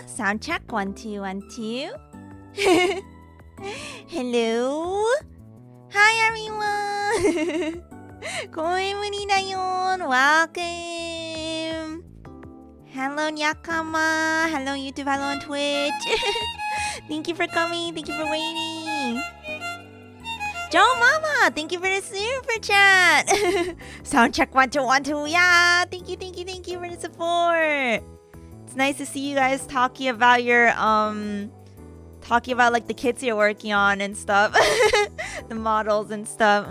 Sound check. 1, 2, 1, 2. Hello. Hi, everyone. えむりだよん. Welcome. Hello, Nyakama. Hello, YouTube. Hello, on Twitch. Thank you for coming. Thank you for waiting. Joe Mama, thank you for the super chat. Sound check 1, 2, 1, 2. Yeah, thank you for the support. It's nice to see you guys talking about your like the kits you're working on and stuff. The models and stuff.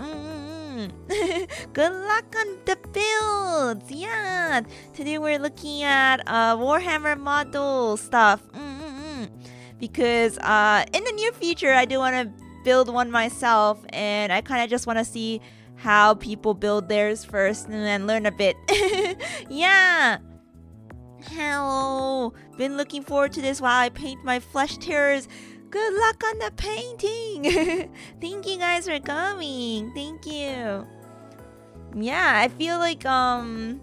Good luck on the builds. Yeah. Today we're looking at Warhammer model stuff. Because in the near future I do want to build one myself, and I kind of just want to see how people build theirs first and then learn a bit. Yeah. Hello. Been looking forward to this while I paint my flesh terrors. Good luck on the painting. Thank you guys for coming. Thank you. Yeah, I feel like the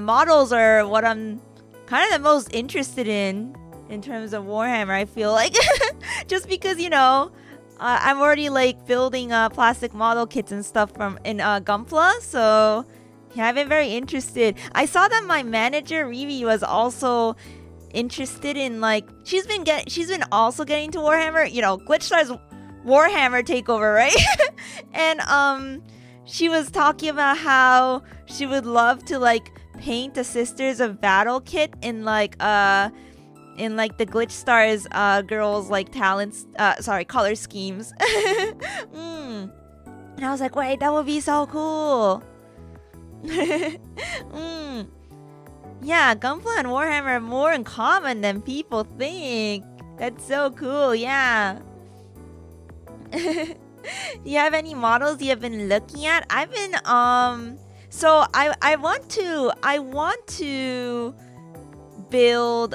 models are what I'm kind of the most interested in terms of Warhammer. I feel like just because I'm already like building plastic model kits and stuff in Gunpla, so yeah, I've been very interested. I saw that my manager Rivi was also interested in like she's been also getting to Warhammer. Glitchstar's Warhammer takeover, right? And she was talking about how she would love to like paint the Sisters of Battle kit in like the Glitchstars girls like talents color schemes. And I was like, wait, that would be so cool. Yeah, Gunpla and Warhammer are more in common than people think. That's so cool, yeah. Do you have any models you have been looking at? I've been so I want to build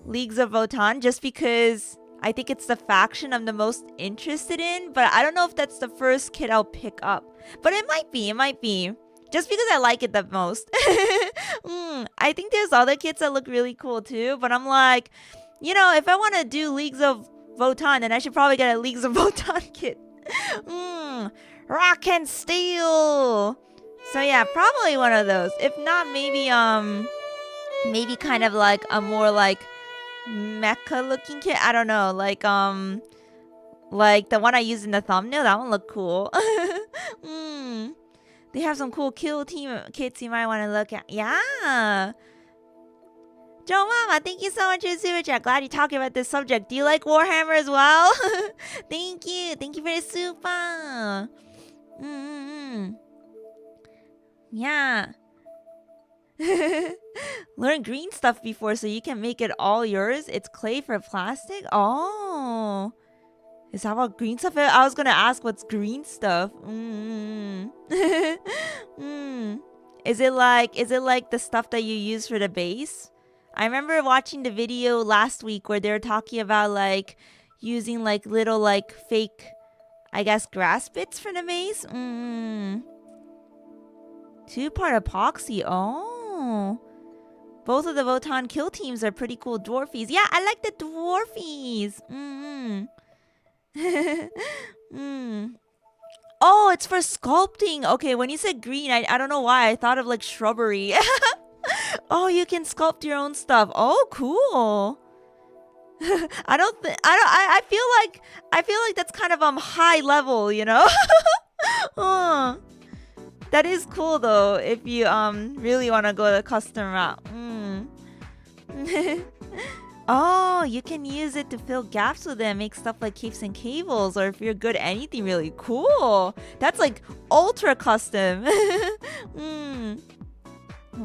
Leagues of Votann just because I think it's the faction I'm the most interested in, but I don't know if that's the first kit I'll pick up. But it might be. Just because I like it the most. I think there's other kits that look really cool too, but I'm like, if I want to do Leagues of Votann, then I should probably get a Leagues of Votann kit. Rock and Steel. So yeah, probably one of those. If not, maybe kind of like a more like mecha looking kit. I don't know, like the one I used in the thumbnail. That one looked cool. They have some cool kill team kits you might want to look at. Yeah. Joe Mama, thank you so much for the super chat. Glad you're talking about this subject. Do you like Warhammer as well? Thank you for the super. Yeah. Learn green stuff before so you can make it all yours. It's clay for plastic. Oh. Is that what green stuff is? I was gonna ask what's green stuff. Is it like the stuff that you use for the base? I remember watching the video last week where they were talking about like using like little like fake, I guess, grass bits for the base. 2-part epoxy. Oh. Both of the Votann kill teams are pretty cool dwarfies. Yeah, I like the dwarfies. Oh, it's for sculpting. Okay, when you said green, I don't know why I thought of like shrubbery. Oh, you can sculpt your own stuff. Oh, cool. I feel like that's kind of high level, Oh, that is cool though if you really want to go the custom route. Oh, you can use it to fill gaps with it, make stuff like capes and cables, or if you're good at anything really cool. That's like ultra custom.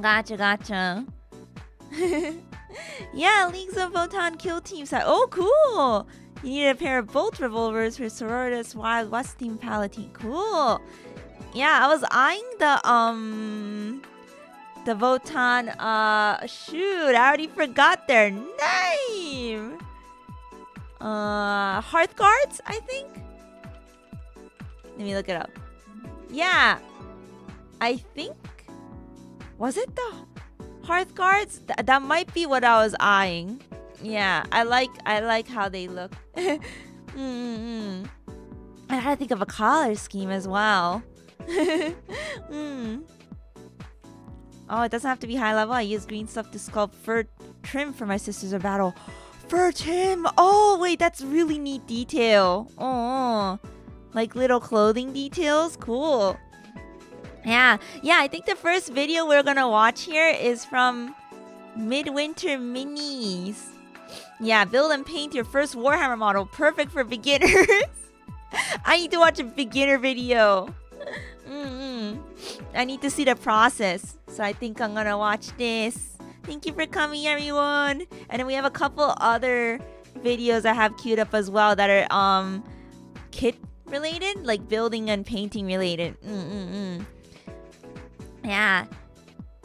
Gotcha. Yeah, Leagues of Votann kill teams. Oh, cool. You need a pair of bolt revolvers for Sororitas Wild West Team Palatine. Cool. Yeah, I was eyeing the Votann, shoot, I already forgot their name. Hearthguards, I think. Let me look it up. Yeah, I think, was it the hearth guards? That might be what I was eyeing. Yeah, I like how they look. I gotta think of a color scheme as well. Oh, it doesn't have to be high level. I use green stuff to sculpt fur trim for my sisters of battle. Fur trim! Oh, wait, that's really neat detail. Oh, like little clothing details? Cool. Yeah, I think the first video we're gonna watch here is from Midwinter Minis. Yeah, build and paint your first Warhammer model. Perfect for beginners. I need to watch a beginner video. I need to see the process. So I think I'm gonna watch this. Thank you for coming, everyone. And then we have a couple other videos I have queued up as well that are kit related, like building and painting related. Yeah,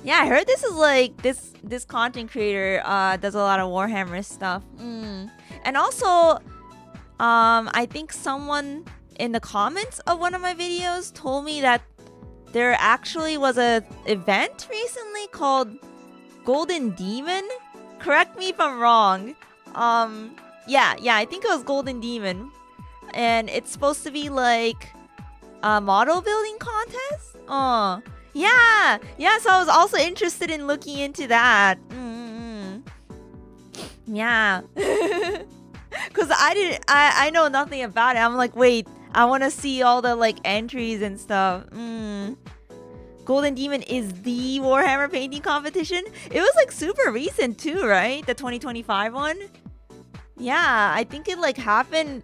I heard this is like this content creator does a lot of Warhammer stuff. And also I think someone in the comments of one of my videos told me that there actually was a event recently called Golden Demon. Correct me if I'm wrong. Yeah, I think it was Golden Demon. And it's supposed to be like a model building contest? Yeah, so I was also interested in looking into that. Yeah. Cause I know nothing about it. I'm like, wait, I want to see all the like entries and stuff. Golden Demon is the Warhammer painting competition. It was like super recent too, right? The 2025 one. Yeah, I think it like happened.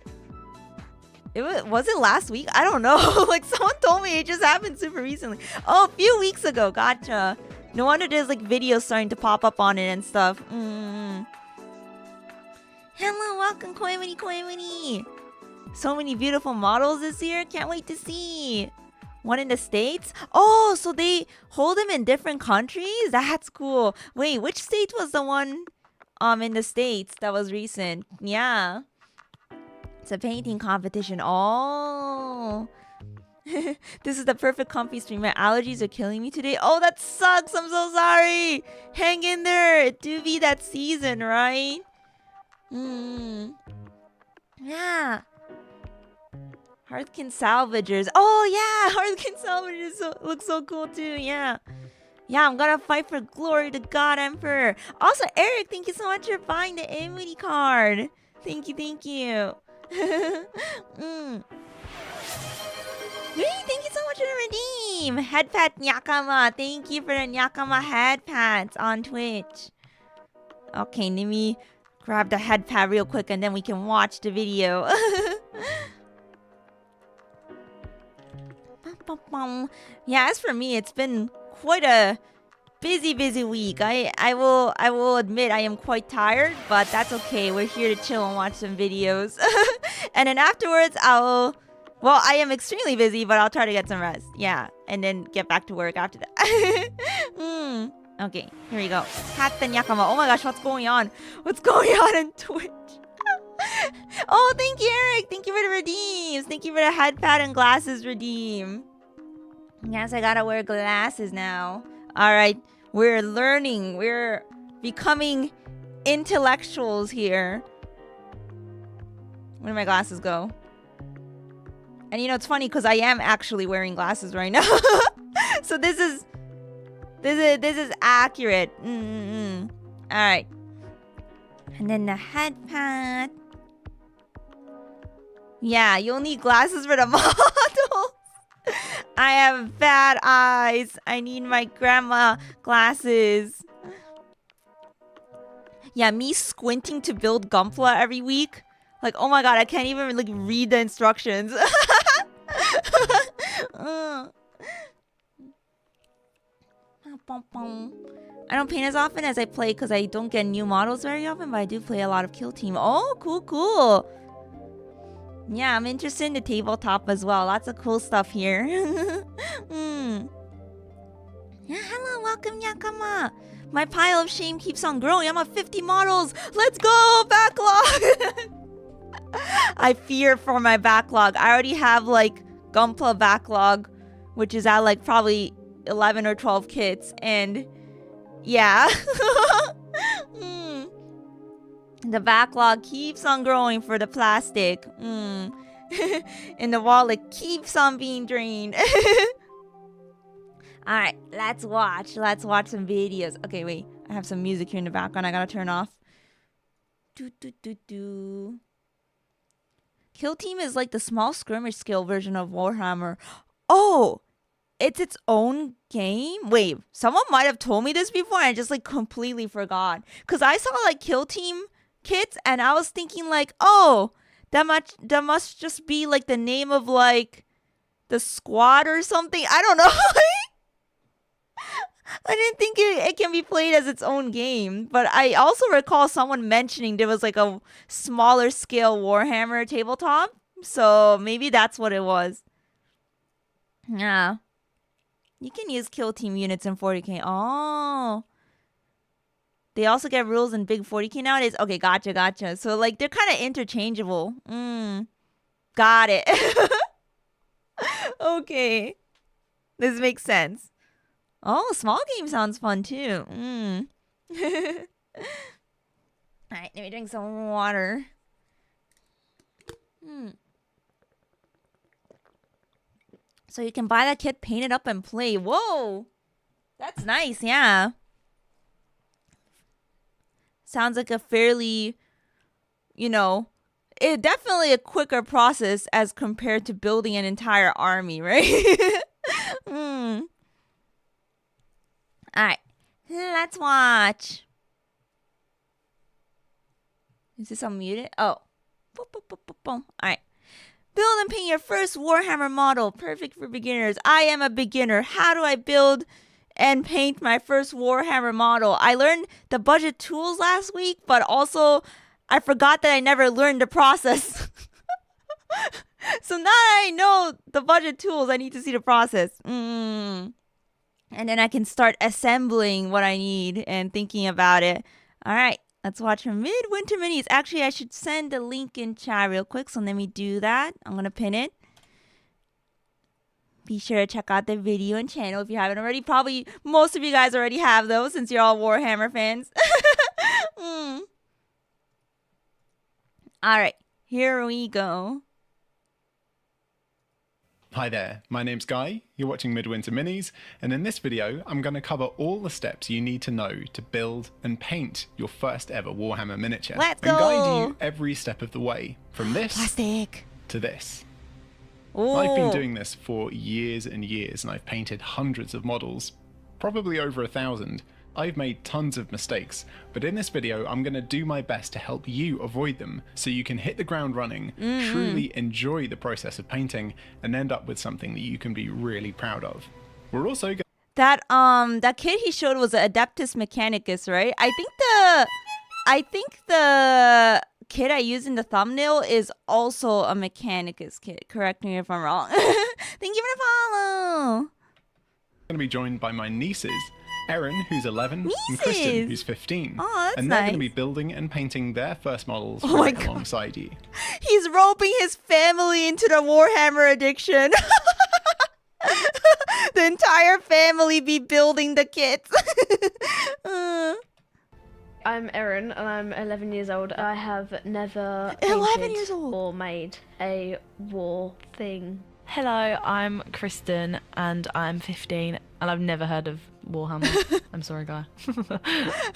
Was it last week? I don't know. Like someone told me it just happened super recently. Oh, a few weeks ago. Gotcha. No wonder there's like videos starting to pop up on it and stuff. Hello, welcome, Koimuni. So many beautiful models this year. Can't wait to see. One in the States? Oh, so they hold them in different countries? That's cool. Wait, which state was the one in the States that was recent? Yeah. It's a painting competition. Oh. This is the perfect comfy stream. My allergies are killing me today. Oh, that sucks. I'm so sorry. Hang in there. It do be that season, right? Yeah. Hearthkin Salvagers. Oh, yeah. Hearthkin Salvagers look so cool, too. Yeah. Yeah, I'm gonna fight for glory to God Emperor. Also, Eric, thank you so much for buying the Emuri card. Thank you. Thank you so much for the redeem. Headpat Nyakama. Thank you for the Nyakama headpats on Twitch. Okay, let me grab the headpad real quick and then we can watch the video. Yeah, as for me, it's been quite a busy week. I will admit I am quite tired, but that's okay. We're here to chill and watch some videos. And then afterwards I am extremely busy, but I'll try to get some rest. Yeah, and then get back to work after that. Okay, here we go. Hatten Yakama. Oh my gosh, what's going on? What's going on in Twitch? Oh, thank you, Eric. Thank you for the redeems. Thank you for the headpad and glasses redeem. Yes, I gotta wear glasses now. Alright, we're learning. We're becoming intellectuals here. Where did my glasses go? And you know, it's funny because I am actually wearing glasses right now. So this is accurate. Alright. And then the headpad. Yeah, you'll need glasses for the models. I have bad eyes. I need my grandma glasses. Yeah, me squinting to build Gunpla every week. Like, oh my god, I can't even like read the instructions. I don't paint as often as I play because I don't get new models very often, but I do play a lot of Kill Team. Oh, cool. Yeah, I'm interested in the tabletop as well. Lots of cool stuff here. Yeah, hello, welcome, Yakama. My pile of shame keeps on growing. I'm at 50 models. Let's go, backlog. I fear for my backlog. I already have like Gunpla backlog, which is at like probably 11 or 12 kits, and Yeah. The backlog keeps on growing for the plastic. And the wallet keeps on being drained. Alright, let's watch. Let's watch some videos. Okay, wait. I have some music here in the background. I gotta turn off. Kill Team is like the small skirmish scale version of Warhammer. Oh! It's its own game? Wait, someone might have told me this before and I just like completely forgot. Because I saw like Kill Team kits and I was thinking like, oh, that must just be like the name of like the squad or something. I don't know. I didn't think it can be played as its own game. But I also recall someone mentioning there was like a smaller scale Warhammer tabletop. So maybe that's what it was. Yeah. You can use Kill Team units in 40k. Oh. They also get rules in big 40k nowadays. Okay, gotcha. So like they're kind of interchangeable. Got it. Okay. This makes sense. Oh, small game sounds fun too. Alright, let me drink some water. So you can buy that kit, paint it up, and play. Whoa! That's nice, yeah. Sounds like a fairly, it definitely a quicker process as compared to building an entire army, right? Alright, let's watch. Is this unmuted? Oh. Alright. Build and paint your first Warhammer model. Perfect for beginners. I am a beginner. How do I build and paint my first Warhammer model? I learned the budget tools last week, but also I forgot that I never learned the process. So now that I know the budget tools, I need to see the process. And then I can start assembling what I need and thinking about it. All right, let's watch Midwinter Minis. Actually, I should send the link in chat real quick, so let me do that. I'm going to pin it. Be sure to check out the video and channel if you haven't already. Probably most of you guys already have those since you're all Warhammer fans. All right, here we go. Hi there, my name's Guy, you're watching Midwinter Minis, and in this video I'm going to cover all the steps you need to know to build and paint your first ever Warhammer miniature. Let's go! And guide you every step of the way, from this Plastic to this. Ooh. I've been doing this for years and years, and I've painted hundreds of models, probably over 1,000. I've made tons of mistakes, but in this video I'm going to do my best to help you avoid them so you can hit the ground running, truly enjoy the process of painting, and end up with something that you can be really proud of. We're also going that kit he showed was an Adeptus Mechanicus, right? I think the kit I used in the thumbnail is also a Mechanicus kit. Correct me if I'm wrong. Thank you for the follow. to be joined by my nieces, Erin, who's 11, Nieces. and Kristen, who's 15. Oh, that's and they're nice. going to be building and painting their first models Oh my right God. alongside you. He's roping his family into the Warhammer addiction. The entire family be building the kits. I'm Erin and I'm 11 years old. I have never 11 painted years old. or made a war thing. Hello, I'm Kristen and I'm 15 and I've never heard of Warhammer. I'm sorry, Guy.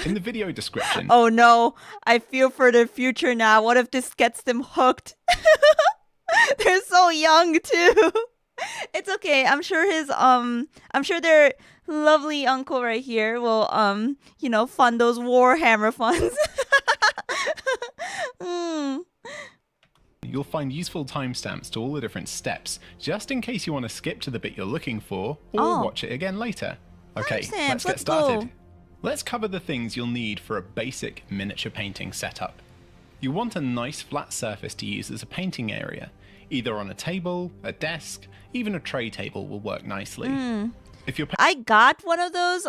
In the video description, Oh no, I feel for their future now. What if this gets them hooked? They're so young too. It's okay. I'm sure their lovely uncle right here will fund those Warhammer funds. you'll find useful timestamps to all the different steps, just in case you want to skip to the bit you're looking for, or watch it again later. Okay, Timestamps, let's get let's started. go. Let's cover the things you'll need for a basic miniature painting setup. You want a nice flat surface to use as a painting area. Either on a table, a desk, even a tray table will work nicely. If you're I got one of those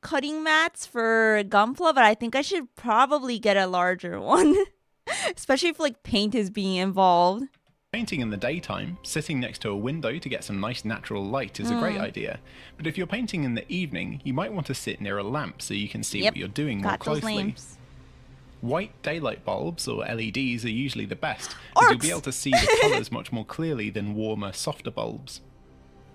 cutting mats for Gunpla, but I think I should probably get a larger one. Especially if like paint is being involved. Painting in the daytime, sitting next to a window to get some nice natural light is a great idea. But if you're painting in the evening, you might want to sit near a lamp so you can see what you're doing more Got those closely. lamps. White daylight bulbs, or LEDs, are usually the best, as you'll be able to see the colours much more clearly than warmer, softer bulbs.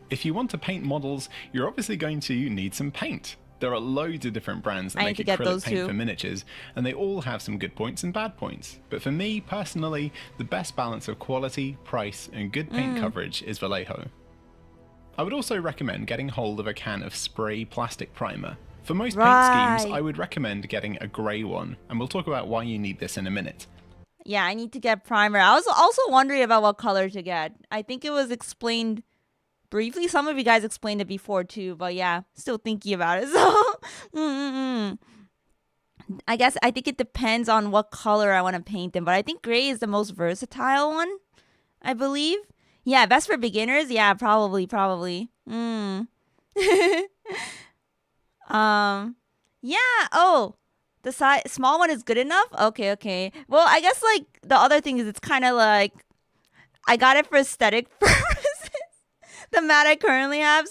If you want to paint models, you're obviously going to need some paint. There are loads of different brands that make acrylic paint for miniatures, and they all have some good points and bad points. But for me, personally, the best balance of quality, price, and good paint coverage is Vallejo. I would also recommend getting hold of a can of spray plastic primer. For most paint schemes, I would recommend getting a grey one, and we'll talk about why you need this in a minute. Yeah, I need to get primer. I was also wondering about what color to get. I think it was explained briefly. Some of you guys explained it before too, but yeah, still thinking about it. So, I think it depends on what color I want to paint them. But I think gray is the most versatile one, I believe. Yeah, best for beginners. Yeah, probably. Yeah. Oh, the small one is good enough. Okay. Well, I guess like the other thing is it's kind of like I got it for aesthetic purposes. The mat I currently have,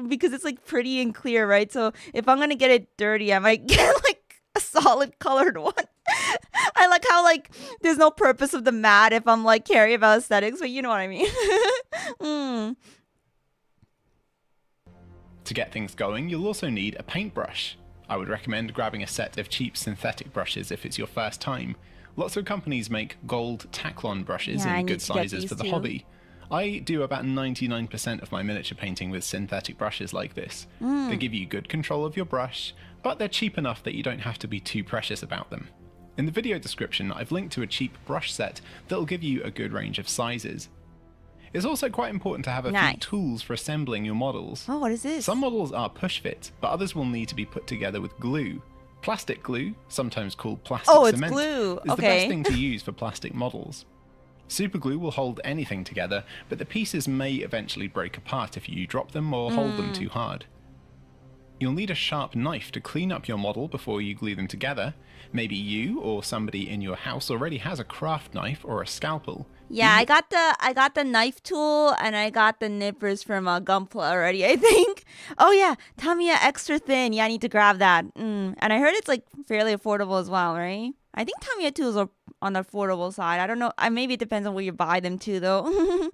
because it's like pretty and clear, right? So if I'm gonna get it dirty, I might get like a solid colored one. I like how like there's no purpose of the mat if I'm like caring about aesthetics, but you know what I mean. To get things going, you'll also need a paintbrush. I would recommend grabbing a set of cheap synthetic brushes if it's your first time. Lots of companies make gold Taklon brushes in good sizes for the hobby. I do about 99% of my miniature painting with synthetic brushes like this. They give you good control of your brush, but they're cheap enough that you don't have to be too precious about them. In the video description, I've linked to a cheap brush set that'll give you a good range of sizes. It's also quite important to have a few tools for assembling your models. Oh, what is this? Some models are push-fit, but others will need to be put together with glue. Plastic glue, sometimes called plastic cement, glue. is the best thing to use for plastic models. Superglue will hold anything together, but the pieces may eventually break apart if you drop them or hold them too hard. You'll need a sharp knife to clean up your model before you glue them together. Maybe you or somebody in your house already has a craft knife or a scalpel. Yeah, I got the knife tool and I got the nippers from Gunpla already, I think. Oh yeah, Tamiya extra thin. Yeah, I need to grab that. And I heard it's like fairly affordable as well, right? I think Tamiya tools are on the affordable side. I don't know. Maybe it depends on where you buy them too, though.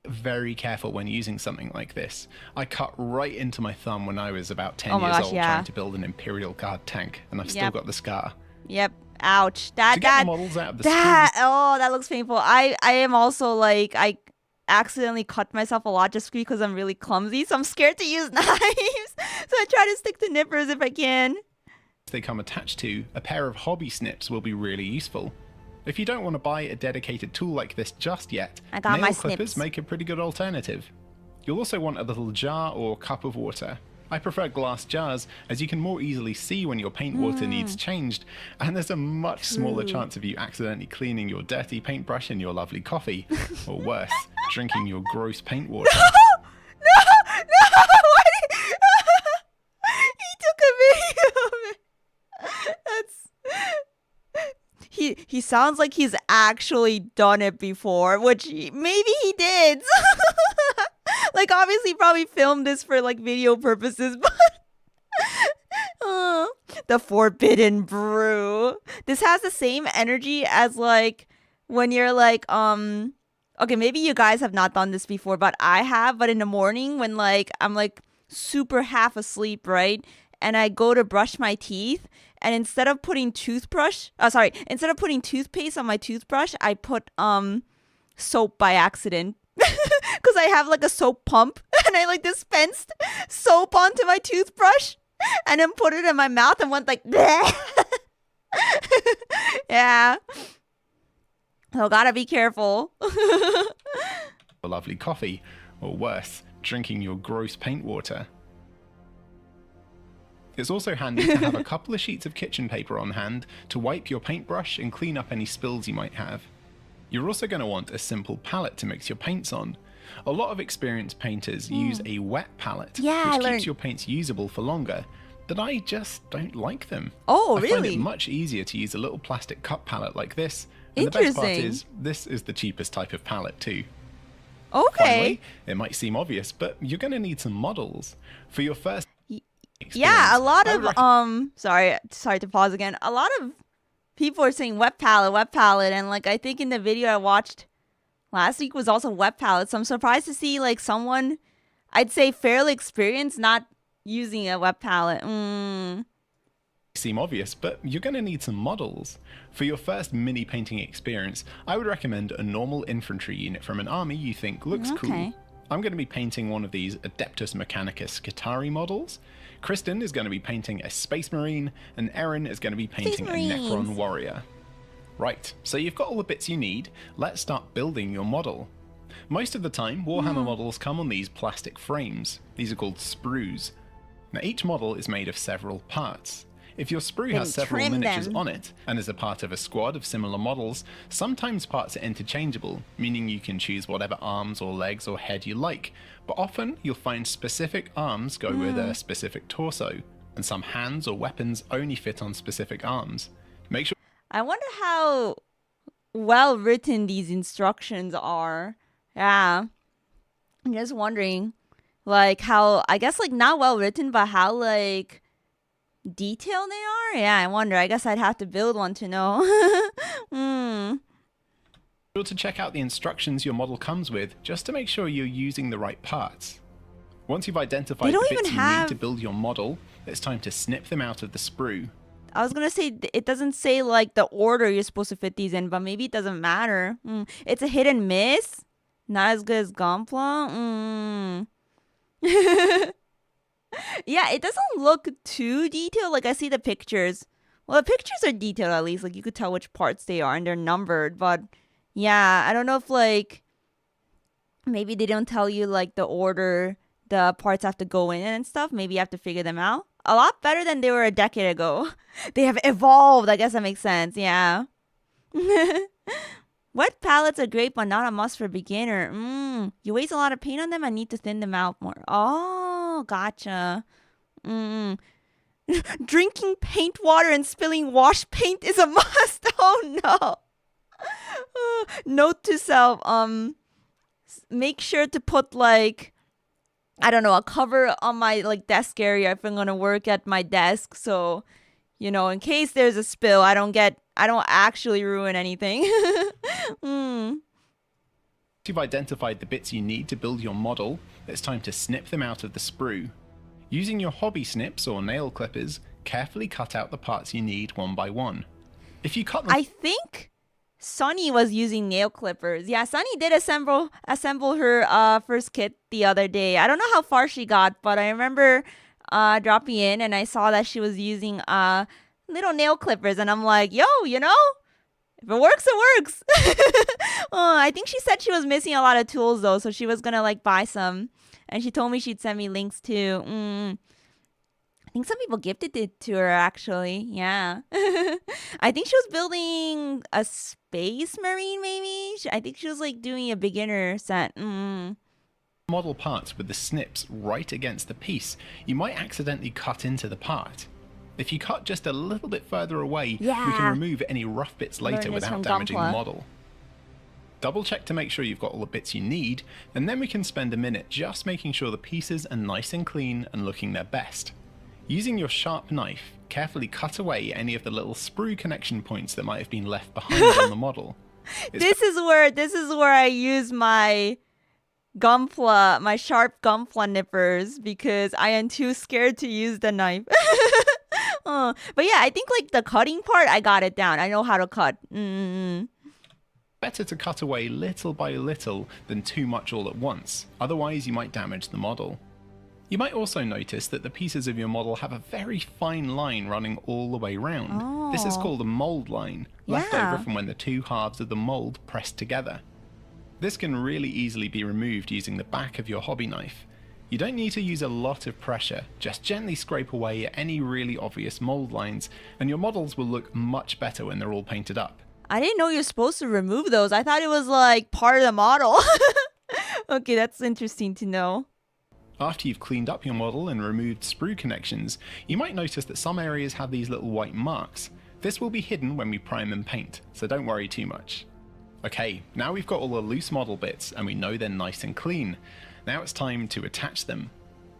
Very careful when using something like this. I cut right into my thumb when I was about 10 years old trying to build an Imperial Guard tank, and I've still got the scar. Yep. Ouch. To get the models out of the that looks painful. I am also like, I accidentally cut myself a lot just because I'm really clumsy, so I'm scared to use knives. So I try to stick to nippers if I can. They come attached to, a pair of hobby snips will be really useful. If you don't want to buy a dedicated tool like this just yet, nail clippers make a pretty good alternative. You'll also want a little jar or cup of water. I prefer glass jars, as you can more easily see when your paint water needs changed, and there's a much smaller chance of you accidentally cleaning your dirty paintbrush in your lovely coffee, or worse, drinking your gross paint water. No! He took a video of it. He sounds like he's actually done it before, which maybe he did. Like obviously probably filmed this for like video purposes, but the forbidden brew. This has the same energy as like when you're like okay, maybe you guys have not done this before, but I have. But in the morning when like I'm like super half asleep, right? And I go to brush my teeth, and instead of putting toothpaste on my toothbrush, I put soap by accident. Because I have like a soap pump, and I like dispensed soap onto my toothbrush and then put it in my mouth and went like bleh. Yeah. So gotta be careful. A lovely coffee, or worse, drinking your gross paint water. It's also handy to have a couple of sheets of kitchen paper on hand to wipe your paintbrush and clean up any spills you might have. You're also going to want a simple palette to mix your paints on. A lot of experienced painters use a wet palette, which keeps your paints usable for longer, but I just don't like them. Oh, I really? find it much easier to use a little plastic cup palette like this, And the best part Interesting. is, this is the cheapest type of palette too. Okay. Finally, it might seem obvious, but you're going to need some models. For your first experience, Yeah, a lot I of would recommend sorry to pause again. A lot of people are saying web palette, and like I think in the video I watched last week was also web palette. So I'm surprised to see like someone I'd say fairly experienced not using a web palette. seem obvious, but you're going to need some models. For your first mini painting experience, I would recommend a normal infantry unit from an army you think looks cool. Okay. I'm going to be painting one of these Adeptus Mechanicus Skitarii models. Kristen is going to be painting a Space Marine, and Erin is going to be painting a Necron Warrior. Right, so you've got all the bits you need. Let's start building your model. Most of the time, Warhammer models come on these plastic frames. These are called sprues. Now each model is made of several parts. If your sprue has several miniatures on it, and is a part of a squad of similar models, sometimes parts are interchangeable, meaning you can choose whatever arms or legs or head you like, but often you'll find specific arms go with a specific torso, and some hands or weapons only fit on specific arms. Make sure I wonder how well written these instructions are. Yeah. I'm just wondering like how I guess like not well written, but how like detailed they are. Yeah, I wonder. I guess I'd have to build one to know. to check out the instructions your model comes with, just to make sure you're using the right parts. Once you've identified the bits you need to build your model, it's time to snip them out of the sprue. I was gonna say it doesn't say like the order you're supposed to fit these in, but maybe it doesn't matter. It's a hit and miss. Not as good as Gunpla. Yeah, it doesn't look too detailed. Like I see the pictures. Well, the pictures are detailed at least. Like you could tell which parts they are and they're numbered. But yeah, I don't know if like maybe they don't tell you like the order the parts have to go in and stuff. Maybe you have to figure them out. A lot better than they were a decade ago. They have evolved. I guess that makes sense. Yeah. Wet palettes are great, but not a must for beginner. You waste a lot of paint on them. I need to thin them out more. Oh, gotcha. Drinking paint water and spilling wash paint is a must. Oh no. Note to self. Make sure to put like, I don't know, a cover on my like desk area if I'm gonna work at my desk. So, you know, in case there's a spill, I don't actually ruin anything. You've identified the bits you need to build your model, it's time to snip them out of the sprue. Using your hobby snips or nail clippers, carefully cut out the parts you need one by one. If you cut them, I think Sunny was using nail clippers. Yeah, Sunny did assemble her first kit the other day. I don't know how far she got, but I remember dropping in and I saw that she was using little nail clippers, and I'm like, yo, you know, if it works, it works. I think she said she was missing a lot of tools though, so she was gonna like buy some, and she told me she'd send me links too. I think some people gifted it to her actually. Yeah. I think she was building a Space Marine maybe. I think she was like doing a beginner set. Model parts with the snips right against the piece, you might accidentally cut into the part. If you cut just a little bit further away, we can remove any rough bits later without damaging the model. Double check to make sure you've got all the bits you need, and then we can spend a minute just making sure the pieces are nice and clean and looking their best. Using your sharp knife, carefully cut away any of the little sprue connection points that might have been left behind on the model. This is where I use my Gunpla, my sharp Gunpla nippers, because I am too scared to use the knife. But yeah, I think like the cutting part, I got it down. I know how to cut. Better to cut away little by little than too much all at once, otherwise you might damage the model. You might also notice that the pieces of your model have a very fine line running all the way round. This is called a mold line, left over from when the two halves of the mold pressed together. This can really easily be removed using the back of your hobby knife. You don't need to use a lot of pressure, just gently scrape away at any really obvious mold lines, and your models will look much better when they're all painted up. I didn't know you're supposed to remove those. I thought it was like part of the model. Okay, that's interesting to know. After you've cleaned up your model and removed sprue connections, you might notice that some areas have these little white marks. This will be hidden when we prime and paint, so don't worry too much. Okay, now we've got all the loose model bits and we know they're nice and clean. Now it's time to attach them.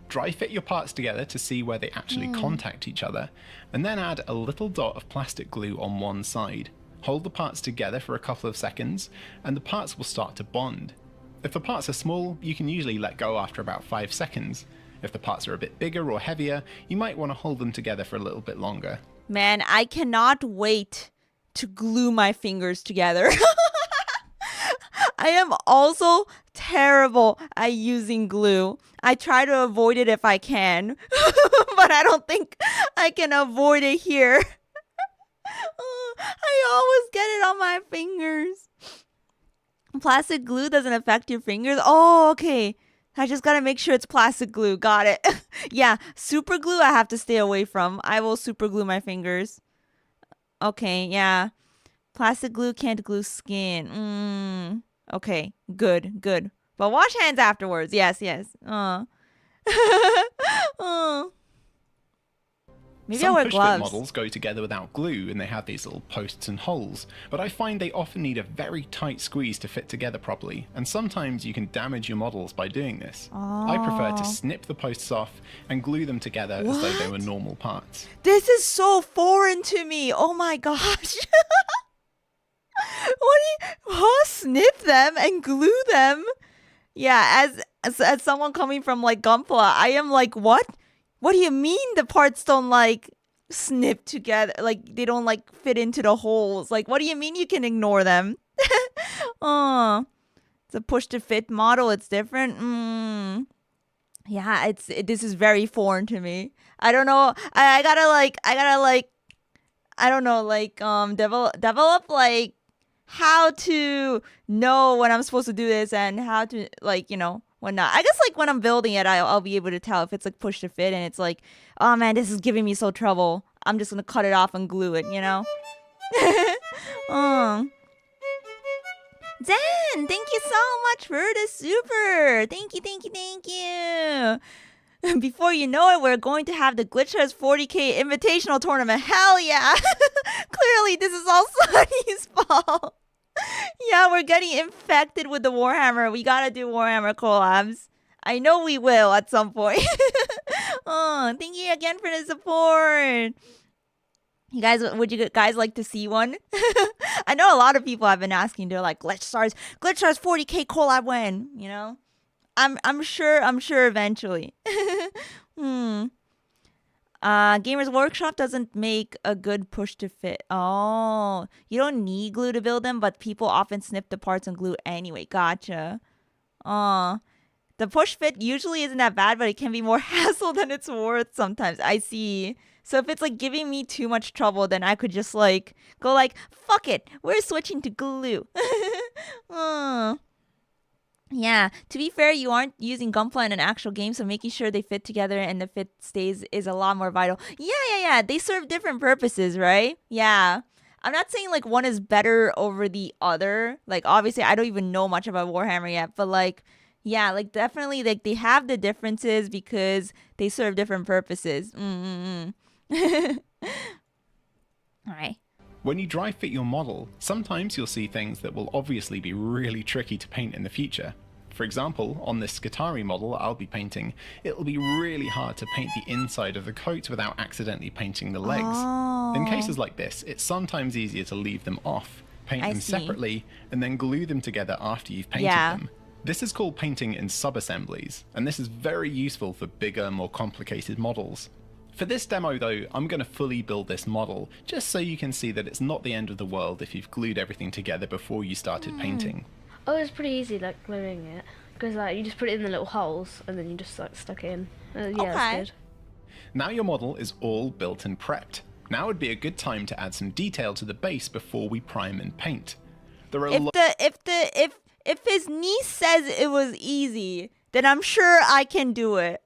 Dry fit your parts together to see where they actually contact each other, and then add a little dot of plastic glue on one side. Hold the parts together for a couple of seconds, and the parts will start to bond. If the parts are small, you can usually let go after about 5 seconds. If the parts are a bit bigger or heavier, you might want to hold them together for a little bit longer. Man, I cannot wait to glue my fingers together. I am also terrible at using glue. I try to avoid it if I can, but I don't think I can avoid it here. I always get it on my fingers. Plastic glue doesn't affect your fingers? Oh, okay. I just gotta make sure it's plastic glue. Got it. Yeah, super glue I have to stay away from. I will super glue my fingers. Okay, yeah. Plastic glue can't glue skin. Okay, good. But wash hands afterwards. Yes. Maybe Some I'll wear push-fit gloves. models go together without glue and they have these little posts and holes, but I find they often need a very tight squeeze to fit together properly, and sometimes you can damage your models by doing this. I prefer to snip the posts off and glue them together as though they were normal parts. This is so foreign to me. Oh my gosh. Snip them and glue them? Yeah, as someone coming from like Gunpla, I am like, what? What do you mean the parts don't like snip together? Like they don't like fit into the holes. Like what do you mean you can ignore them? It's a push to fit model. It's different. Yeah, this is very foreign to me. I don't know. I gotta I don't know, like develop like how to know when I'm supposed to do this and how to like, when not. I guess like when I'm building it, I'll be able to tell if it's like push to fit and it's like, oh man, this is giving me so trouble. I'm just gonna cut it off and glue it, Zen, thank you so much for the super. Thank you. Before you know it, we're going to have the Glitchers 40k Invitational Tournament. Hell yeah! Clearly, this is all Sunny's fault. Yeah, we're getting infected with the Warhammer. We gotta do Warhammer collabs. I know we will at some point. Thank you again for the support. Would you guys like to see one? I know a lot of people have been asking. They're like, Glitchstars 40k collab when? I'm sure eventually. Gamers Workshop doesn't make a good push to fit. Oh, you don't need glue to build them, but people often snip the parts and glue anyway. Gotcha. The push fit usually isn't that bad, but it can be more hassle than it's worth sometimes. I see. So if it's like giving me too much trouble, then I could just like go like, fuck it, we're switching to glue. Yeah, to be fair, you aren't using Gunpla in an actual game, so making sure they fit together and the fit stays is a lot more vital. Yeah. They serve different purposes, right? Yeah. I'm not saying like one is better over the other. Like obviously I don't even know much about Warhammer yet, but like yeah, like definitely like they have the differences because they serve different purposes. Alright. When you dry fit your model, sometimes you'll see things that will obviously be really tricky to paint in the future. For example, on this Skitarii model I'll be painting, it'll be really hard to paint the inside of the coat without accidentally painting the legs. In cases like this, it's sometimes easier to leave them off, paint them separately, and then glue them together after you've painted them. This is called painting in sub-assemblies, and this is very useful for bigger, more complicated models. For this demo though, I'm going to fully build this model, just so you can see that it's not the end of the world if you've glued everything together before you started painting. Oh, it's pretty easy like gluing it, because like you just put it in the little holes and then you just like stuck it in. Yeah, it's good. Now your model is all built and prepped. Now would be a good time to add some detail to the base before we prime and paint. There are if his niece says it was easy, then I'm sure I can do it.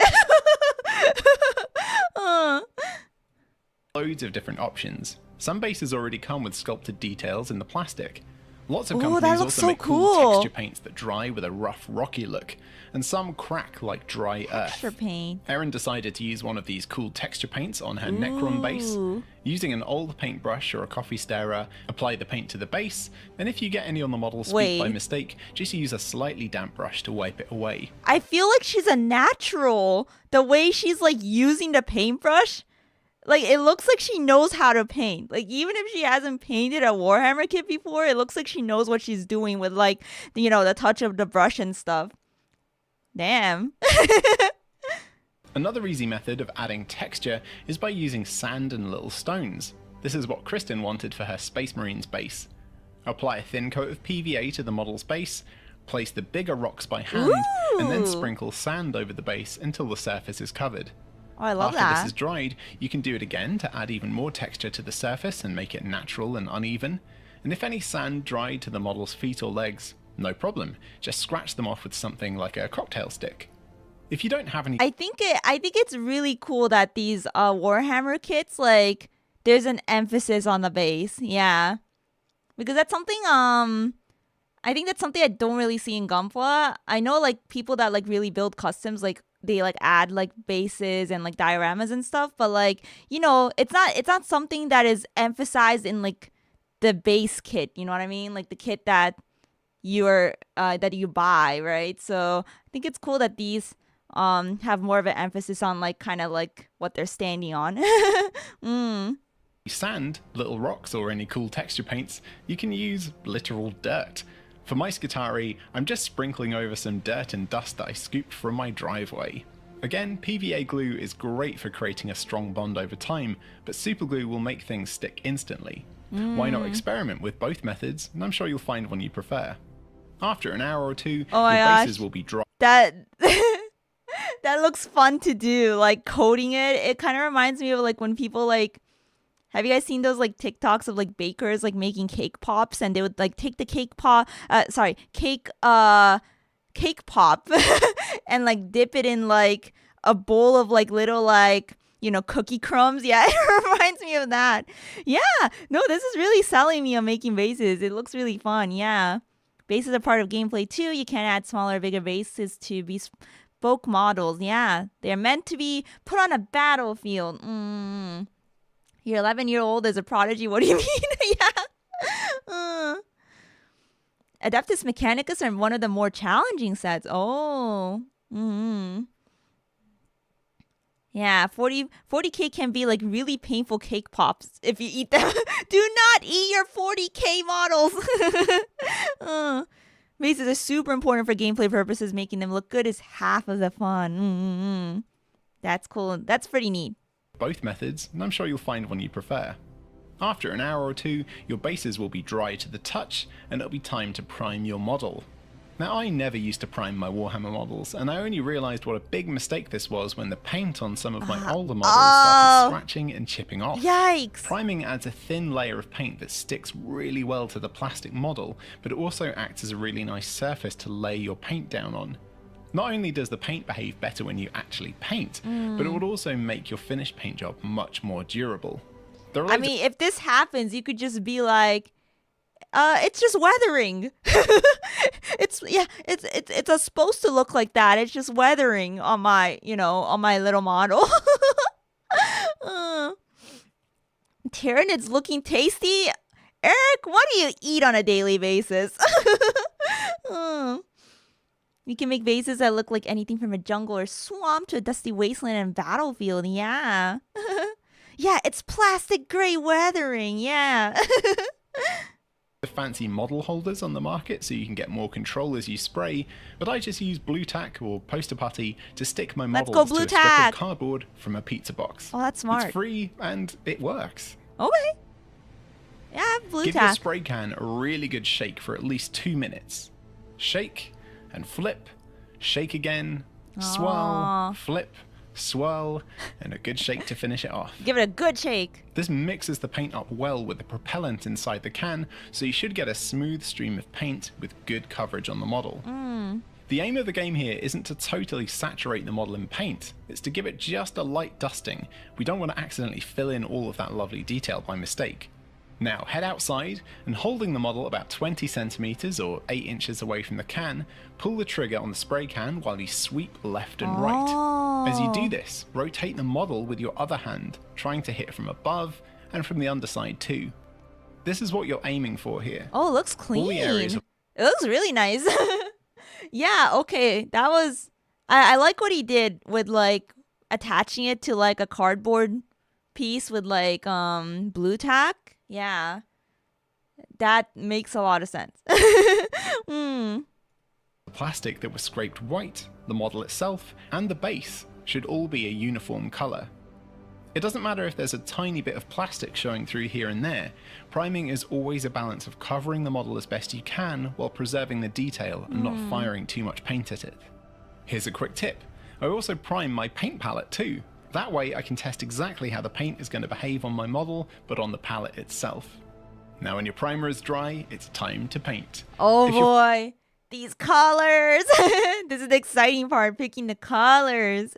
Loads of different options. Some bases already come with sculpted details in the plastic. Lots of Ooh, companies that looks also so make cool cool. texture paints that dry with a rough, rocky look, and some crack like dry Texture earth. paint. Erin decided to use one of these cool texture paints on her Necron base. Ooh. Using an old paintbrush or a coffee stirrer, apply the paint to the base, and if you get any on the model's feet by Wait. mistake, just use a slightly damp brush to wipe it away. I feel like she's a natural. The way she's like using the paintbrush, like it looks like she knows how to paint. Like even if she hasn't painted a Warhammer kit before, it looks like she knows what she's doing with like, you know, the touch of the brush and stuff. Damn. Another easy method of adding texture is by using sand and little stones. This is what Kristen wanted for her Space Marines base. Apply a thin coat of PVA to the model's base, place the bigger rocks by hand, and then Ooh. sprinkle sand over the base until the surface is covered. Oh, I love After that. this is dried, you can do it again to add even more texture to the surface and make it natural and uneven. And if any sand dried to the model's feet or legs, no problem, just scratch them off with something like a cocktail stick. If you don't have any I think it's really cool that these Warhammer kits, like there's an emphasis on the base. Yeah. Because that's something I think that's something I don't really see in Gunpla. I know like people that like really build customs, like they like add like bases and like dioramas and stuff, but like, you know, it's not something that is emphasized in like the base kit, you know what I mean? Like the kit that that you buy, right? So I think it's cool that these have more of an emphasis on like kind of like what they're standing on. sand, little rocks, or any cool texture paints, you can use literal dirt. For my Skitarii, I'm just sprinkling over some dirt and dust that I scooped from my driveway. Again, PVA glue is great for creating a strong bond over time, but superglue will make things stick instantly. Why not experiment with both methods, and I'm sure you'll find one you prefer. After an hour or two, Oh my your gosh. bases will be dry. That that looks fun to do, like coating it. It kind of reminds me of like when people like, have you guys seen those like TikToks of like bakers like making cake pops, and they would like take the cake pop and like dip it in like a bowl of like little like, you know, cookie crumbs. Yeah, it reminds me of that. Yeah, no, this is really selling me on making bases. It looks really fun. Yeah, bases are part of gameplay too. You can add smaller or bigger bases to bespoke models. Yeah, they're meant to be put on a battlefield. Your 11-year-old is a prodigy. What do you mean? Yeah. Adeptus Mechanicus are one of the more challenging sets. Oh. Yeah, 40k can be like really painful cake pops if you eat them. Do not eat your 40k models. Bases are super important for gameplay purposes. Making them look good is half of the fun. That's cool. That's pretty neat. Both methods, and I'm sure you'll find one you prefer. After an hour or two, your bases will be dry to the touch, and it'll be time to prime your model. Now, I never used to prime my Warhammer models, and I only realised what a big mistake this was when the paint on some of my older models started scratching and chipping off. Yikes! Priming adds a thin layer of paint that sticks really well to the plastic model, but it also acts as a really nice surface to lay your paint down on. Not only does the paint behave better when you actually paint, but it would also make your finished paint job much more durable. I mean, if this happens, you could just be like, it's just weathering. it's supposed to look like that. It's just weathering on my, on my little model. Tyranids looking tasty. Eric, what do you eat on a daily basis? You can make vases that look like anything from a jungle or swamp to a dusty wasteland and battlefield. Yeah. Yeah, it's plastic gray weathering. Yeah. The fancy model holders on the market so you can get more control as you spray, but I just use blue tack or poster putty to stick my models to a strip of cardboard from a pizza box. Oh, that's smart. It's free and it works. Okay. Yeah, blue tack. Give your spray can a really good shake for at least 2 minutes. Shake and flip, shake again, swirl, flip, swirl, and a good shake to finish it off. Give it a good shake. This mixes the paint up well with the propellant inside the can, so you should get a smooth stream of paint with good coverage on the model. The aim of the game here isn't to totally saturate the model in paint, it's to give it just a light dusting. We don't want to accidentally fill in all of that lovely detail by mistake. Now head outside and holding the model about 20 centimeters or 8 inches away from the can, pull the trigger on the spray can while you sweep left and right. As you do this, rotate the model with your other hand, trying to hit from above and from the underside too. This is what you're aiming for here. Oh, it looks clean. All the areas It looks really nice. Yeah, okay. That was... I like what he did with, like, attaching it to, like, a cardboard piece with, like, blue tack. Yeah. That makes a lot of sense. Plastic that was scraped white, the model itself, and the base should all be a uniform colour. It doesn't matter if there's a tiny bit of plastic showing through here and there. Priming is always a balance of covering the model as best you can while preserving the detail and not firing too much paint at it. Here's a quick tip. I also prime my paint palette too. That way I can test exactly how the paint is going to behave on my model, but on the palette itself. Now when your primer is dry, it's time to paint. Oh boy, these colors. This is the exciting part, picking the colors.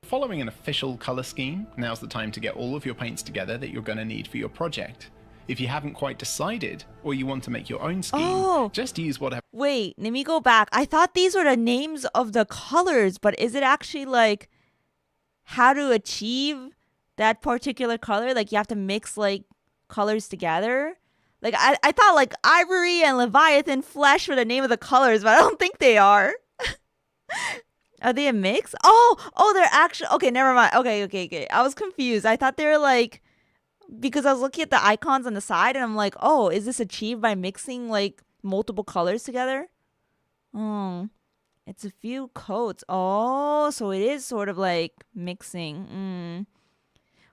Following an official colour scheme, now's the time to get all of your paints together that you're going to need for your project. If you haven't quite decided, or you want to make your own scheme, just use whatever... Wait, let me go back. I thought these were the names of the colors, but is it actually like how to achieve that particular color? Like you have to mix like colors together? Like I thought like Ivory and Leviathan Flesh were the name of the colors, but I don't think they are. Are they a mix? Oh, they're actually... Okay, never mind. Okay. I was confused. I thought they were like... Because I was looking at the icons on the side and I'm like, oh, is this achieved by mixing like multiple colors together? It's a few coats. Oh, so it is sort of like mixing.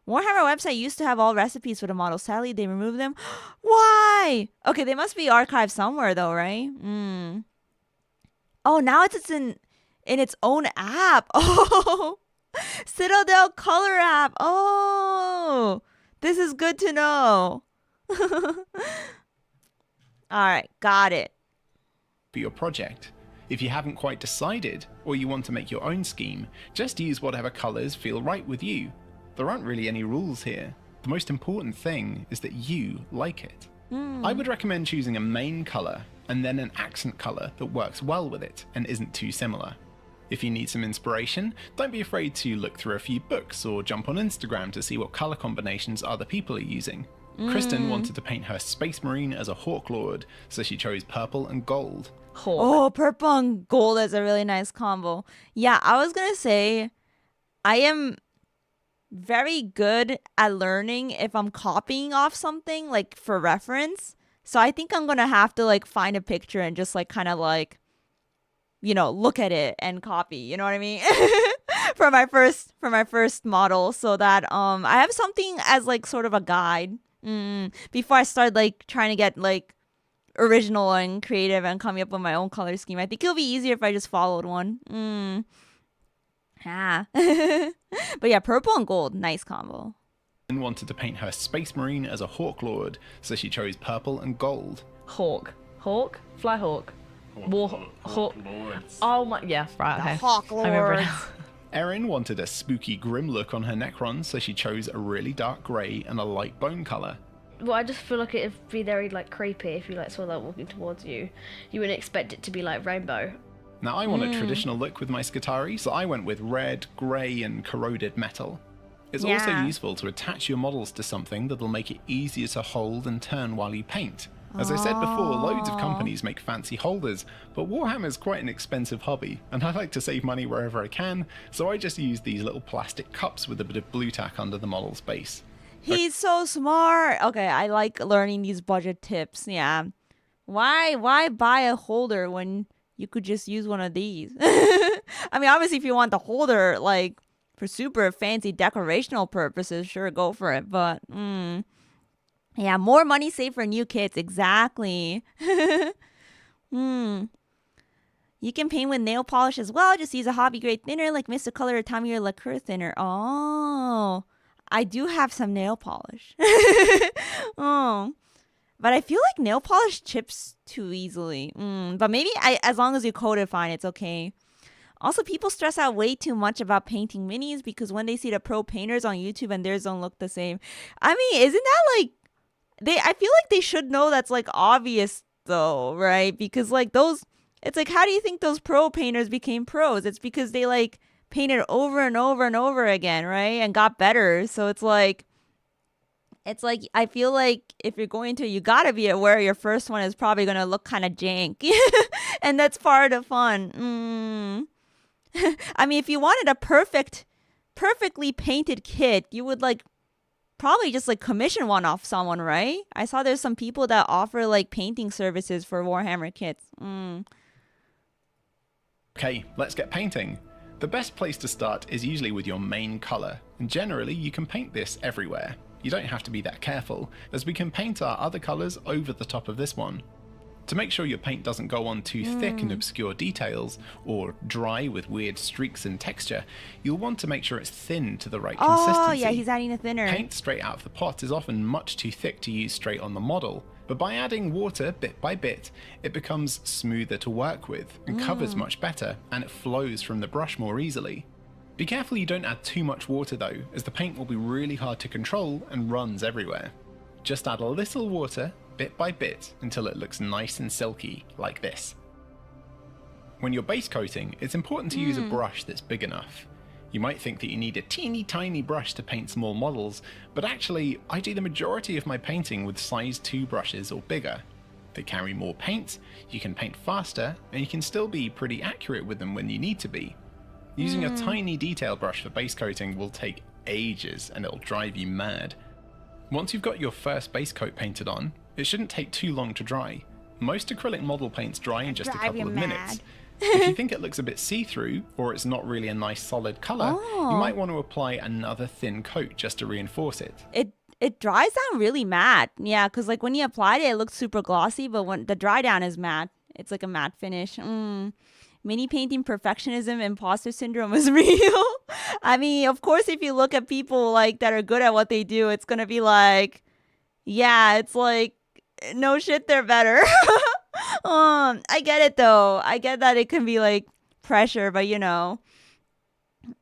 Warhammer website used to have all recipes for the models. Sadly, they removed them. Why? Okay, they must be archived somewhere though, right? Oh, now it's in its own app. Oh, Citadel Color app. Oh, this is good to know. All right, got it. For your project. If you haven't quite decided, or you want to make your own scheme, just use whatever colours feel right with you. There aren't really any rules here. The most important thing is that you like it. I would recommend choosing a main colour and then an accent colour that works well with it and isn't too similar. If you need some inspiration, don't be afraid to look through a few books or jump on Instagram to see what colour combinations other people are using. Kristen wanted to paint her Space Marine as a Hawk Lord, so she chose purple and gold. Hawk. Oh, purple and gold is a really nice combo. Yeah, I was gonna say, I am very good at learning if I'm copying off something, like for reference. So I think I'm gonna have to like find a picture and just like kind of like, you know, look at it and copy, you know what I mean? for my first model, so that I have something as like sort of a guide before I start like trying to get like original and creative and coming up with my own color scheme. I think it'll be easier if I just followed one. But yeah, purple and gold, nice combo. And wanted to paint her Space Marine as a Hawk Lord, so she chose purple and gold. Hawk. Hawk? Fly Hawk. Hawk. Oh my, yeah, right. Okay. Hawk I remember Lords. now. Erin wanted a spooky grim look on her Necron, so she chose a really dark grey and a light bone colour. Well, I just feel like it'd be very like creepy if you like saw that walking towards you. You wouldn't expect it to be like rainbow. Now I want a traditional look with my Skitarii, so I went with red, grey and corroded metal. It's also useful to attach your models to something that'll make it easier to hold and turn while you paint. As I said before, loads of companies make fancy holders, but Warhammer's quite an expensive hobby, and I like to save money wherever I can, so I just use these little plastic cups with a bit of blue tack under the model's base. He's so smart. Okay, I like learning these budget tips. Yeah. Why buy a holder when you could just use one of these? I mean, obviously, if you want the holder, like, for super fancy decorational purposes, sure, go for it. But, yeah, more money saved for new kits. Exactly. You can paint with nail polish as well. Just use a hobby grade thinner like Mr. Color or Tamiya lacquer thinner. Oh, I do have some nail polish. Oh, but I feel like nail polish chips too easily. But maybe as long as you coat it fine, it's okay. Also, people stress out way too much about painting minis because when they see the pro painters on YouTube and theirs don't look the same. I mean, isn't that like I feel like they should know that's like obvious though, right? Because like those, it's like, how do you think those pro painters became pros? It's because they like painted over and over and over again, right? And got better. So it's like I feel like if you're going to, you gotta be aware your first one is probably gonna look kind of jank, and that's part of the fun. I mean, if you wanted a perfectly painted kit, you would like probably just like commission one off someone, right? I saw there's some people that offer like painting services for Warhammer kits. Okay, let's get painting. The best place to start is usually with your main colour, and generally you can paint this everywhere. You don't have to be that careful, as we can paint our other colours over the top of this one. To make sure your paint doesn't go on too thick and obscure details, or dry with weird streaks and texture, you'll want to make sure it's thin to the right consistency. Oh yeah, he's adding a thinner. Paint straight out of the pot is often much too thick to use straight on the model, but by adding water bit by bit, it becomes smoother to work with and covers much better, and it flows from the brush more easily. Be careful you don't add too much water though, as the paint will be really hard to control and runs everywhere. Just add a little water, bit by bit, until it looks nice and silky, like this. When you're base coating, it's important to use a brush that's big enough. You might think that you need a teeny tiny brush to paint small models, but actually, I do the majority of my painting with size 2 brushes or bigger. They carry more paint, you can paint faster, and you can still be pretty accurate with them when you need to be. Using a tiny detail brush for base coating will take ages and it'll drive you mad. Once you've got your first base coat painted on, it shouldn't take too long to dry. Most acrylic model paints dry in just a couple of minutes. If you think it looks a bit see-through, or it's not really a nice solid colour, you might want to apply another thin coat just to reinforce it. It dries down really matte. Yeah, because like when you applied it, it looked super glossy, but when the dry down is matte, it's like a matte finish. Mini painting perfectionism, imposter syndrome is real. I mean, of course, if you look at people like that are good at what they do, it's gonna be like, yeah, it's like, no shit, they're better. I get it though. I get that it can be like pressure, but you know,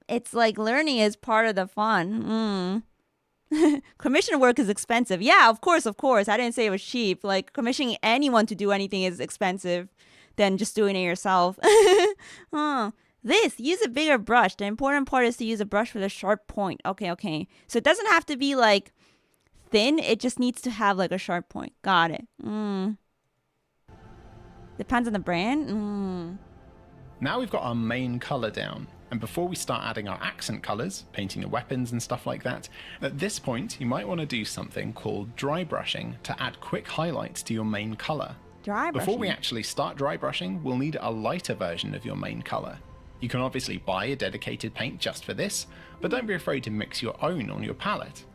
it's like learning is part of the fun. Commission work is expensive. Yeah, of course. I didn't say it was cheap. Like commissioning anyone to do anything is expensive than just doing it yourself. Use a bigger brush. The important part is to use a brush with a sharp point. Okay. So it doesn't have to be like thin. It just needs to have like a sharp point. Got it. Depends on the brand. Now we've got our main colour down, and before we start adding our accent colours, painting the weapons and stuff like that, at this point you might want to do something called dry brushing to add quick highlights to your main colour. Before we actually start dry brushing, we'll need a lighter version of your main colour. You can obviously buy a dedicated paint just for this, but don't be afraid to mix your own on your palette.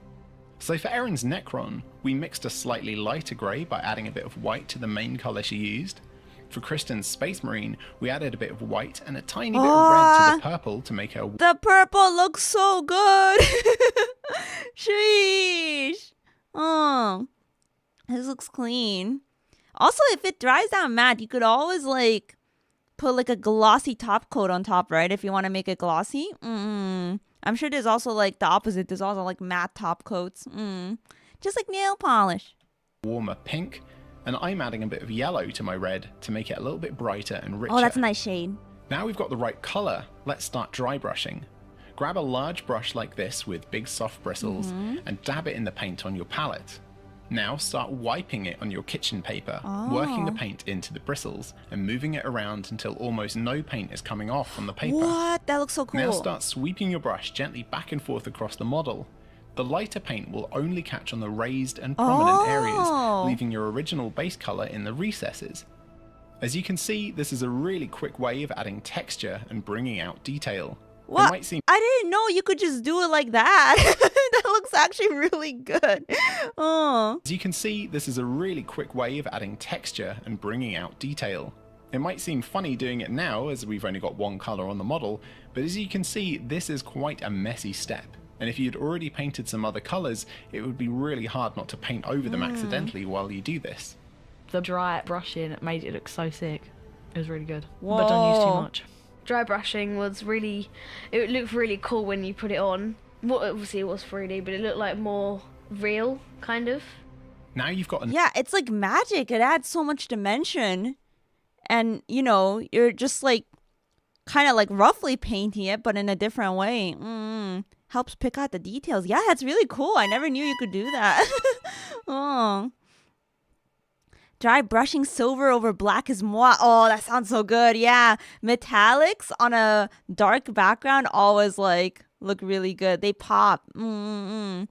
So for Erin's Necron, we mixed a slightly lighter grey by adding a bit of white to the main colour she used. For Kristen's Space Marine, we added a bit of white and a tiny bit of red to the purple to make her... The purple looks so good! Sheesh! This looks clean. Also, if it dries down matte, you could always like put like a glossy top coat on top, right? If you want to make it glossy. I'm sure there's also like the opposite. There's also like matte top coats. Just like nail polish. Warmer pink. And I'm adding a bit of yellow to my red to make it a little bit brighter and richer. Oh, that's a nice shade. Now we've got the right colour, let's start dry brushing. Grab a large brush like this with big soft bristles and dab it in the paint on your palette. Now start wiping it on your kitchen paper, working the paint into the bristles and moving it around until almost no paint is coming off on the paper. What? That looks so cool. Now start sweeping your brush gently back and forth across the model. The lighter paint will only catch on the raised and prominent areas, leaving your original base colour in the recesses. As you can see, this is a really quick way of adding texture and bringing out detail. What? I didn't know you could just do it like that. That looks actually really good. As you can see, this is a really quick way of adding texture and bringing out detail. It might seem funny doing it now as we've only got one colour on the model, but as you can see, this is quite a messy step. And if you'd already painted some other colours, it would be really hard not to paint over them accidentally while you do this. The dry brushing made it look so sick. It was really good. Whoa. But don't use too much. dry brushing was really, it looked really cool when you put it on. Well, obviously it was 3D, but it looked like more real, kind of. Now you've got Yeah, it's like magic. It adds so much dimension. And, you know, you're just like kind of like roughly painting it, but in a different way. Helps pick out the details. Yeah, that's really cool. I never knew you could do that. Oh. Dry brushing silver over black is moi. Oh, that sounds so good. Yeah. Metallics on a dark background always like look really good. They pop. Yeah,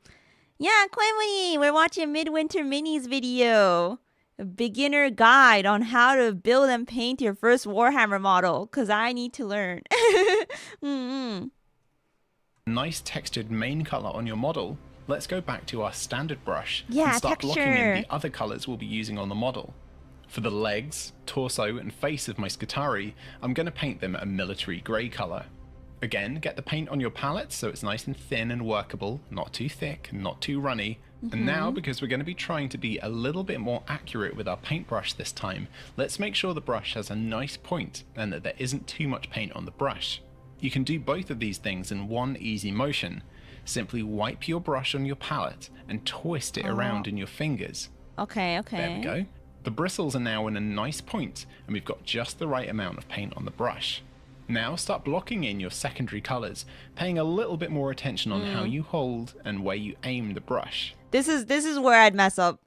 Koemuri, we're watching Midwinter Minis video. A beginner guide on how to build and paint your first Warhammer model, because I need to learn. nice textured main color on your model, let's go back to our standard brush Yeah, and start blocking in texture. the other colors we'll be using on the model. For the legs, torso, and face of my Skitarii, I'm going to paint them a military grey color. Again, get the paint on your palette so it's nice and thin and workable, not too thick, not too runny. And now, because we're going to be trying to be a little bit more accurate with our paintbrush this time, let's make sure the brush has a nice point and that there isn't too much paint on the brush. You can do both of these things in one easy motion. Simply wipe your brush on your palette and twist it around in your fingers. Okay. There we go. The bristles are now in a nice point, and we've got just the right amount of paint on the brush. Now start blocking in your secondary colors, paying a little bit more attention on how you hold and where you aim the brush. This is where I'd mess up.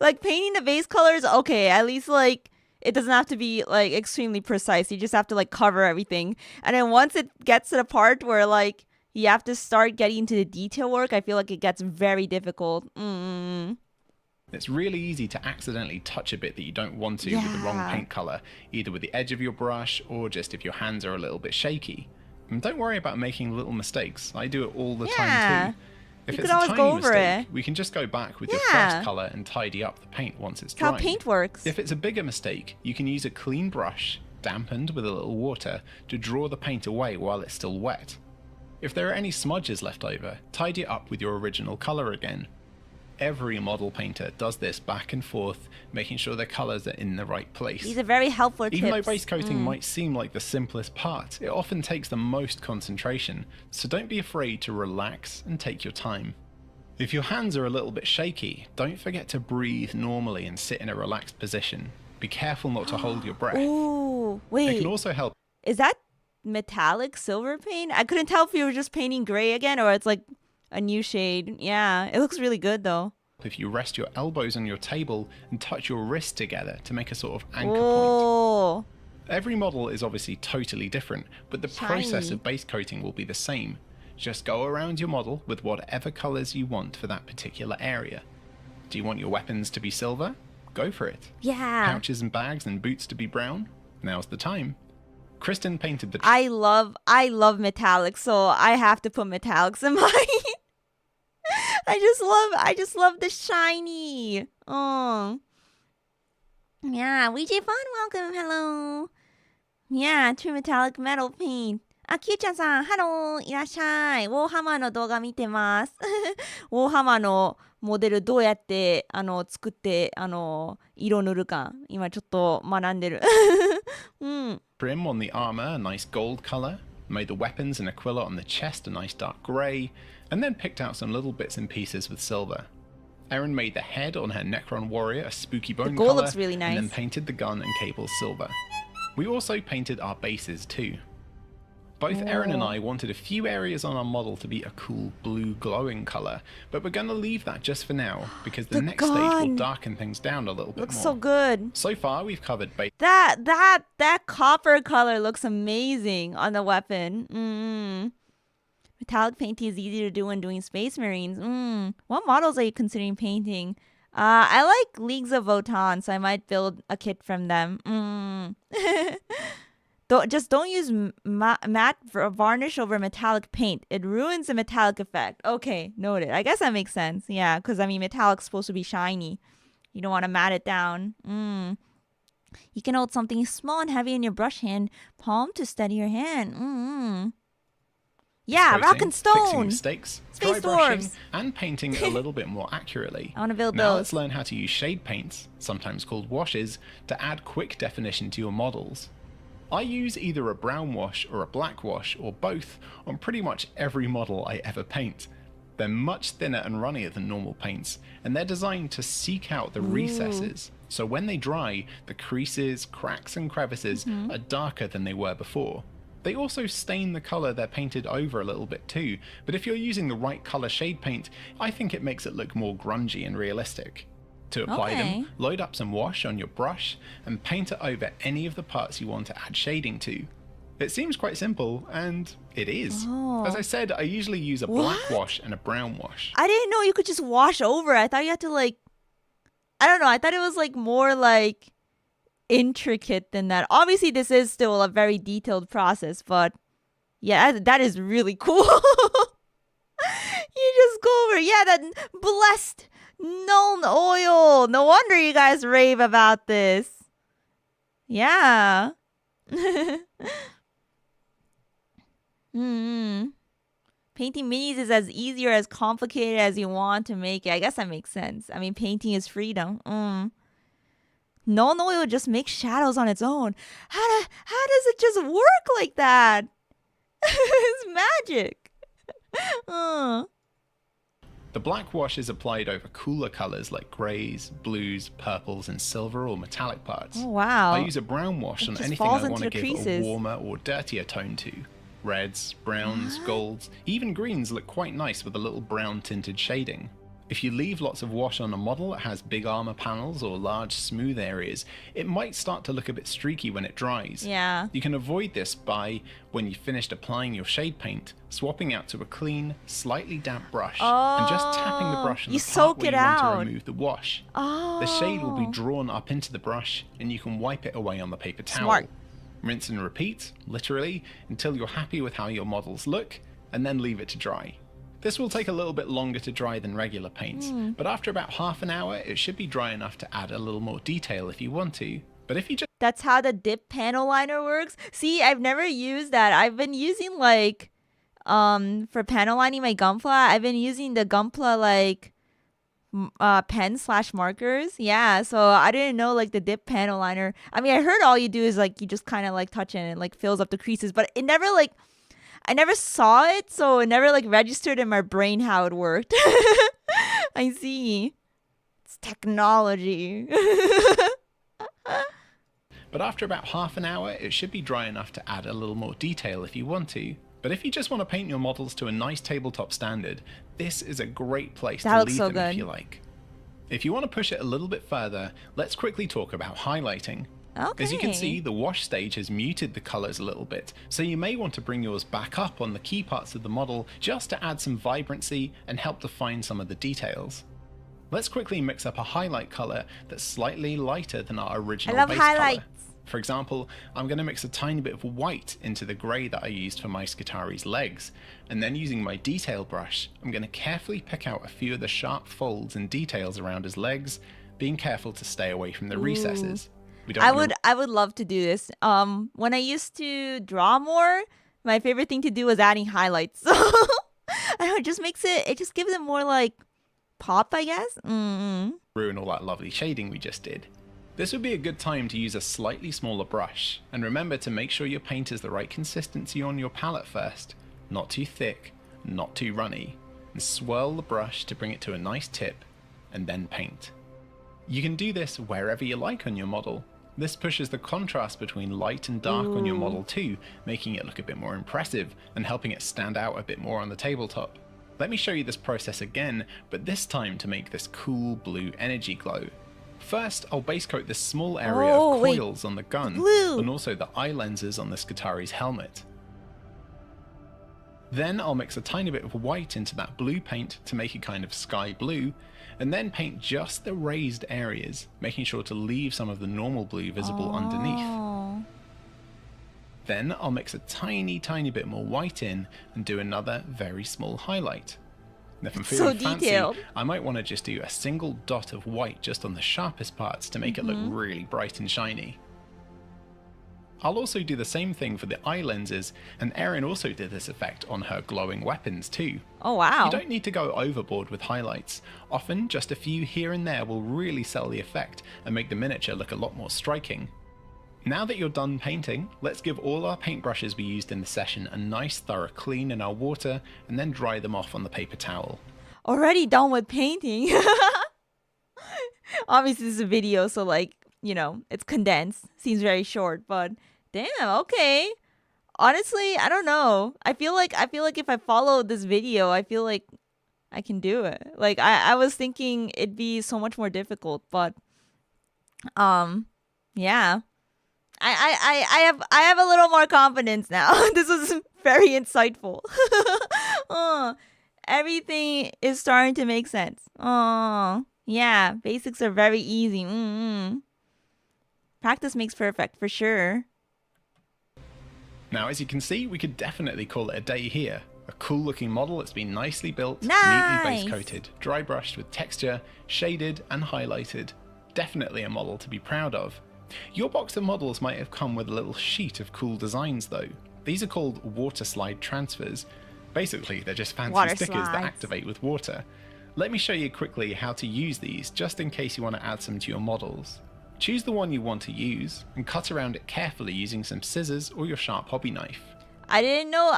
Like painting the base colors, okay, at least like it doesn't have to be like extremely precise. You just have to like cover everything. And then once it gets to the part where like you have to start getting into the detail work, I feel like it gets very difficult. It's really easy to accidentally touch a bit that you don't want to with the wrong Yeah. paint color, either with the edge of your brush or just if your hands are a little bit shaky. And don't worry about making little mistakes. I do it all the Yeah. time too. If You it's could a always tiny go over mistake, it. we can just go back with your Yeah. first color and tidy up the paint once it's How dry. paint works. If it's a bigger mistake, you can use a clean brush, dampened with a little water, to draw the paint away while it's still wet. If there are any smudges left over, tidy it up with your original color again. Every model painter does this back and forth, making sure their colors are in the right place. These are very helpful Even though tips. base coating might seem like the simplest part, it often takes the most concentration, so don't be afraid to relax and take your time. If your hands are a little bit shaky, don't forget to breathe normally and sit in a relaxed position. Be careful not to hold your breath. Ooh, It wait. can also help Is that metallic silver paint? I couldn't tell if you were just painting gray again or it's like a new shade. Yeah, it looks really good though. if you rest your elbows on your table and touch your wrists together to make a sort of anchor point. Oh, Every model is obviously totally different, but the process Shiny. of base coating will be the same. Just go around your model with whatever colours you want for that particular area. Do you want your weapons to be silver? Go for it. yeah. Pouches and bags and boots to be brown? Now's the time. Kristen painted the I love metallics, so I have to put metallics in mine. I just love the shiny. Oh. Yeah, VJ Fun, welcome, hello. Yeah, true metallic metal paint. あ、キューちゃんさん、ハロー、いらっしゃい。ウォーハマーの動画見てます。ウォーハマーのモデルどうやって作って色塗るか今ちょっと学んでる。うん。 trim on the armour, a nice gold colour, made the weapons and aquila on the chest a nice dark grey, and then picked out some little bits and pieces with silver. Erin made the head on her Necron warrior a spooky bone gold colour, looks really and then nice. painted the gun and cables silver. We also painted our bases too. Both Erin and I wanted a few areas on our model to be a cool blue glowing colour, but we're going to leave that just for now, because the The next stage will gun darken things down a little bit Looks more. so good. So far we've covered base That copper color looks amazing on the weapon. Metallic painting is easy to do when doing Space Marines. What models are you considering painting? I like Leagues of Votan, so I might build a kit from them. Don't use matte varnish over metallic paint. It ruins the metallic effect. Okay, noted. I guess that makes sense. Yeah, because I mean, metallic's supposed to be shiny. You don't want to matte it down. You can hold something small and heavy in your brush hand palm to steady your hand. Yeah, rock coating, and fixing stone. mistakes, Space dry brushing, dwarves. and painting a little bit more accurately. I want to build Now those. let's learn how to use shade paints, sometimes called washes, to add quick definition to your models. I use either a brown wash or a black wash or both on pretty much every model I ever paint. They're much thinner and runnier than normal paints, and they're designed to seek out the recesses. So when they dry, the creases, cracks and crevices are darker than they were before. They also stain the colour they're painted over a little bit too, but if you're using the right colour shade paint, I think it makes it look more grungy and realistic. To apply them, load up some wash on your brush and paint it over any of the parts you want to add shading to. It seems quite simple, and it is. As I said, I usually use a black wash and a brown wash. I didn't know you could just wash over. I thought you had to like, I don't know. I thought it was like more like intricate than that. Obviously, this is still a very detailed process, but yeah, that is really cool. You just go over, yeah, that blessed known oil. No wonder you guys rave about this. Yeah. Painting minis is as easy or as complicated as you want to make it. I guess that makes sense. I mean, painting is freedom. Non-oil just makes shadows on its own. How does it just work like that? It's magic. The black wash is applied over cooler colours like greys, blues, purples and silver or metallic parts. Oh, wow. I use a brown wash on anything I want to give a warmer or dirtier tone to. Reds, browns, golds, even greens look quite nice with a little brown tinted shading. If you leave lots of wash on a model that has big armor panels or large smooth areas, it might start to look a bit streaky when it dries. Yeah. You can avoid this by, when you've finished applying your shade paint, swapping out to a clean, slightly damp brush and just tapping the brush on the part where you want to remove the wash. The shade will be drawn up into the brush and you can wipe it away on the paper towel. Smart. Rinse and repeat, literally, until you're happy with how your models look, and then leave it to dry. This will take a little bit longer to dry than regular paints, but after about half an hour, it should be dry enough to add a little more detail if you want to. But if you just... That's how the dip panel liner works? See, I've never used that. I've been using like, for panel lining my Gunpla, I've been using the Gunpla like, pen/markers. Yeah, so I didn't know like the dip panel liner. I mean, I heard all you do is like, you just kind of like touch it and it like fills up the creases, but it never like, I never saw it, so it never like registered in my brain how it worked. I see. It's technology. But after about half an hour, it should be dry enough to add a little more detail if you want to. But if you just want to paint your models to a nice tabletop standard, this is a great place to leave them if you like. If you want to push it a little bit further, let's quickly talk about highlighting. Okay. As you can see, the wash stage has muted the colours a little bit, so you may want to bring yours back up on the key parts of the model just to add some vibrancy and help define some of the details. Let's quickly mix up a highlight colour that's slightly lighter than our original base colour. For example, I'm going to mix a tiny bit of white into the grey that I used for my Skitari's legs, and then using my detail brush, I'm going to carefully pick out a few of the sharp folds and details around his legs, being careful to stay away from the recesses. I would love to do this. When I used to draw more, my favorite thing to do was adding highlights. So I don't know, it just gives it more like pop, I guess. Ruin all that lovely shading we just did. This would be a good time to use a slightly smaller brush, and remember to make sure your paint is the right consistency on your palette first, not too thick, not too runny, and swirl the brush to bring it to a nice tip, and then paint. You can do this wherever you like on your model. This pushes the contrast between light and dark on your model too, making it look a bit more impressive and helping it stand out a bit more on the tabletop. Let me show you this process again, but this time to make this cool blue energy glow. First, I'll base coat this small area of coils on the gun and also the eye lenses on the Skitari's helmet. Then I'll mix a tiny bit of white into that blue paint to make it kind of sky blue, and then paint just the raised areas, making sure to leave some of the normal blue visible underneath. Then I'll mix a tiny bit more white in and do another very small highlight. And if I'm feeling fancy, I might want to just do a single dot of white just on the sharpest parts to make it look really bright and shiny. I'll also do the same thing for the eye lenses, and Erin also did this effect on her glowing weapons too. Oh wow. You don't need to go overboard with highlights. Often just a few here and there will really sell the effect and make the miniature look a lot more striking. Now that you're done painting, let's give all our paintbrushes we used in the session a nice thorough clean in our water and then dry them off on the paper towel. Already done with painting. Obviously, this is a video, so like, you know, it's condensed. Seems very short, but damn, okay. Honestly, I don't know. I feel like if I follow this video, I feel like I can do it. Like I was thinking it'd be so much more difficult, but yeah. I have a little more confidence now. This was very insightful. Everything is starting to make sense. Yeah, basics are very easy. Practice makes perfect for sure. Now, as you can see, we could definitely call it a day here. A cool looking model that's been nicely built, Nice. neatly base coated, dry brushed with texture, shaded and highlighted. Definitely a model to be proud of. Your box of models might have come with a little sheet of cool designs though. These are called water slide transfers. Basically, they're just fancy Water stickers that slides. activate with water. Let me show you quickly how to use these, just in case you want to add some to your models. Choose the one you want to use and cut around it carefully using some scissors or your sharp hobby knife. I didn't know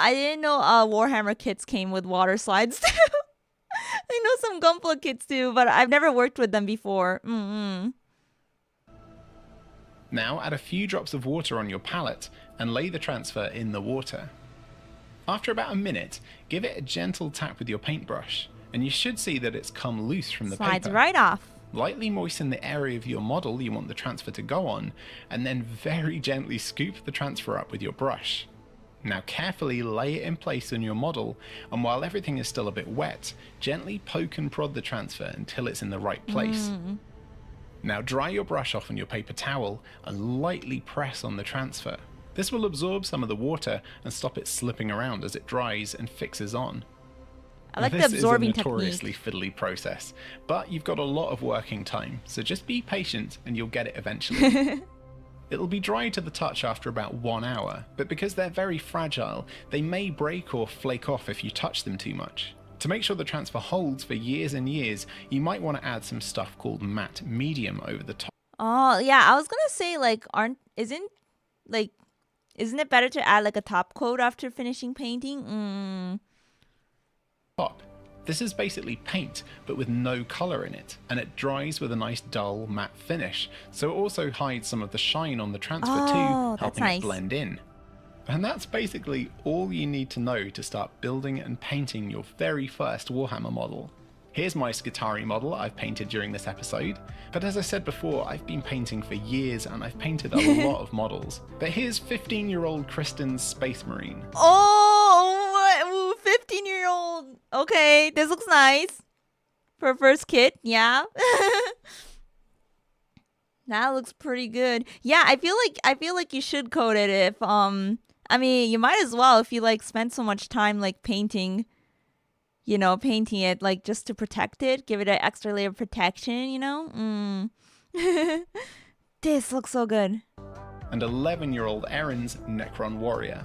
Warhammer kits came with water slides too. I know some Gunpla kits too, but I've never worked with them before. Now add a few drops of water on your palette and lay the transfer in the water. After about a minute, give it a gentle tap with your paintbrush, and you should see that it's come loose from the Slides paper. right off. Lightly moisten the area of your model you want the transfer to go on, and then very gently scoop the transfer up with your brush. Now carefully lay it in place on your model, and while everything is still a bit wet, gently poke and prod the transfer until it's in the right place. Now dry your brush off on your paper towel and lightly press on the transfer. This will absorb some of the water and stop it slipping around as it dries and fixes on. I like the This absorbing is a notoriously technique. fiddly process, but you've got a lot of working time, so just be patient and you'll get it eventually. It'll be dry to the touch after about 1 hour, but because they're very fragile, they may break or flake off if you touch them too much. To make sure the transfer holds for years and years, you might want to add some stuff called matte medium over the top. Oh yeah, I was gonna say like isn't it better to add like a top coat after finishing painting? This is basically paint, but with no colour in it, and it dries with a nice dull matte finish, so it also hides some of the shine on the transfer Oh, too, that's helping nice. it blend in. And that's basically all you need to know to start building and painting your very first Warhammer model. Here's my Skitarii model I've painted during this episode, but as I said before, I've been painting for years and I've painted a lot of models. But here's 15-year-old Kristen's Space Marine. Oh, 15-year-old. Okay, this looks nice. For a first kit, yeah. That looks pretty good. Yeah, I feel like you should coat it if I mean, you might as well if you like spend so much time like painting it like just to protect it, give it an extra layer of protection, you know? This looks so good. And 11-year-old Erin's Necron Warrior.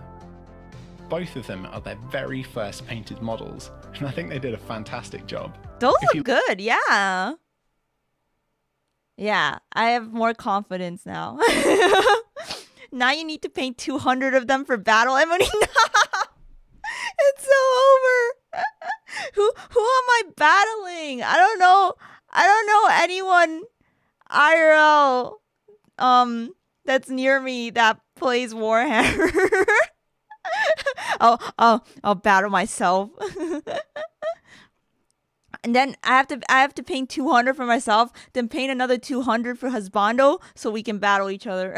Both of them are their very first painted models, and I think they did a fantastic job. Those If look good, yeah. Yeah, I have more confidence now. Now you need to paint 200 of them for battle, Emuri. It's so over. Who am I battling? I don't know anyone IRL that's near me that plays Warhammer. I'll battle myself. And then I have to paint 200 for myself, then paint another 200 for Husbando so we can battle each other.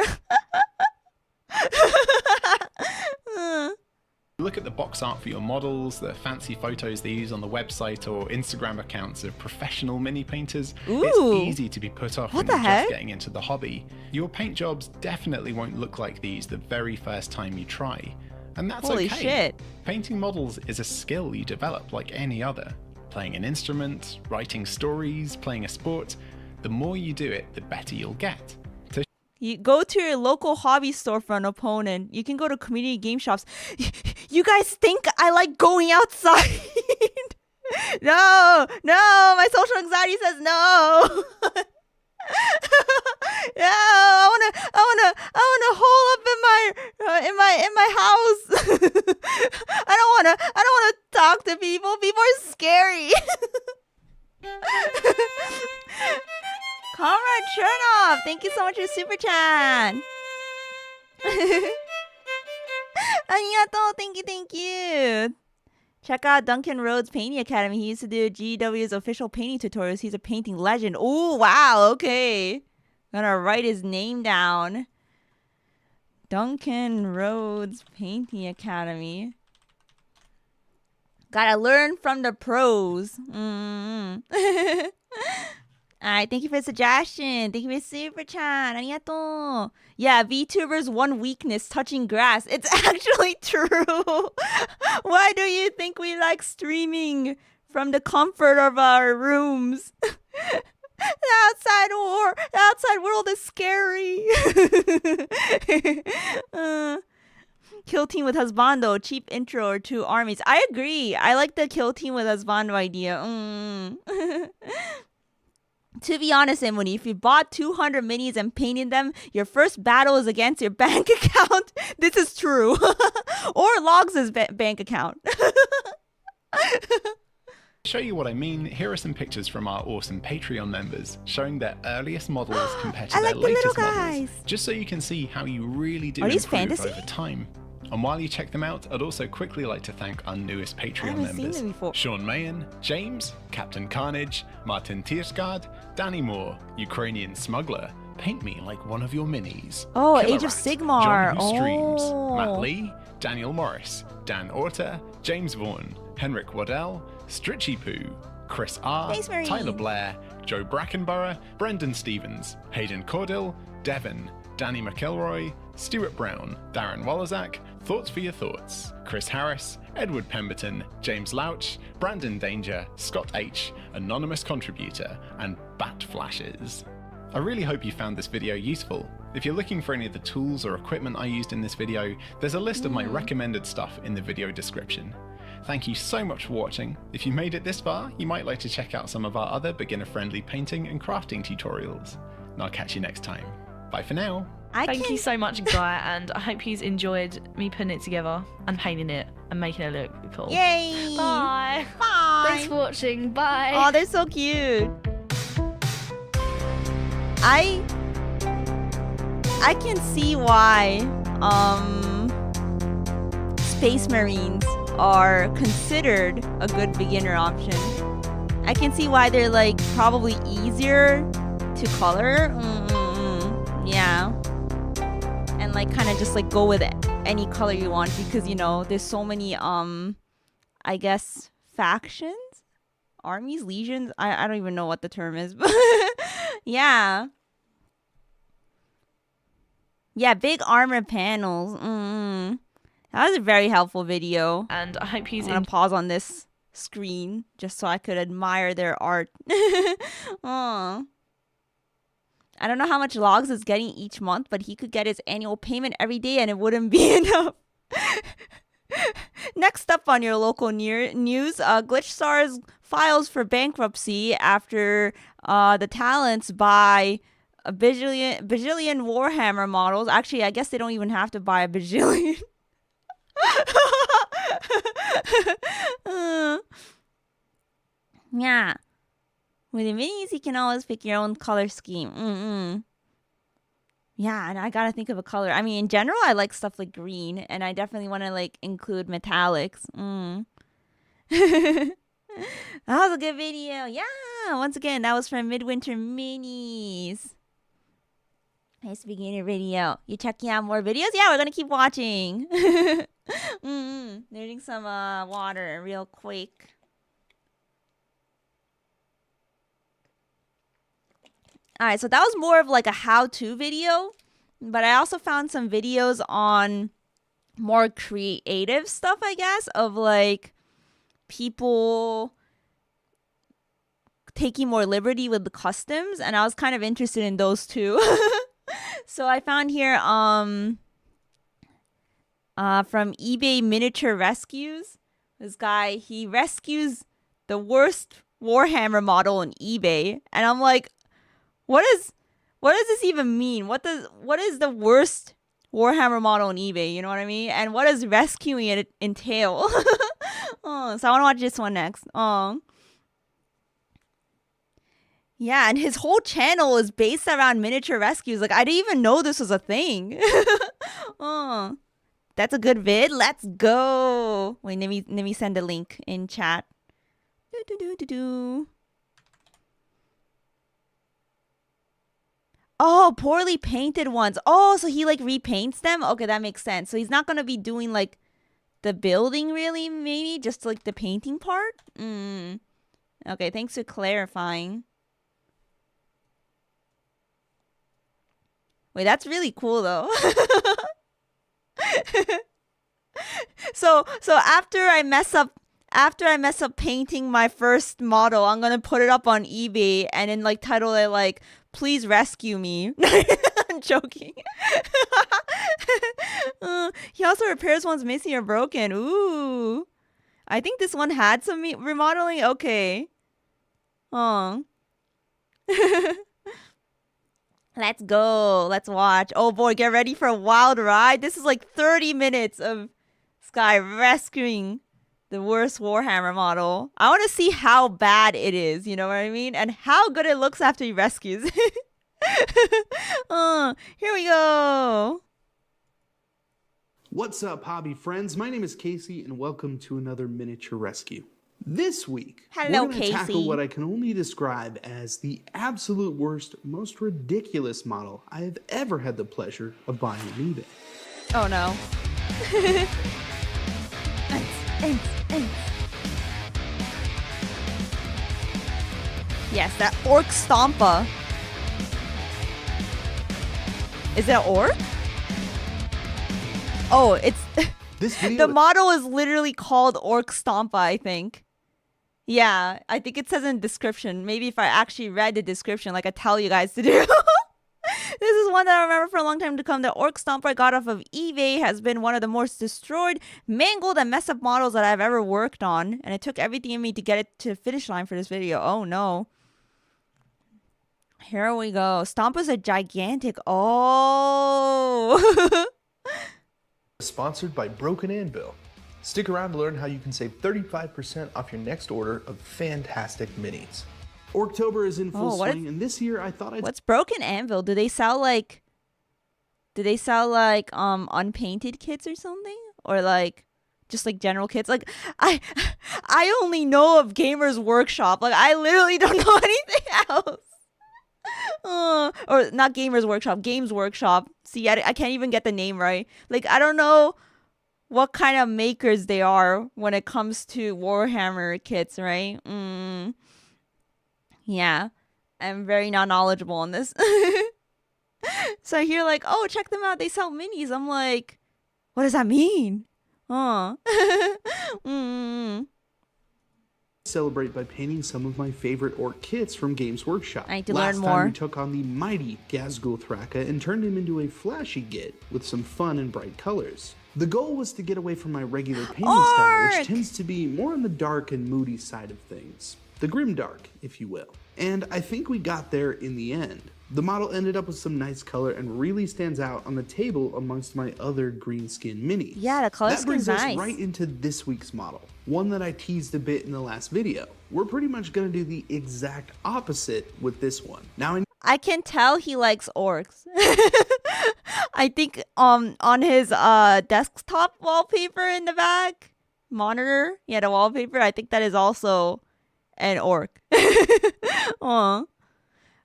Look at the box art for your models, the fancy photos they use on the website or Instagram accounts of professional mini painters. Ooh. It's easy to be put off What when the you're heck? just getting into the hobby. Your paint jobs definitely won't look like these the very first time you try. And that's Holy okay. shit. Painting models is a skill you develop like any other. Playing an instrument, writing stories, playing a sport. The more you do it, the better you'll get. You go to your local hobby store for an opponent. You can go to community game shops. You guys think I like going outside? No, my social anxiety says no. Yeah, I wanna hole up in my house. I don't wanna talk to people. People are scary. Comrade Chernoff, thank you so much for super chat. Arigatou, thank you. Check out Duncan Rhodes Painting Academy. He used to do GW's official painting tutorials. He's a painting legend. Oh, wow, okay. Gonna write his name down. Duncan Rhodes Painting Academy. Gotta learn from the pros. Alright, thank you for the suggestion. Thank you for the super chat. Arigatou. Yeah, VTubers' one weakness, touching grass. It's actually true. Why do you think we like streaming from the comfort of our rooms? The outside world is scary. Kill team with husbando, cheap intro or two armies. I agree. I like the kill team with husbando idea. To be honest, Emuri, if you bought 200 minis and painted them, your first battle is against your bank account. This is true. Or Logs' bank account. To show you what I mean, here are some pictures from our awesome Patreon members, showing their earliest models compared to I their like the little latest models, guys. just so you can see how you really do Are these improve fantasy? over time. And while you check them out, I'd also quickly like to thank our newest Patreon haven't seen members. them before. Sean Mayen, James, Captain Carnage, Martin Tiersgaard, Danny Moore, Ukrainian Smuggler, Paint Me Like One of Your Minis. Oh, Killer Age of Rat, Sigmar. John Who Streams, Oh. Matt Lee, Daniel Morris, Dan Orta, James Vaughan, Henrik Waddell, Stritchy Poo, Chris R, Thanks, Marine. Tyler Blair, Joe Brackenborough, Brendan Stevens, Hayden Cordill, Devon, Danny McElroy, Stuart Brown, Darren Wallazak, Thoughts for Your Thoughts, Chris Harris, Edward Pemberton, James Louch, Brandon Danger, Scott H, Anonymous Contributor, and Bat Flashes. I really hope you found this video useful. If you're looking for any of the tools or equipment I used in this video, there's a list of my recommended stuff in the video description. Thank you so much for watching. If you made it this far, you might like to check out some of our other beginner-friendly painting and crafting tutorials. And I'll catch you next time. Bye for now. Thank you so much, Guy, and I hope you've enjoyed me putting it together and painting it and making it look cool. Yay! Bye. Bye! Thanks for watching. Bye. Oh, they're so cute. I can see why Space Marines are considered a good beginner option. I can see why they're like probably easier to color. Yeah. And like kind of just like go with any color you want because you know there's so many I guess factions, armies, legions. I don't even know what the term is, but yeah. Yeah, big armor panels. That was a very helpful video. And I hope you've I'm gonna pause on this screen just so I could admire their art. Aw. I don't know how much Logs is getting each month, but he could get his annual payment every day and it wouldn't be enough. Next up on your local news, Glitchstars files for bankruptcy after the talents buy a bajillion Warhammer models. Actually, I guess they don't even have to buy a bajillion. Yeah. With the minis, you can always pick your own color scheme. Yeah, and I gotta think of a color. I mean, in general, I like stuff like green, and I definitely want to like include metallics. That was a good video. Yeah, once again, that was from Midwinter Minis. Nice beginner video. You checking out more videos? Yeah, we're gonna keep watching. Needing some water real quick. Alright, so that was more of like a how-to video, but I also found some videos on more creative stuff, I guess, of like people taking more liberty with the customs, and I was kind of interested in those too. So I found here from eBay Miniature Rescues. This guy, he rescues the worst Warhammer model on eBay, and I'm like, what What does this even mean? What is the worst Warhammer model on eBay? You know what I mean? And what does rescuing it entail? Oh, so I want to watch this one next. Oh. Yeah, and his whole channel is based around miniature rescues. Like, I didn't even know this was a thing. Oh, that's a good vid. Let's go. Wait, let me send a link in chat. Oh, poorly painted ones. Oh, so he like repaints them? Okay, that makes sense. So he's not gonna be doing like the building really, maybe? Just like the painting part? Okay, thanks for clarifying. Wait, that's really cool though. So after I mess up painting my first model, I'm gonna put it up on eBay and then like title it like, please rescue me. I'm joking. He also repairs ones missing or broken. Ooh. I think this one had some remodeling. Okay. Oh. Let's go. Let's watch. Oh boy, get ready for a wild ride. This is like 30 minutes of Sky rescuing the worst Warhammer model. I want to see how bad it is, you know what I mean? And how good it looks after he rescues. Here we go. What's up, hobby friends? My name is Casey, and welcome to another miniature rescue. This week, Hello, we're going to tackle Casey. what I can only describe as the absolute worst, most ridiculous model I have ever had the pleasure of buying on eBay. Oh no. Yes, that orc Stompa. Is it an orc? Oh, it's This video the model is literally called Orc Stompa, I think. Yeah, I think it says in the description. Maybe if I actually read the description like I tell you guys to do. This is one that I remember for a long time to come. The Orc Stomper I got off of eBay has been one of the most destroyed, mangled, and messed up models that I've ever worked on. And it took everything in me to get it to the finish line for this video. Oh no. Here we go. Stompa's a gigantic. Oh. Sponsored by Broken Anvil. Stick around to learn how you can save 35% off your next order of fantastic minis. Orktober is in full Oh, what swing, and this year I thought I'd What's Broken Anvil? Do they sell like unpainted kits or something? Or like just like general kits? Like I only know of Gamers Workshop. Like I literally don't know anything else. Or not Gamers Workshop, Games Workshop. See, I can't even get the name right. Like I don't know what kind of makers they are when it comes to Warhammer kits, right? Yeah, I'm very not knowledgeable on this. So I hear like, oh, check them out. They sell minis. I'm like, what does that mean? celebrate by painting some of my favorite orc kits from Games Workshop. I need to Last learn time more. we took on the mighty Gazgul Thraka and turned him into a flashy git with some fun and bright colors. The goal was to get away from my regular painting style, which tends to be more on the dark and moody side of things. The grimdark, if you will. And I think we got there in the end. The model ended up with some nice color and really stands out on the table amongst my other green skin minis. Yeah, the color That brings skin's us nice. right into this week's model, one that I teased a bit in the last video. We're pretty much gonna do the exact opposite with this one. Now I can tell he likes orcs. I think on his desktop wallpaper in the back monitor, yeah, the wallpaper, I think that is also an orc. Aw.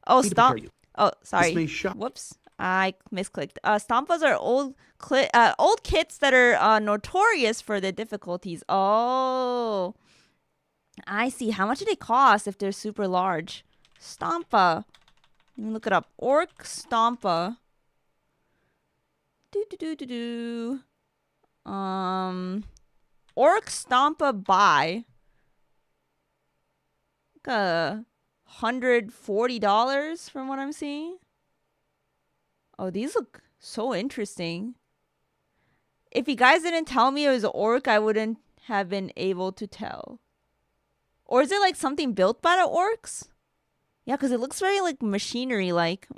Oh, stop. Oh, sorry. This may shock- Whoops. I misclicked. Stompas are old kits that are notorious for their difficulties. Oh, I see. How much do they cost if they're super large? Stompa. Let me look it up. Orc Stompa. Orc Stompa buy. Like $140 from what I'm seeing. Oh, these look so interesting. If you guys didn't tell me it was an orc, I wouldn't have been able to tell. Or is it like something built by the orcs? Yeah, because it looks very like machinery-like.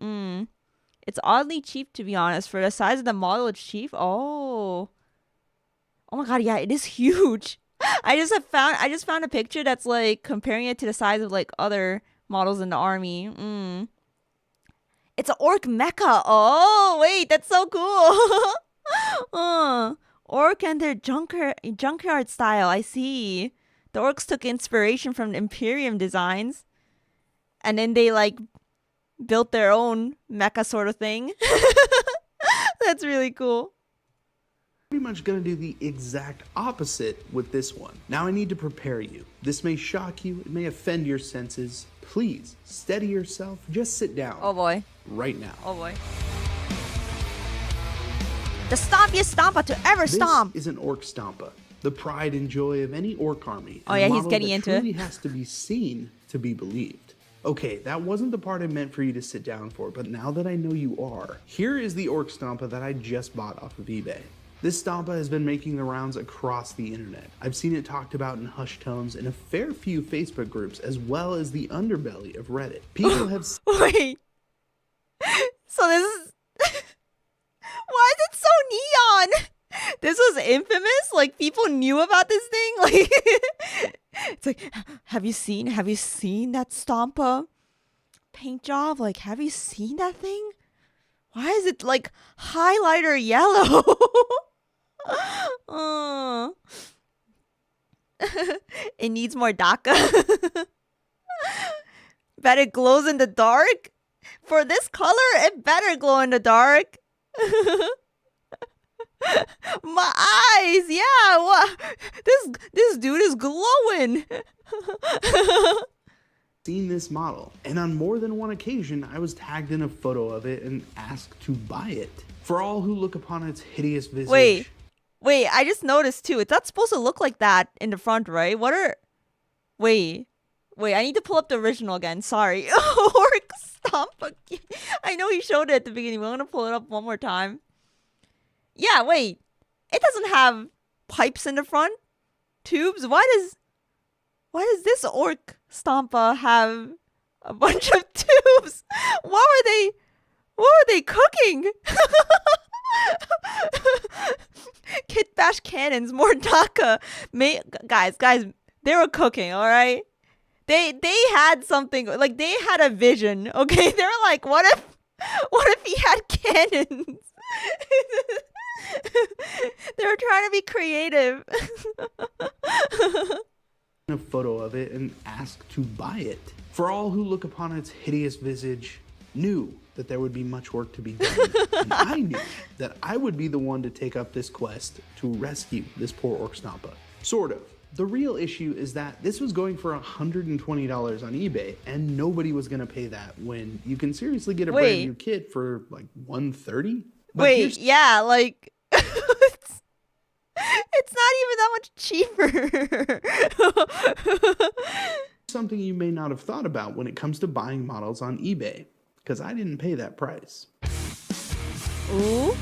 It's oddly cheap, to be honest. For the size of the model, it's cheap. Oh my god, yeah, it is huge. I just found a picture that's like comparing it to the size of like other models in the army. It's an orc mecha. Oh wait, that's so cool. Orc and their junkyard style. I see. The orcs took inspiration from the Imperium designs, and then they like built their own mecha sort of thing. That's really cool. Pretty much gonna do the exact opposite with this one. Now I need to prepare you. This may shock you, it may offend your senses. Please, steady yourself, just sit down. Oh boy. Right now. Oh boy. The stompiest Stompa to ever stomp. This is an orc Stompa, the pride and joy of any orc army. Oh yeah, he's getting into it. It truly has to be seen to be believed. Okay, that wasn't the part I meant for you to sit down for, but now that I know you are, here is the orc Stompa that I just bought off of eBay. This Stompa has been making the rounds across the internet. I've seen it talked about in hushed tones in a fair few Facebook groups, as well as the underbelly of Reddit. People have... Wait. So this is... Why is it so neon? This was infamous? Like, people knew about this thing? Like, it's like, have you seen that Stompa paint job? Like, have you seen that thing? Why is it, like, highlighter yellow? It needs more DACA. Bet it glows in the dark? For this color, it better glow in the dark. My eyes, yeah. What? This dude is glowing. Seen this model, and on more than one occasion, I was tagged in a photo of it and asked to buy it. For all who look upon its hideous visage. Wait, I just noticed too. It's not supposed to look like that in the front, right? Wait, I need to pull up the original again. Sorry. Orc Stompa. I know he showed it at the beginning, but I'm gonna pull it up one more time. Yeah, wait. It doesn't have pipes in the front? Tubes? Why does this orc Stompa have a bunch of tubes? What were they cooking? Kitbash cannons, more DACA. Guys, they were cooking, all right? They had something, like they had a vision, okay? They were like, what if he had cannons? They were trying to be creative. A photo of it and asked to buy it. For all who look upon its hideous visage, knew that there would be much work to be done. And I knew that I would be the one to take up this quest to rescue this poor orc Stompa. Sort of. The real issue is that this was going for $120 on eBay, and nobody was going to pay that when you can seriously get a brand new kit for like $130. Wait, yeah, like it's not even that much cheaper. Something you may not have thought about when it comes to buying models on eBay, because I didn't pay that price. Ooh.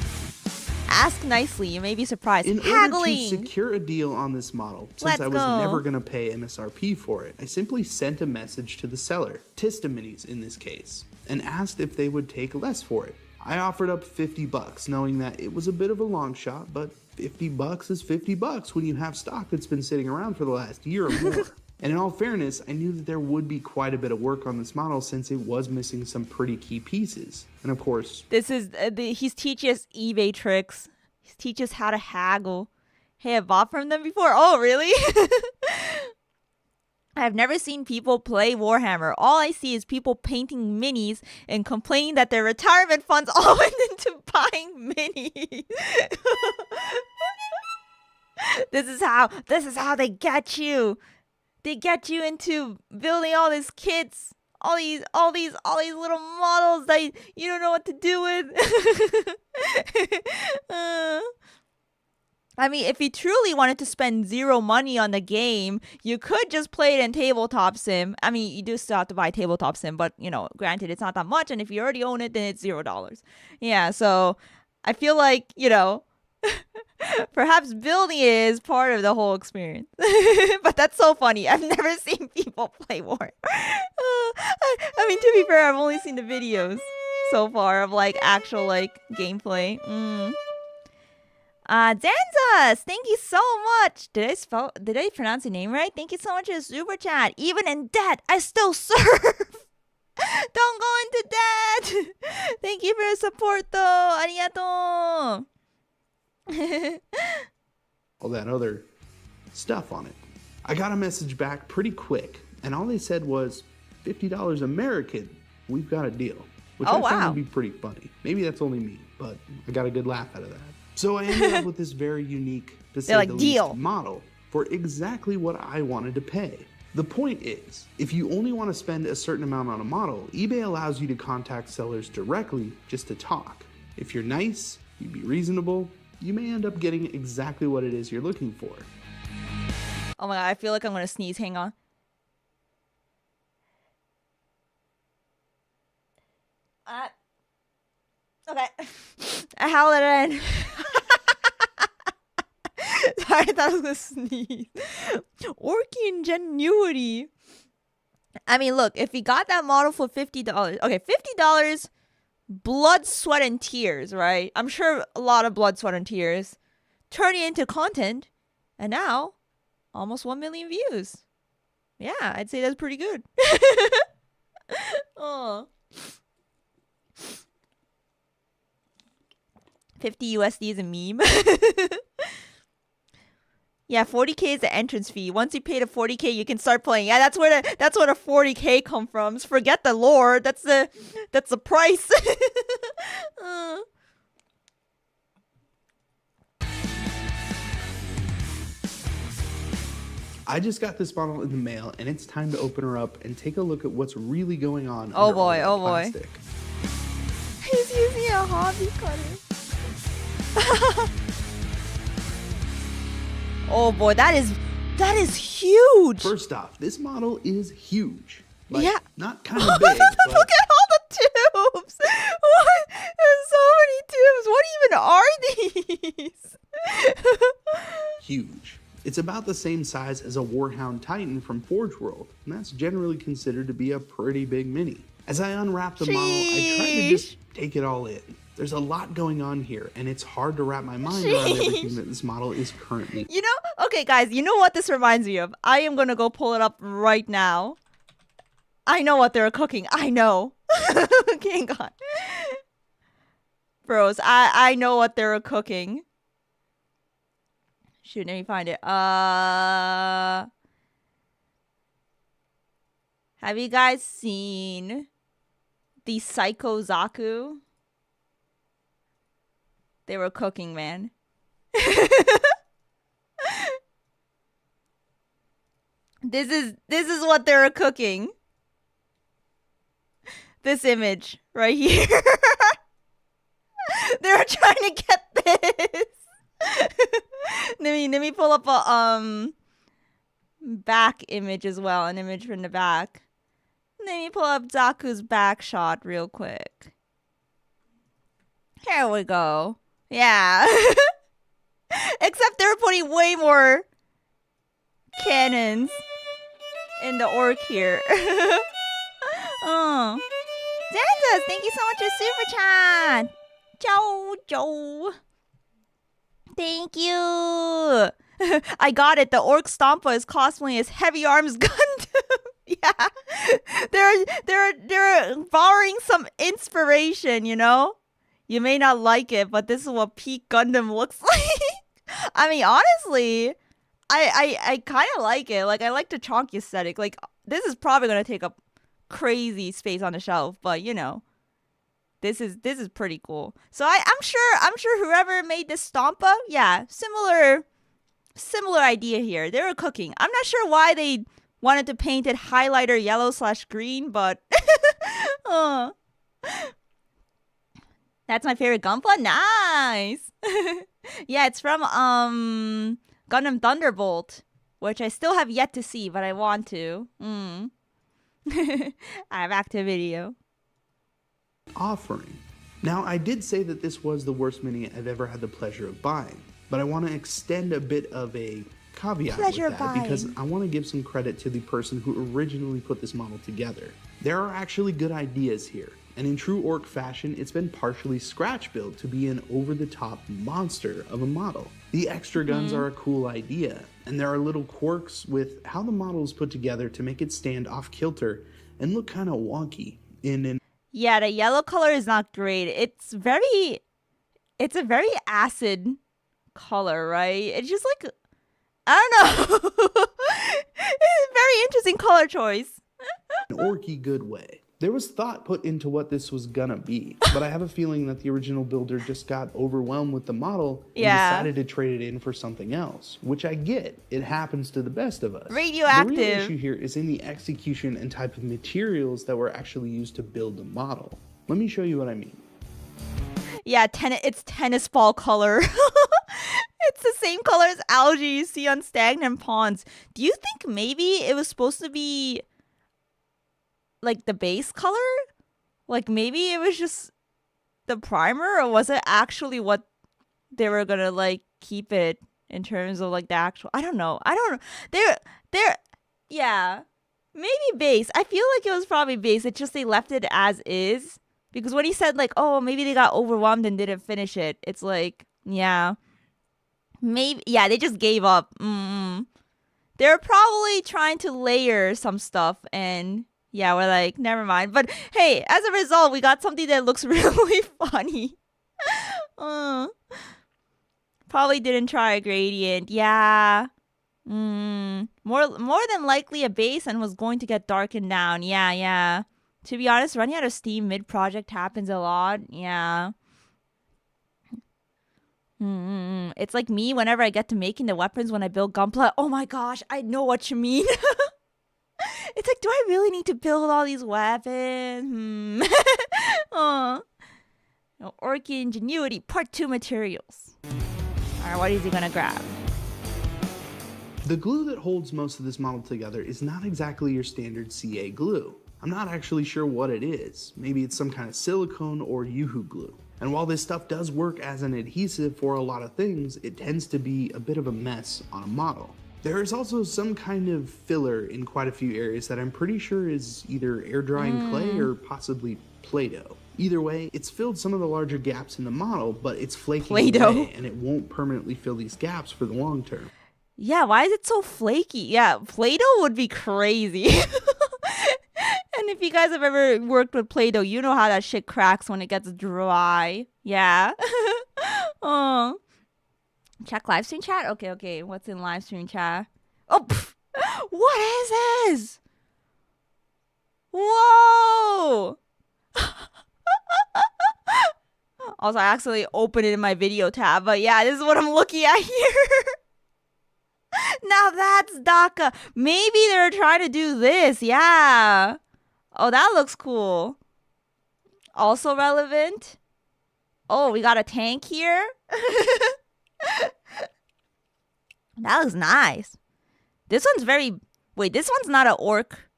Ask nicely, you may be surprised. In Haggling. order to secure a deal on this model, since I was never going to pay MSRP for it, I simply sent a message to the seller, Tista Minis in this case, and asked if they would take less for it. I offered up $50, knowing that it was a bit of a long shot, but $50 is $50 when you have stock that's been sitting around for the last year or more. And in all fairness, I knew that there would be quite a bit of work on this model since it was missing some pretty key pieces. And of course... This is... he's teaching us eBay tricks. He teaches how to haggle. Hey, I bought from them before? Oh, really? I've never seen people play Warhammer. All I see is people painting minis and complaining that their retirement funds all went into buying minis. This is how they get you. They get you into building all these kits, all these little models that you don't know what to do with. I mean, if you truly wanted to spend zero money on the game, you could just play it in Tabletop Sim. I mean, you do still have to buy Tabletop Sim, but, you know, granted, it's not that much. And if you already own it, then it's $0. Yeah, so I feel like, you know, perhaps building it is part of the whole experience. But that's so funny. I've never seen people play War. I mean, to To be fair, I've only seen the videos so far of like actual like gameplay. Danzas, thank you so much. Did I pronounce your name right? Thank you so much for the super chat. Even in debt, I still serve. Don't go into debt. Thank you for your support though. Arigato. All that other stuff on it. I got a message back pretty quick, and all they said was $50 American. We've got a deal, which I found to be pretty funny. Maybe that's only me, but I got a good laugh out of that. So I ended up with this very unique, to say the least, model for exactly what I wanted to pay. The point is, if you only want to spend a certain amount on a model, eBay allows you to contact sellers directly just to talk. If you're nice, you be reasonable, you may end up getting exactly what it is you're looking for. Oh my god, I feel like I'm gonna sneeze. Hang on. Okay. I held it in. Sorry, I thought I was gonna sneeze. Orky ingenuity. I mean, look, if you got that model for $50, okay, $50, blood, sweat, and tears, right? I'm sure a lot of blood, sweat, and tears. Turn it into content, and now almost 1 million views. Yeah, I'd say that's pretty good. Oh. 50 USD is a meme. Yeah, 40K is the entrance fee. Once you pay the 40K, you can start playing. Yeah, that's where the 40K come from. Just forget the lore. That's the price. I just got this bottle in the mail, and it's time to open her up and take a look at what's really going on. Oh boy, oh boy. Plastic. He's using a hobby cutter. Oh boy, that is huge. First off, this model is huge. Like, yeah. Not kind of big. Look at all the tubes. What? There's so many tubes. What even are these? Huge. It's about the same size as a Warhound Titan from Forge World, and that's generally considered to be a pretty big mini. As I unwrap the model, I try to just take it all in. There's a lot going on here, and it's hard to wrap my mind around everything that this model is currently. You know, okay guys, you know what this reminds me of? I am gonna go pull it up right now. I know what they're cooking. I know. Okay, hang on. Bros, I know what they're cooking. Shoot, let me find it. Have you guys seen the Psycho Zaku? They were cooking, man. This is what they were cooking. This image right here. They were trying to get this. let me pull up a back image as well, an image from the back. Let me pull up Zaku's back shot real quick. Here we go. Yeah. Except they're putting way more cannons in the orc here. Oh. Danzas, thank you so much for super chat. Joe. Thank you. I got it. The orc Stompa is cosplaying as Heavy Arms Gundam. Yeah. They're borrowing some inspiration, you know? You may not like it, but this is what peak Gundam looks like. I mean, honestly, I kind of like it. Like, I like the chonky aesthetic. Like, this is probably going to take up crazy space on the shelf, but you know, this is pretty cool. So I'm sure whoever made this Stompa, yeah, similar idea here. They were cooking. I'm not sure why they wanted to paint it highlighter yellow/green, but that's my favorite Gunpla. Nice. Yeah, it's from Gundam Thunderbolt, which I still have yet to see, but I want to. I have active video. Offering. Now, I did say that this was the worst mini I've ever had the pleasure of buying, but I want to extend a bit of a caveat Pleasure with that because buying. I want to give some credit to the person who originally put this model together. There are actually good ideas here, and in true orc fashion, it's been partially scratch built to be an over-the-top monster of a model. The extra guns are a cool idea, and there are little quirks with how the model is put together to make it stand off kilter and look kind of wonky in an Yeah, the yellow color is not great. It's a very acid color, right? It's just like, I don't know. It's a very interesting color choice. orky good way. There was thought put into what this was gonna be, but I have a feeling that the original builder just got overwhelmed with the model and decided to trade it in for something else, which I get. It happens to the best of us. Radioactive. The real issue here is in the execution and type of materials that were actually used to build the model. Let me show you what I mean. Yeah, it's tennis ball color. It's the same color as algae you see on stagnant ponds. Do you think maybe it was supposed to be like the base color? Like maybe it was just the primer, or was it actually what they were gonna like keep it in terms of like the actual? I don't know. Yeah, maybe base. I feel like it was probably base. It's just they left it as is, because when he said like, oh, maybe they got overwhelmed and didn't finish it, it's like, yeah, maybe, yeah, they just gave up. They're probably trying to layer some stuff, and yeah, we're like, never mind. But hey, as a result, we got something that looks really funny. Probably didn't try a gradient. Yeah. More than likely a base and was going to get darkened down. Yeah. To be honest, running out of steam mid-project happens a lot. Yeah. It's like me whenever I get to making the weapons when I build Gunpla. Oh my gosh, I know what you mean. It's like, do I really need to build all these weapons? Orky Ingenuity, Part 2 materials. Alright, what is he gonna grab? The glue that holds most of this model together is not exactly your standard CA glue. I'm not actually sure what it is. Maybe it's some kind of silicone or Yoo-hoo glue. And while this stuff does work as an adhesive for a lot of things, it tends to be a bit of a mess on a model. There is also some kind of filler in quite a few areas that I'm pretty sure is either air drying clay or possibly Play-Doh. Either way, it's filled some of the larger gaps in the model, but it's flaking away and it won't permanently fill these gaps for the long term. Yeah, why is it so flaky? Yeah, Play-Doh would be crazy. And if you guys have ever worked with Play-Doh, you know how that shit cracks when it gets dry. Yeah. Oh. Check live stream chat? Okay. What's in live stream chat? Oh, what is this? Whoa! Also, I accidentally opened it in my video tab, but yeah, this is what I'm looking at here. Now that's DACA. Maybe they're trying to do this. Yeah. Oh, that looks cool. Also relevant. Oh, we got a tank here. That looks nice. This one's very... Wait, this one's not an orc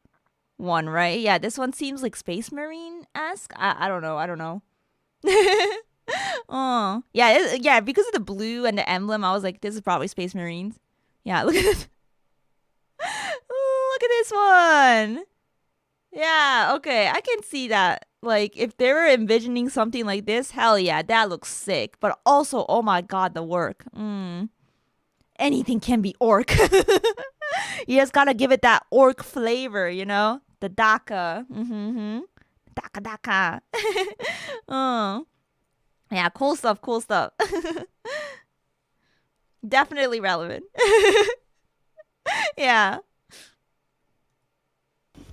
one, right? Yeah, this one seems like Space Marine-esque. I don't know. Oh, yeah, because of the blue and the emblem, I was like, this is probably Space Marines. Yeah, look at this. Look at this one. Yeah, okay, I can see that. Like, if they were envisioning something like this, hell yeah, that looks sick. But also, oh my god, the work. Anything can be orc. You just gotta give it that orc flavor, you know? The DACA. DACA. Oh. Yeah, cool stuff. Definitely relevant. Yeah.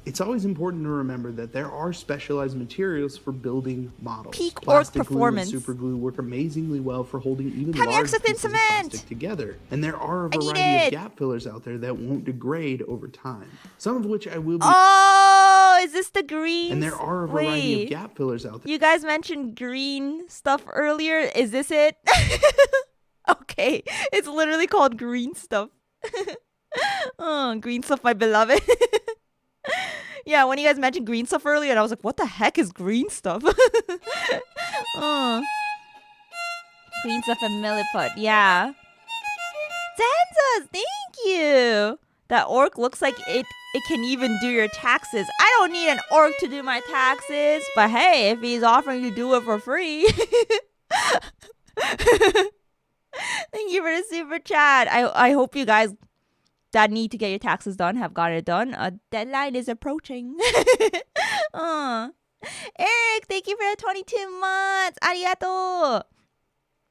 It's always important to remember that there are specialized materials for building models. Peak orc Plastic performance. glue and super glue work amazingly well for holding even Heavy large hexafin pieces of cement. plastic together. And there are a I need variety it. of gap fillers out there that won't degrade over time. Some of which I will be... Oh, is this the green? And there are a variety of gap fillers out there. You guys mentioned green stuff earlier. Is this it? Okay. It's literally called green stuff. Oh, green stuff, my beloved. Yeah, when you guys mentioned green stuff earlier, and I was like, what the heck is green stuff? Oh. Green stuff and milliput, yeah. stanzas. Thank you. That orc looks like it can even do your taxes. I don't need an orc to do my taxes. But hey, if he's offering to do it for free. Thank you for the super chat. I hope you guys that need to get your taxes done have got it done. A deadline is approaching. Eric, thank you for the 22 months. Arigato.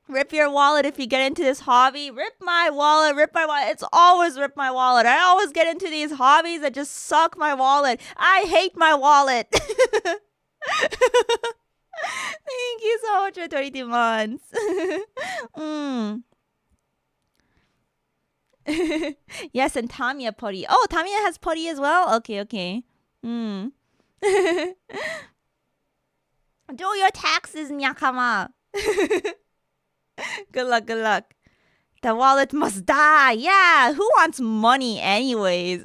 Rip your wallet if you get into this hobby. Rip my wallet. It's always rip my wallet. I always get into these hobbies that just suck my wallet. I hate my wallet. Thank you so much for 22 months. Yes, and Tamiya putty. Oh, Tamiya has putty as well? Okay. Do your taxes, Nyakama. Good luck. The wallet must die. Yeah, who wants money anyways?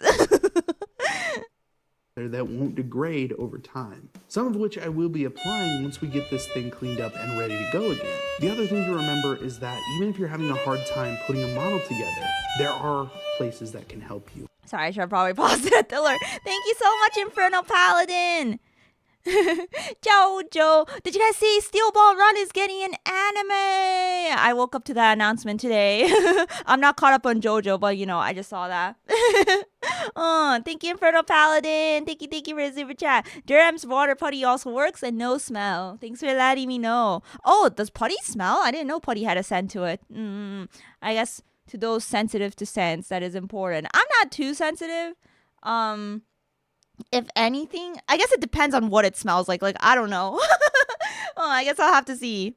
That won't degrade over time. Some of which I will be applying once we get this thing cleaned up and ready to go again. The other thing to remember is that even if you're having a hard time putting a model together, there are places that can help you. Sorry, I should probably pause it at the alert. Thank you so much, Infernal Paladin. Jojo, did you guys see Steel Ball Run is getting an anime? I woke up to that announcement today. I'm not caught up on JoJo, but I just saw that. Thank you, Infernal Paladin. Thank you for the super chat. Durham's water putty also works and no smell. Thanks for letting me know. Oh, does putty smell? I didn't know putty had a scent to it. I guess to those sensitive to scents, that is important. I'm not too sensitive. If anything, I guess it depends on what it smells like. Like, I don't know. I guess I'll have to see.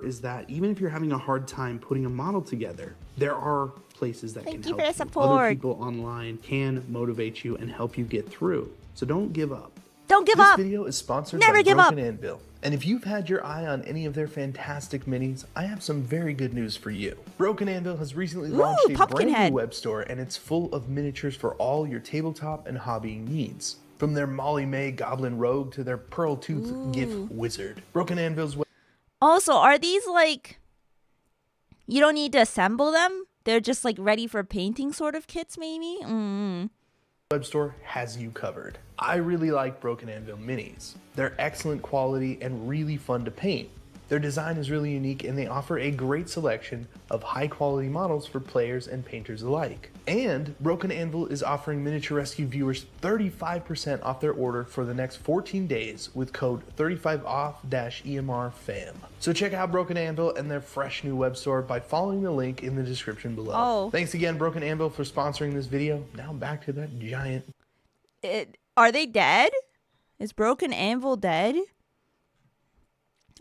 Is that even if you're having a hard time putting a model together, there are places that can help you. Thank you for the support. Other people online can motivate you and help you get through. So don't give up. Don't give up. This video is sponsored Never by give up. Broken Anvil. And if you've had your eye on any of their fantastic minis, I have some very good news for you. Broken Anvil has recently launched a brand Pumpkinhead. new web store, and it's full of miniatures for all your tabletop and hobbying needs. From their Molly May Goblin Rogue to their Pearl Tooth Gif Wizard. Broken Anvil's Also, are these like, you don't need to assemble them? They're just like ready for painting sort of kits maybe? web store has you covered. I really like Broken Anvil minis. They're excellent quality and really fun to paint. Their design is really unique and they offer a great selection of high quality models for players and painters alike. And Broken Anvil is offering Miniature Rescue viewers 35% off their order for the next 14 days with code 35OFF-EMRFAM. So check out Broken Anvil and their fresh new web store by following the link in the description below. Oh. Thanks again, Broken Anvil, for sponsoring this video. Now back to that giant... Are they dead? Is Broken Anvil dead?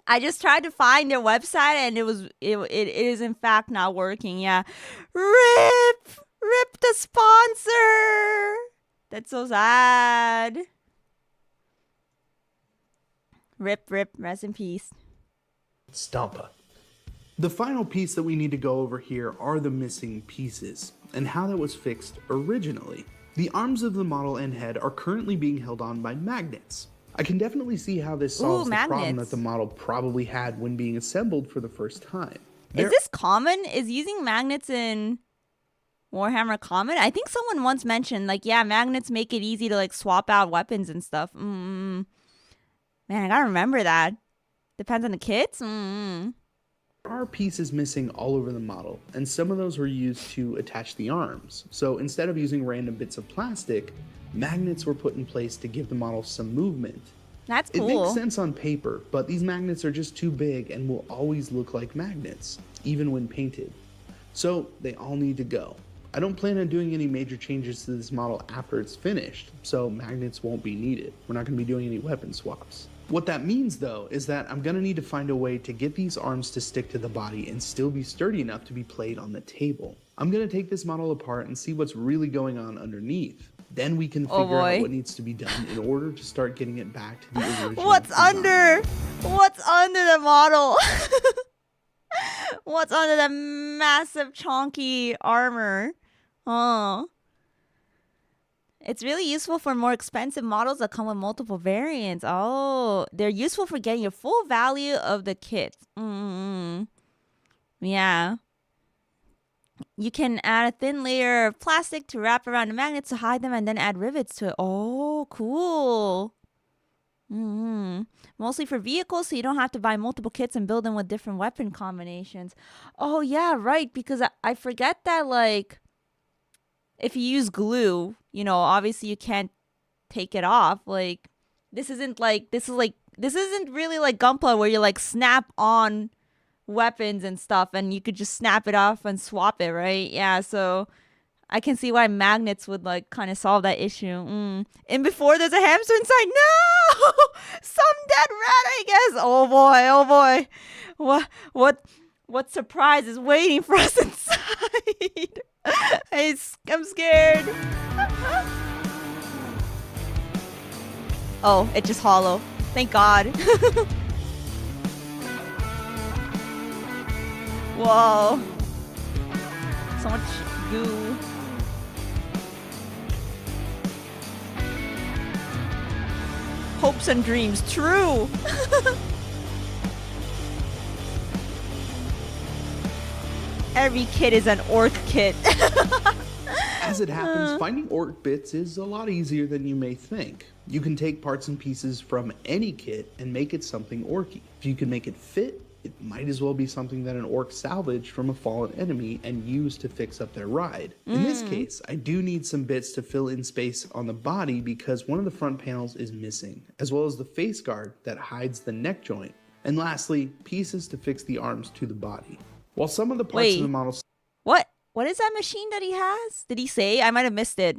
I just tried to find their website and it is in fact not working. Yeah. Rip the sponsor. That's so sad. Rip, rest in peace. Stompa. The final piece that we need to go over here are the missing pieces and how that was fixed originally. The arms of the model and head are currently being held on by magnets. I can definitely see how this solves the problem that the model probably had when being assembled for the first time. Is this common? Is using magnets in Warhammer common? I think someone once mentioned, like, yeah, magnets make it easy to, like, swap out weapons and stuff. Man, I gotta remember that. Depends on the kits? There are pieces missing all over the model, and some of those were used to attach the arms. So instead of using random bits of plastic, magnets were put in place to give the model some movement. That's cool. It makes sense on paper, but these magnets are just too big and will always look like magnets, even when painted. So they all need to go. I don't plan on doing any major changes to this model after it's finished, so magnets won't be needed. We're not going to be doing any weapon swaps. What that means, though, is that I'm going to need to find a way to get these arms to stick to the body and still be sturdy enough to be played on the table. I'm going to take this model apart and see what's really going on underneath. Then we can figure out what needs to be done in order to start getting it back to the original What's design. What's under the model? What's under the massive chonky armor? Oh. It's really useful for more expensive models that come with multiple variants. Oh, they're useful for getting a full value of the kit. Yeah. you can add a thin layer of plastic to wrap around the magnets to hide them and then add rivets to it. Oh, cool. Mostly for vehicles, so you don't have to buy multiple kits and build them with different weapon combinations. Oh, yeah, right. Because I forget that, like, if you use glue, you know, obviously you can't take it off. Like, this isn't really like Gunpla where you like snap on weapons and stuff and you could just snap it off and swap it, right? Yeah, so I can see why magnets would like kind of solve that issue. And before there's a hamster inside. No! Some dead rat, I guess. Oh boy. What surprise is waiting for us inside? I'm scared. Oh, it's just hollow. Thank God. Whoa. So much goo. Hopes and dreams true. Every kit is an orc kit. As it happens, finding orc bits is a lot easier than you may think. You can take parts and pieces from any kit and make it something orky. If you can make it fit, it might as well be something that an orc salvaged from a fallen enemy and used to fix up their ride. In this case, I do need some bits to fill in space on the body because one of the front panels is missing, as well as the face guard that hides the neck joint. And lastly, pieces to fix the arms to the body. While some of the parts of the model What is that machine that he has? Did he say? I might have missed it.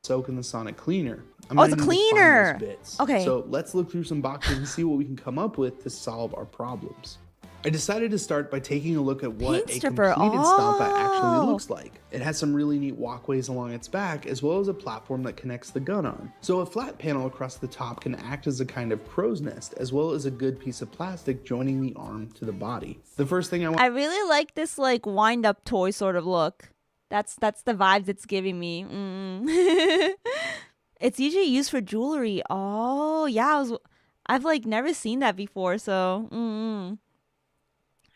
soak in the sonic cleaner, Oh, it's a cleaner. Bits. Okay. So let's look through some boxes and see what we can come up with to solve our problems. I decided to start by taking a look at what Paint a stripper. completed Stompa actually Oh. looks like. It has some really neat walkways along its back, as well as a platform that connects the gun on. So a flat panel across the top can act as a kind of crow's nest, as well as a good piece of plastic joining the arm to the body. The first thing I really like this like wind-up toy sort of look. That's the vibes it's giving me. It's usually used for jewelry. Oh yeah, I've like never seen that before. So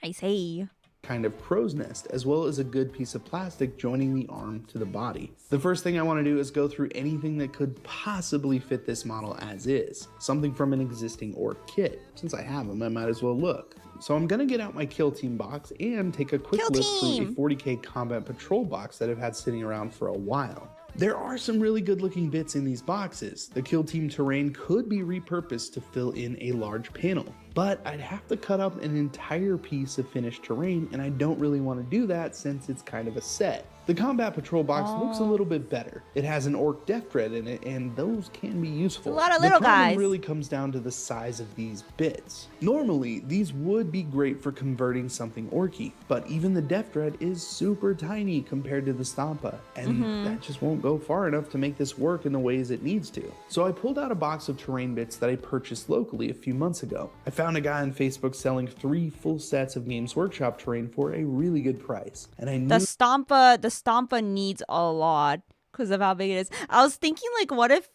I say. Kind of crow's nest, as well as a good piece of plastic joining the arm to the body. The first thing I want to do is go through anything that could possibly fit this model as is. Something from an existing orc kit. Since I have them, I might as well look. So I'm gonna get out my Kill Team box and take a quick look through a 40k Combat Patrol box that I've had sitting around for a while. There are some really good looking bits in these boxes. The Kill Team terrain could be repurposed to fill in a large panel, but I'd have to cut up an entire piece of finished terrain, and I don't really want to do that since it's kind of a set. The Combat Patrol box looks a little bit better. It has an Orc Death Dread in it, and those can be useful. A lot of little the problem guys. really comes down to the size of these bits. Normally, these would be great for converting something orky, but even the Death Dread is super tiny compared to the Stompa, and that just won't go far enough to make this work in the ways it needs to. So I pulled out a box of terrain bits that I purchased locally a few months ago. I found a guy on Facebook selling 3 full sets of Games Workshop terrain for a really good price, and I knew The Stompa needs a lot because of how big it is. I was thinking like, what if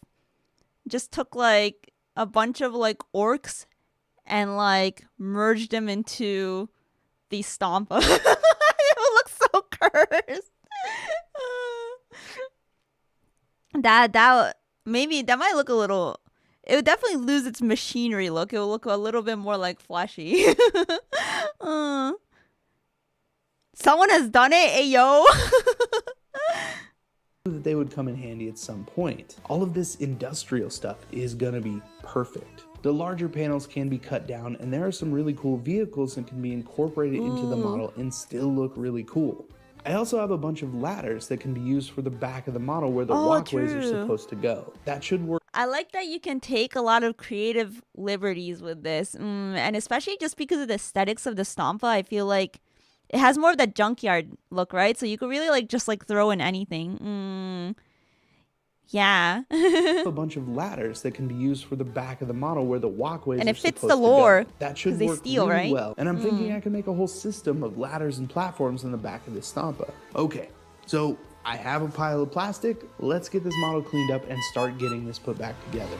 just took like a bunch of like orcs and like merged them into the Stompa? It would look so cursed. Maybe that might look a little. It would definitely lose its machinery look. It will look a little bit more like flashy. Someone has done it, ayo. that they would come in handy at some point. All of this industrial stuff is gonna be perfect. The larger panels can be cut down, and there are some really cool vehicles that can be incorporated into the model and still look really cool. I also have a bunch of ladders that can be used for the back of the model where the walkways are supposed to go. That should work. I like that you can take a lot of creative liberties with this, and especially just because of the aesthetics of the Stompa, I feel like it has more of that junkyard look, right? So you could really like just like throw in anything. Yeah. A bunch of ladders that can be used for the back of the model where the walkways and are it fits supposed the lore. to go. That should they work steal, really right? well. And I'm thinking I can make a whole system of ladders and platforms in the back of this Stompa. Okay, so I have a pile of plastic. Let's get this model cleaned up and start getting this put back together.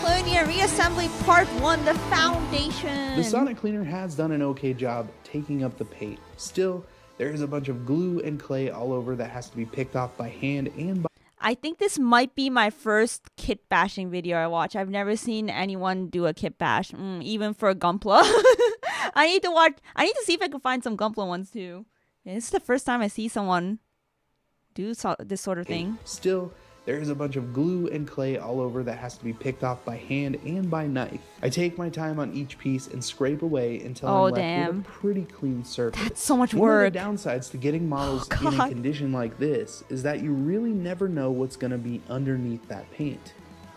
Colonial Reassembly Part 1, the foundation. The Sonic Cleaner has done an okay job taking up the paint. Still, there is a bunch of glue and clay all over that has to be picked off by hand and by I think this might be my first kit bashing video I watch. I've never seen anyone do a kit bash, even for Gunpla. I need to see if I can find some Gunpla ones too. Yeah, this is the first time I see someone do this sort of thing. Still, there is a bunch of glue and clay all over that has to be picked off by hand and by knife. I take my time on each piece and scrape away until I'm left with a pretty clean surface. That's so much One work. of the downsides to getting models in a condition like this is that you really never know what's going to be underneath that paint.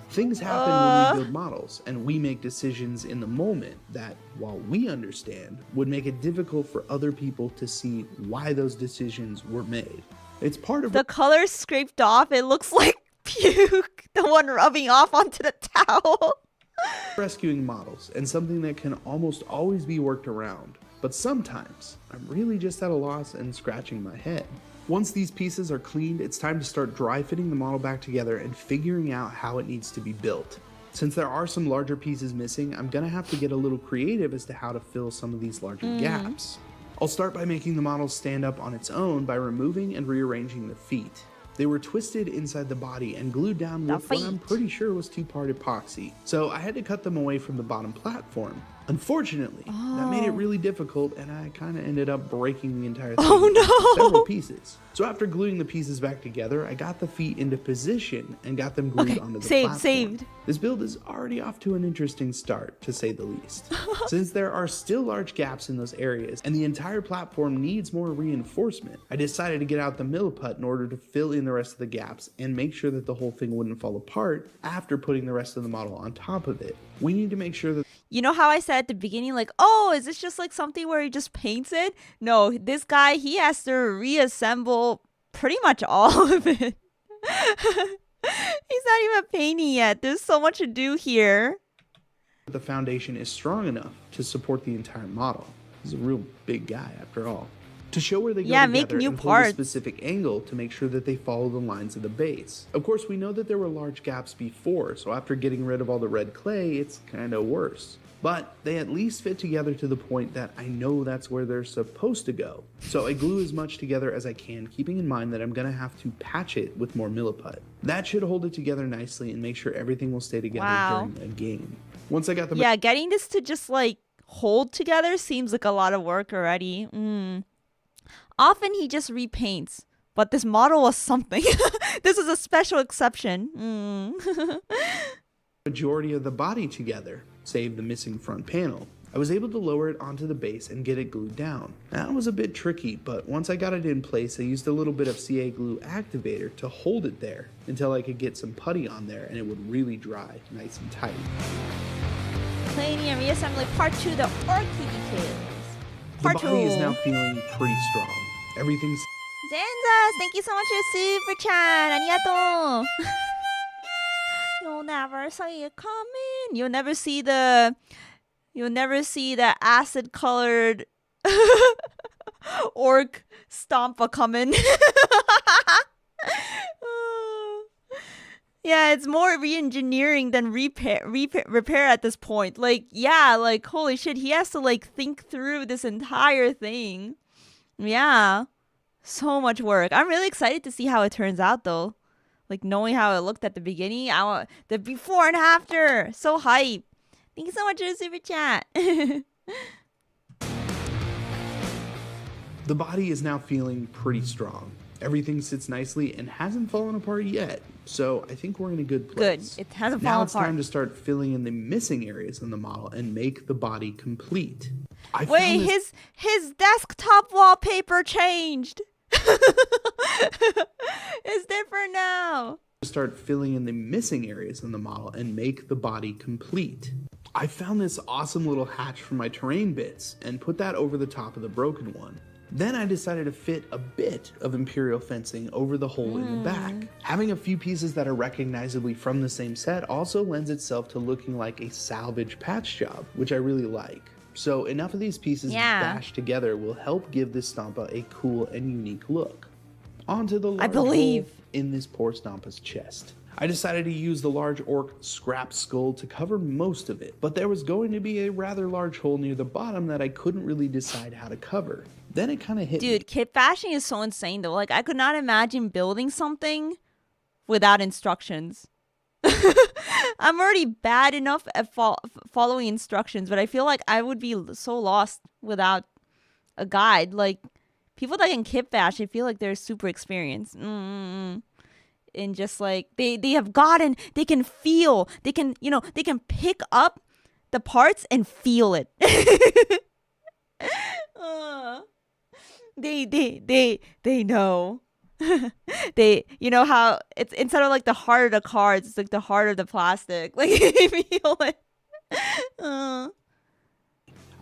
Things happen when we build models, and we make decisions in the moment that, while we understand, would make it difficult for other people to see why those decisions were made. It's part of the color scraped off. It looks like puke. The one rubbing off onto the towel. rescuing models, and something that can almost always be worked around. But sometimes, I'm really just at a loss and scratching my head. Once these pieces are cleaned, it's time to start dry fitting the model back together and figuring out how it needs to be built. Since there are some larger pieces missing, I'm gonna have to get a little creative as to how to fill some of these larger gaps. I'll start by making the model stand up on its own by removing and rearranging the feet. They were twisted inside the body and glued down with what I'm pretty sure was 2-part epoxy, so I had to cut them away from the bottom platform. Unfortunately, that made it really difficult, and I kind of ended up breaking the entire thing into several pieces. So after gluing the pieces back together, I got the feet into position and got them glued onto the platform. This build is already off to an interesting start, to say the least. Since there are still large gaps in those areas, and the entire platform needs more reinforcement, I decided to get out the milliput in order to fill in the rest of the gaps and make sure that the whole thing wouldn't fall apart after putting the rest of the model on top of it. We need to make sure that... You know how I said at the beginning, like, oh, is this just like something where he just paints it? No, this guy, he has to reassemble pretty much all of it. He's not even painting yet. There's so much to do here. The foundation is strong enough to support the entire model. He's a real big guy after all. To show where they go together make new and parts. hold a specific angle to make sure that they follow the lines of the base. Of course, we know that there were large gaps before, so after getting rid of all the red clay, it's kinda worse. But they at least fit together to the point that I know that's where they're supposed to go. So I glue as much together as I can, keeping in mind that I'm gonna have to patch it with more milliput. That should hold it together nicely and make sure everything will stay together during a game. Once I got the... Yeah, getting this to just like hold together seems like a lot of work already. Often he just repaints, but this model was something. This is a special exception. Majority of the body together, save the missing front panel. I was able to lower it onto the base and get it glued down. That was a bit tricky, but once I got it in place, I used a little bit of CA glue activator to hold it there until I could get some putty on there and it would really dry nice and tight. Cleaning and reassembly part 2, the orchid details. Part The body 2. is now feeling pretty strong. Everything's... Zanzas, thank you so much for the super chat. Arigato. You'll never see it coming. You'll never see the acid colored orc Stompa coming. Yeah, it's more re-engineering than repair at this point. Like, yeah, like holy shit, he has to like think through this entire thing. Yeah. So much work. I'm really excited to see how it turns out though. Like knowing how it looked at the beginning, the before and after. So hype. Thank you so much for the super chat. The body is now feeling pretty strong. Everything sits nicely and hasn't fallen apart yet. So I think we're in a good place. Good. It hasn't now fallen it's apart. time to start filling in the missing areas in the model and make the body complete. Wait, his desktop wallpaper changed. It's different now. Start filling in the missing areas in the model and make the body complete. I found this awesome little hatch for my terrain bits and put that over the top of the broken one. Then I decided to fit a bit of Imperial fencing over the hole in the back. Having a few pieces that are recognizably from the same set also lends itself to looking like a salvage patch job, which I really like. So enough of these pieces bashed together will help give this Stompa a cool and unique look. Onto the large hole in this poor Stompa's chest. I decided to use the large orc scrap skull to cover most of it, but there was going to be a rather large hole near the bottom that I couldn't really decide how to cover. Then it kind of hit me. Dude, kitbashing is so insane though. Like I could not imagine building something without instructions. I'm already bad enough at following instructions, but I feel like I would be so lost without a guide. Like people that can kitbash, I feel like they're super experienced. And just like they have gotten, they can feel, they can, you know, they can pick up the parts and feel it. They know. They, you know how it's instead of like the heart of the cards, it's like the heart of the plastic. Like they feel it.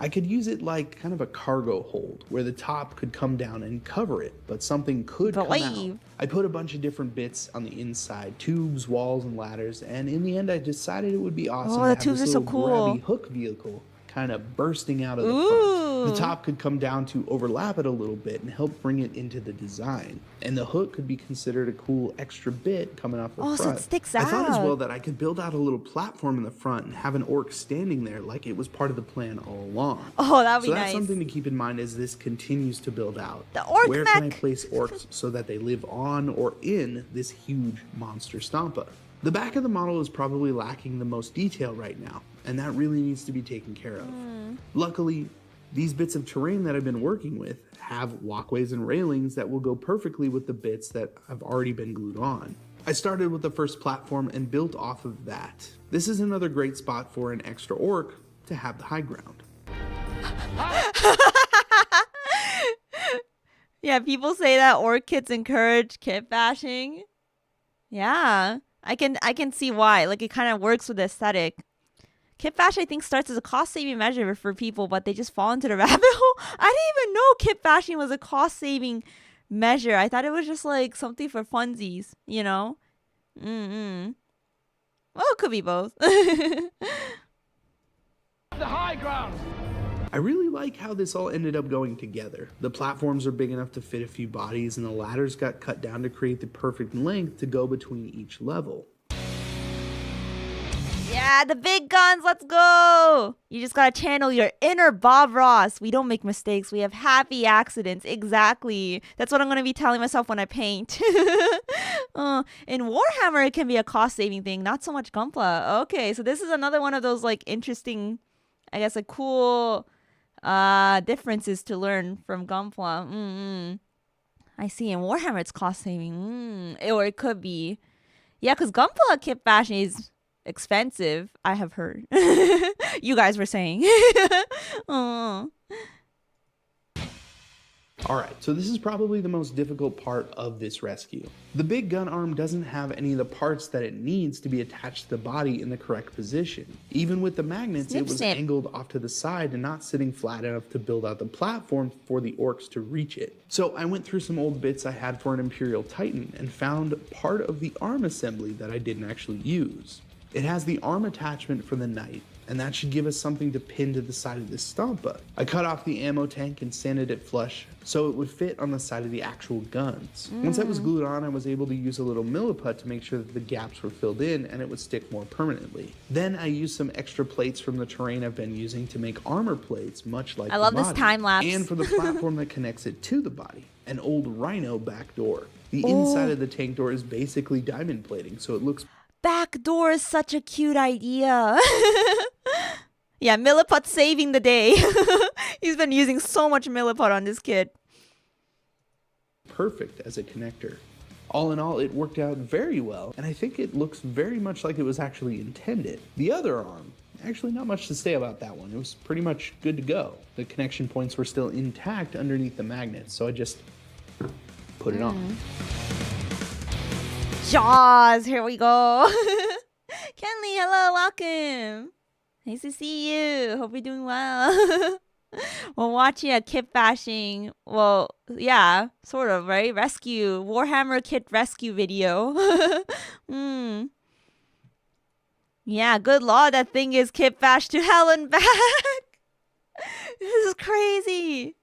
I could use it like kind of a cargo hold where the top could come down and cover it, but something could come out. I put a bunch of different bits on the inside, tubes, walls, and ladders, and in the end I decided it would be awesome to have tubes this are so little cool. grabby hook vehicle kind of bursting out of the front. The top could come down to overlap it a little bit and help bring it into the design. And the hook could be considered a cool extra bit coming off the front. So it sticks out. I thought as well that I could build out a little platform in the front and have an orc standing there like it was part of the plan all along. Oh, that would be So that's nice. something to keep in mind as this continues to build out. The orc Where mech. can I place orcs so that they live on or in this huge monster Stompa? The back of the model is probably lacking the most detail right now, and that really needs to be taken care of. Luckily, these bits of terrain that I've been working with have walkways and railings that will go perfectly with the bits that have already been glued on. I started with the first platform and built off of that. This is another great spot for an extra orc to have the high ground. Yeah, people say that orc kids encourage kitbashing. Yeah, I can see why. Like it kind of works with the aesthetic. Kitbash, I think, starts as a cost-saving measure for people, but they just fall into the rabbit hole. I didn't even know kitbashing was a cost-saving measure. I thought it was just like something for funsies, you know? Well, it could be both. The high ground. I really like how this all ended up going together. The platforms are big enough to fit a few bodies, and the ladders got cut down to create the perfect length to go between each level. Yeah, the big guns, let's go! You just gotta channel your inner Bob Ross. We don't make mistakes, we have happy accidents. Exactly. That's what I'm gonna be telling myself when I paint. In Warhammer, it can be a cost-saving thing, not so much Gunpla. Okay, so this is another one of those like interesting, I guess, like cool differences to learn from Gunpla. I see. In Warhammer, it's cost-saving. Or it could be. Yeah, because Gunpla kitbashing is expensive, I have heard. You guys were saying. Alright, so this is probably the most difficult part of this rescue. The big gun arm doesn't have any of the parts that it needs to be attached to the body in the correct position. Even with the magnets, it was angled off to the side and not sitting flat enough to build out the platform for the orcs to reach it. So I went through some old bits I had for an Imperial Titan and found part of the arm assembly that I didn't actually use. It has the arm attachment for the knight, and that should give us something to pin to the side of this Stompa. I cut off the ammo tank and sanded it flush so it would fit on the side of the actual guns. Once that was glued on, I was able to use a little milliput to make sure that the gaps were filled in and it would stick more permanently. Then I used some extra plates from the terrain I've been using to make armor plates, much like I love this time lapse. And for the platform that connects it to the body, an old rhino back door. The inside of the tank door is basically diamond plating, so it looks Back door is such a cute idea. Yeah, Milliput saving the day. He's been using so much Milliput on this kid. perfect as a connector. All in all, it worked out very well, and I think it looks very much like it was actually intended. The other arm, actually not much to say about that one. It was pretty much good to go. The connection points were still intact underneath the magnets, so I just put it on. Jaws, here we go. Kenley, hello, welcome. Nice to see you. Hope you're doing well. We're watching a kitbashing, well, yeah, sort of, right? Rescue, Warhammer kit rescue video. Yeah, good lord, that thing is kitbashed to hell and back. This is crazy.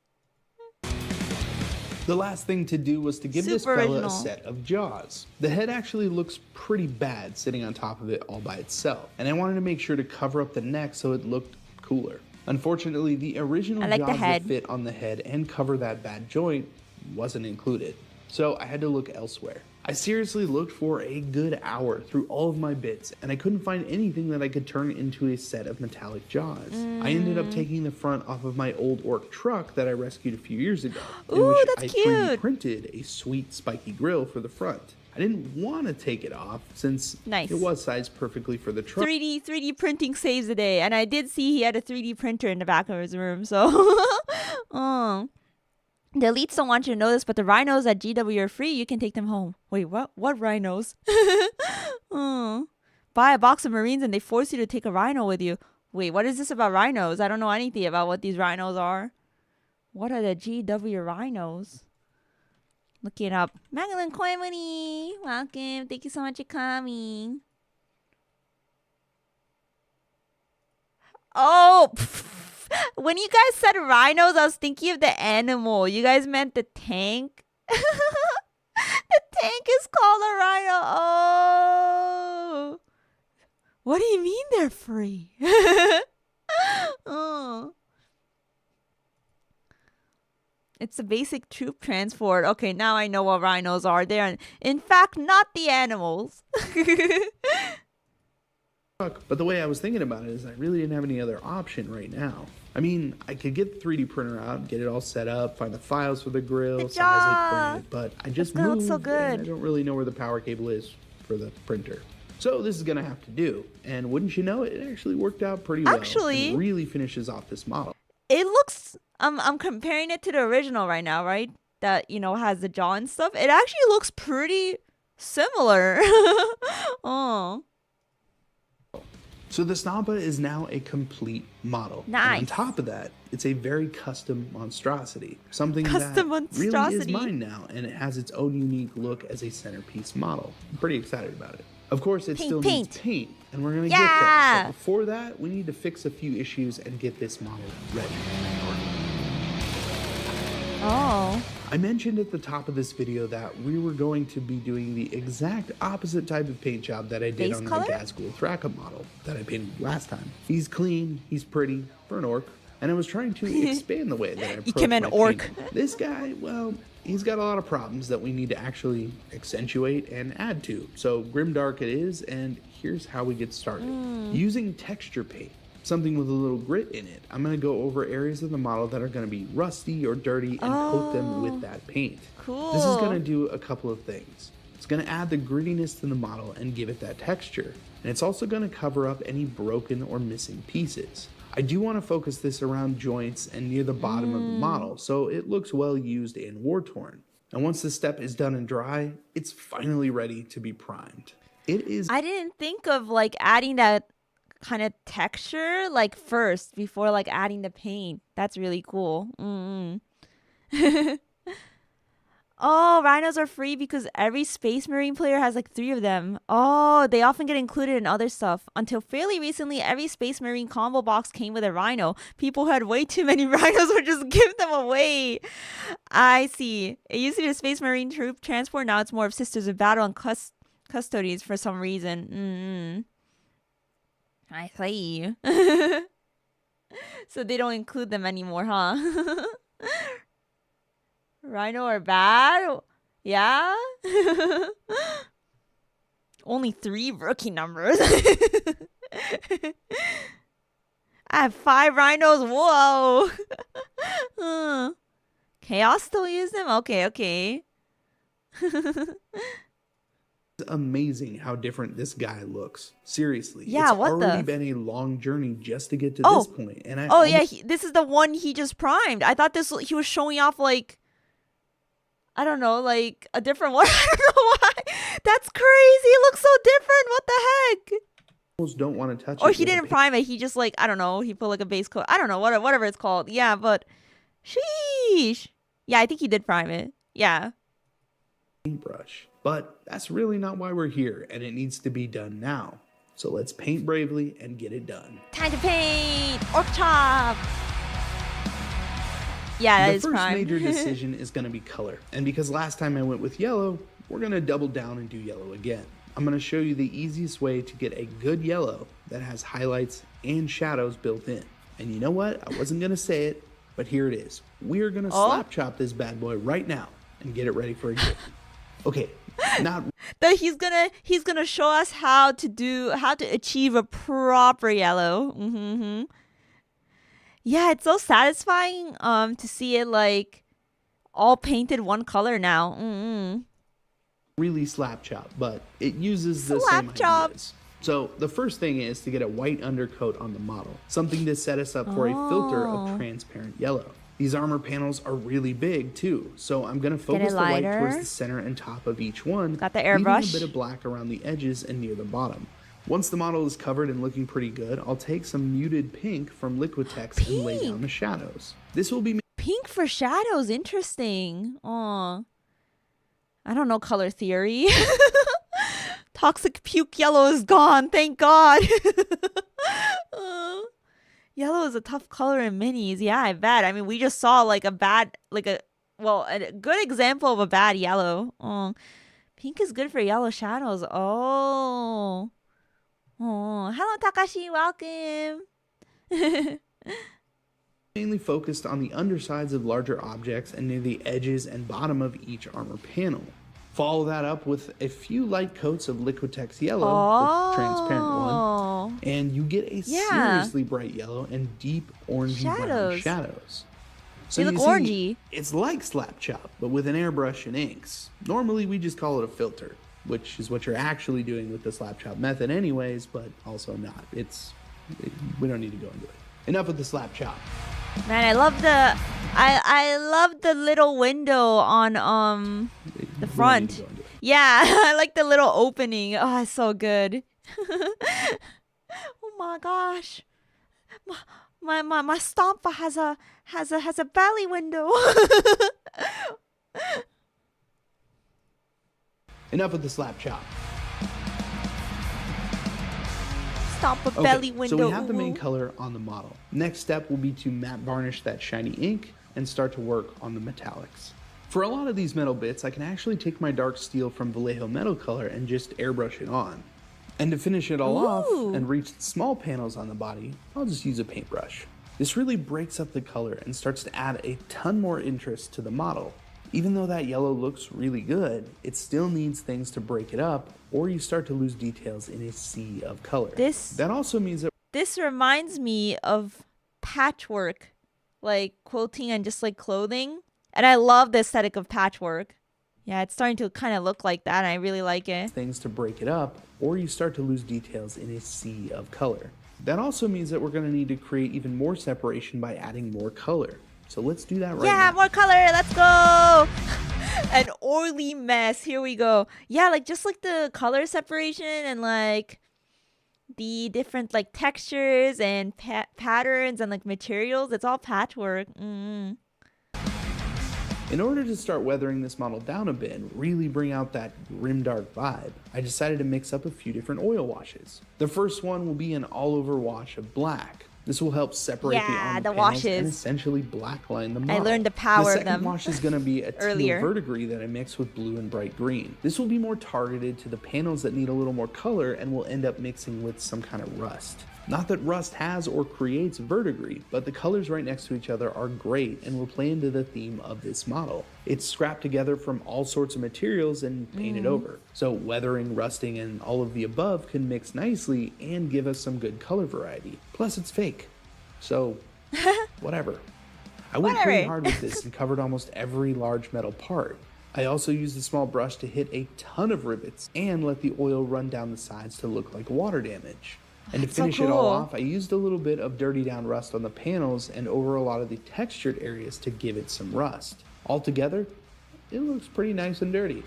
The last thing to do was to give this Super fella original. a set of jaws. The head actually looks pretty bad sitting on top of it all by itself, and I wanted to make sure to cover up the neck so it looked cooler. Unfortunately, the original I like the jobs head. that fit on the head and cover that bad joint wasn't included, so I had to look elsewhere. I seriously looked for a good hour through all of my bits, and I couldn't find anything that I could turn into a set of metallic jaws. I ended up taking the front off of my old orc truck that I rescued a few years ago, in Ooh, which that's I cute. 3D printed a sweet spiky grill for the front. I didn't want to take it off since Nice. it was sized perfectly for the truck. 3D printing saves the day, and I did see he had a 3D printer in the back of his room. So, the elites don't want you to know this, but the rhinos at GW are free. You can take them home. Wait, what? What rhinos? Buy a box of Marines, and they force you to take a rhino with you. Wait, what is this about rhinos? I don't know anything about what these rhinos are. What are the GW rhinos? Looking it up. Magdalene Koimuni, welcome. Thank you so much for coming. Oh, when you guys said rhinos, I was thinking of the animal. You guys meant the tank? The tank is called a rhino. Oh. What do you mean they're free? Oh. It's a basic troop transport. Okay, now I know what rhinos are. They are, in fact, not the animals. But the way I was thinking about it is I really didn't have any other option right now. I mean, I could get the 3D printer out, get it all set up, find the files for the grill, Good size job. it, print it, but I just gonna look moved so and good. I don't really know where the power cable is for the printer. So this is gonna have to do. And wouldn't you know, it actually worked out pretty well. Actually- and really finishes off this model. It looks, I'm comparing it to the original right now, right? That, you know, has the jaw and stuff. It actually looks pretty similar. Oh. So the Stompa is now a complete model. And Nice. on top of that, it's a very custom monstrosity. Something Custom that really is monstrosity. mine now, and it has its own unique look as a centerpiece model. I'm pretty excited about it. Of course, it still needs paint, and we're gonna get there. Yeah. But before that, we need to fix a few issues and get this model ready. Oh. I mentioned at the top of this video that we were going to be doing the exact opposite type of paint job that I did Base on color? the Gazgul Thraka model that I painted last time. He's clean, he's pretty, for an orc, and I was trying to expand the way that I approach became an my orc. painting. This guy, well, he's got a lot of problems that we need to actually accentuate and add to. So grimdark it is, and here's how we get started. Using texture paint, something with a little grit in it, I'm going to go over areas of the model that are going to be rusty or dirty and coat them with that paint. Cool. This is going to do a couple of things. It's going to add the grittiness to the model and give it that texture. And it's also going to cover up any broken or missing pieces. I do want to focus this around joints and near the bottom of the model, so it looks well used and war-torn. And once this step is done and dry, it's finally ready to be primed. It is I didn't think of like adding that kind of texture like first before like adding the paint. That's really cool. Oh, rhinos are free because every Space Marine player has like 3 of them. Oh, they often get included in other stuff. Until fairly recently, every Space Marine combo box came with a rhino. People who had way too many rhinos would just give them away. I see. It used to be a Space Marine troop transport. Now it's more of Sisters of Battle and custodies for some reason. I see. So they don't include them anymore, huh? Rhino are bad? Yeah? Only 3 rookie numbers. I have 5 rhinos. Whoa. Chaos still use them? Okay. amazing how different this guy looks. Seriously. Yeah, it's what already the- been a long journey just to get to Oh. this point. And I Oh yeah, almost- this is the one he just primed. I thought he was showing off like, I don't know, like a different one. I don't know why. That's crazy. It looks so different. What the heck? almost don't want to touch it. Or he with a didn't prime it. He just like, I don't know. He put like a base coat. I don't know, whatever it's called. Yeah, but sheesh. Yeah, I think he did prime it. Yeah. paintbrush. But that's really not why we're here, and it needs to be done now. So let's paint bravely and get it done. Time to paint. Orc chop. Yeah, that The is first prime. major decision is going to be color. And because last time I went with yellow, we're going to double down and do yellow again. I'm going to show you the easiest way to get a good yellow that has highlights and shadows built in. And you know what? I wasn't going to say it, but here it is. We're going to slap chop this bad boy right now and get it ready for a gift. Okay, not That he's gonna show us how to achieve a proper yellow. Mm-hmm. Yeah, it's so satisfying to see it like all painted one color now. Mm-hmm. really slap chop, but it uses the Slap same chop. ideas. So the first thing is to get a white undercoat on the model, something to set us up for a filter of transparent yellow. These armor panels are really big too, so I'm going to focus the light towards the center and top of each one, Got the leaving airbrush. a bit of black around the edges and near the bottom. Once the model is covered and looking pretty good, I'll take some muted pink from Liquitex and lay down the shadows. This will be Pink for shadows, interesting. Aw. I don't know color theory. Toxic puke yellow is gone, thank God. Yellow is a tough color in minis. Yeah, I bet. I mean, we just saw like a good example of a bad yellow. Oh, pink is good for yellow shadows. Oh, hello Takashi, welcome. mainly focused on the undersides of larger objects and near the edges and bottom of each armor panel. Follow that up with a few light coats of Liquitex yellow, the transparent one, and you get a seriously bright yellow and deep orangey brown shadows. So They look you see, orangey. it's like slap chop, but with an airbrush and inks. Normally we just call it a filter, which is what you're actually doing with the slap chop method anyways, but also not. We don't need to go into it. Enough with the slap chop. Man, I love the little window on the front. Yeah, I like the little opening. Oh, it's so good. Oh my gosh. My Stompa has a belly window. Enough with the slap chop. Stompa belly window. So we have the main color on the model. Next step will be to matte varnish that shiny ink and start to work on the metallics. For a lot of these metal bits, I can actually take my dark steel from Vallejo metal color and just airbrush it on. And to finish it all off and reach the small panels on the body, I'll just use a paintbrush. This really breaks up the color and starts to add a ton more interest to the model. Even though that yellow looks really good, it still needs things to break it up, or you start to lose details in a sea of color. That also means that This reminds me of patchwork, like quilting and just like clothing. And I love the aesthetic of patchwork. Yeah, it's starting to kind of look like that, and I really like it. things to break it up, or you start to lose details in a sea of color. That also means that we're going to need to create even more separation by adding more color. So let's do that right now. Yeah, more color. Let's go. An oily mess. Here we go. Yeah, like just like the color separation and like the different like textures and patterns and like materials. It's all patchwork. In order to start weathering this model down a bit and really bring out that grimdark vibe, I decided to mix up a few different oil washes. The first one will be an all-over wash of black. This will help separate the armor panels washes. and essentially blackline the model. I learned the power of them The second wash is going to be a earlier. teal verdigris that I mix with blue and bright green. This will be more targeted to the panels that need a little more color and will end up mixing with some kind of rust. Not that rust has or creates verdigris, but the colors right next to each other are great and will play into the theme of this model. It's scrapped together from all sorts of materials and painted over. So weathering, rusting, and all of the above can mix nicely and give us some good color variety. Plus it's fake. So, whatever. I went pretty hard with this and covered almost every large metal part. I also used a small brush to hit a ton of rivets and let the oil run down the sides to look like water damage. And to finish it all off, I used a little bit of dirty down rust on the panels and over a lot of the textured areas to give it some rust. Altogether, it looks pretty nice and dirty.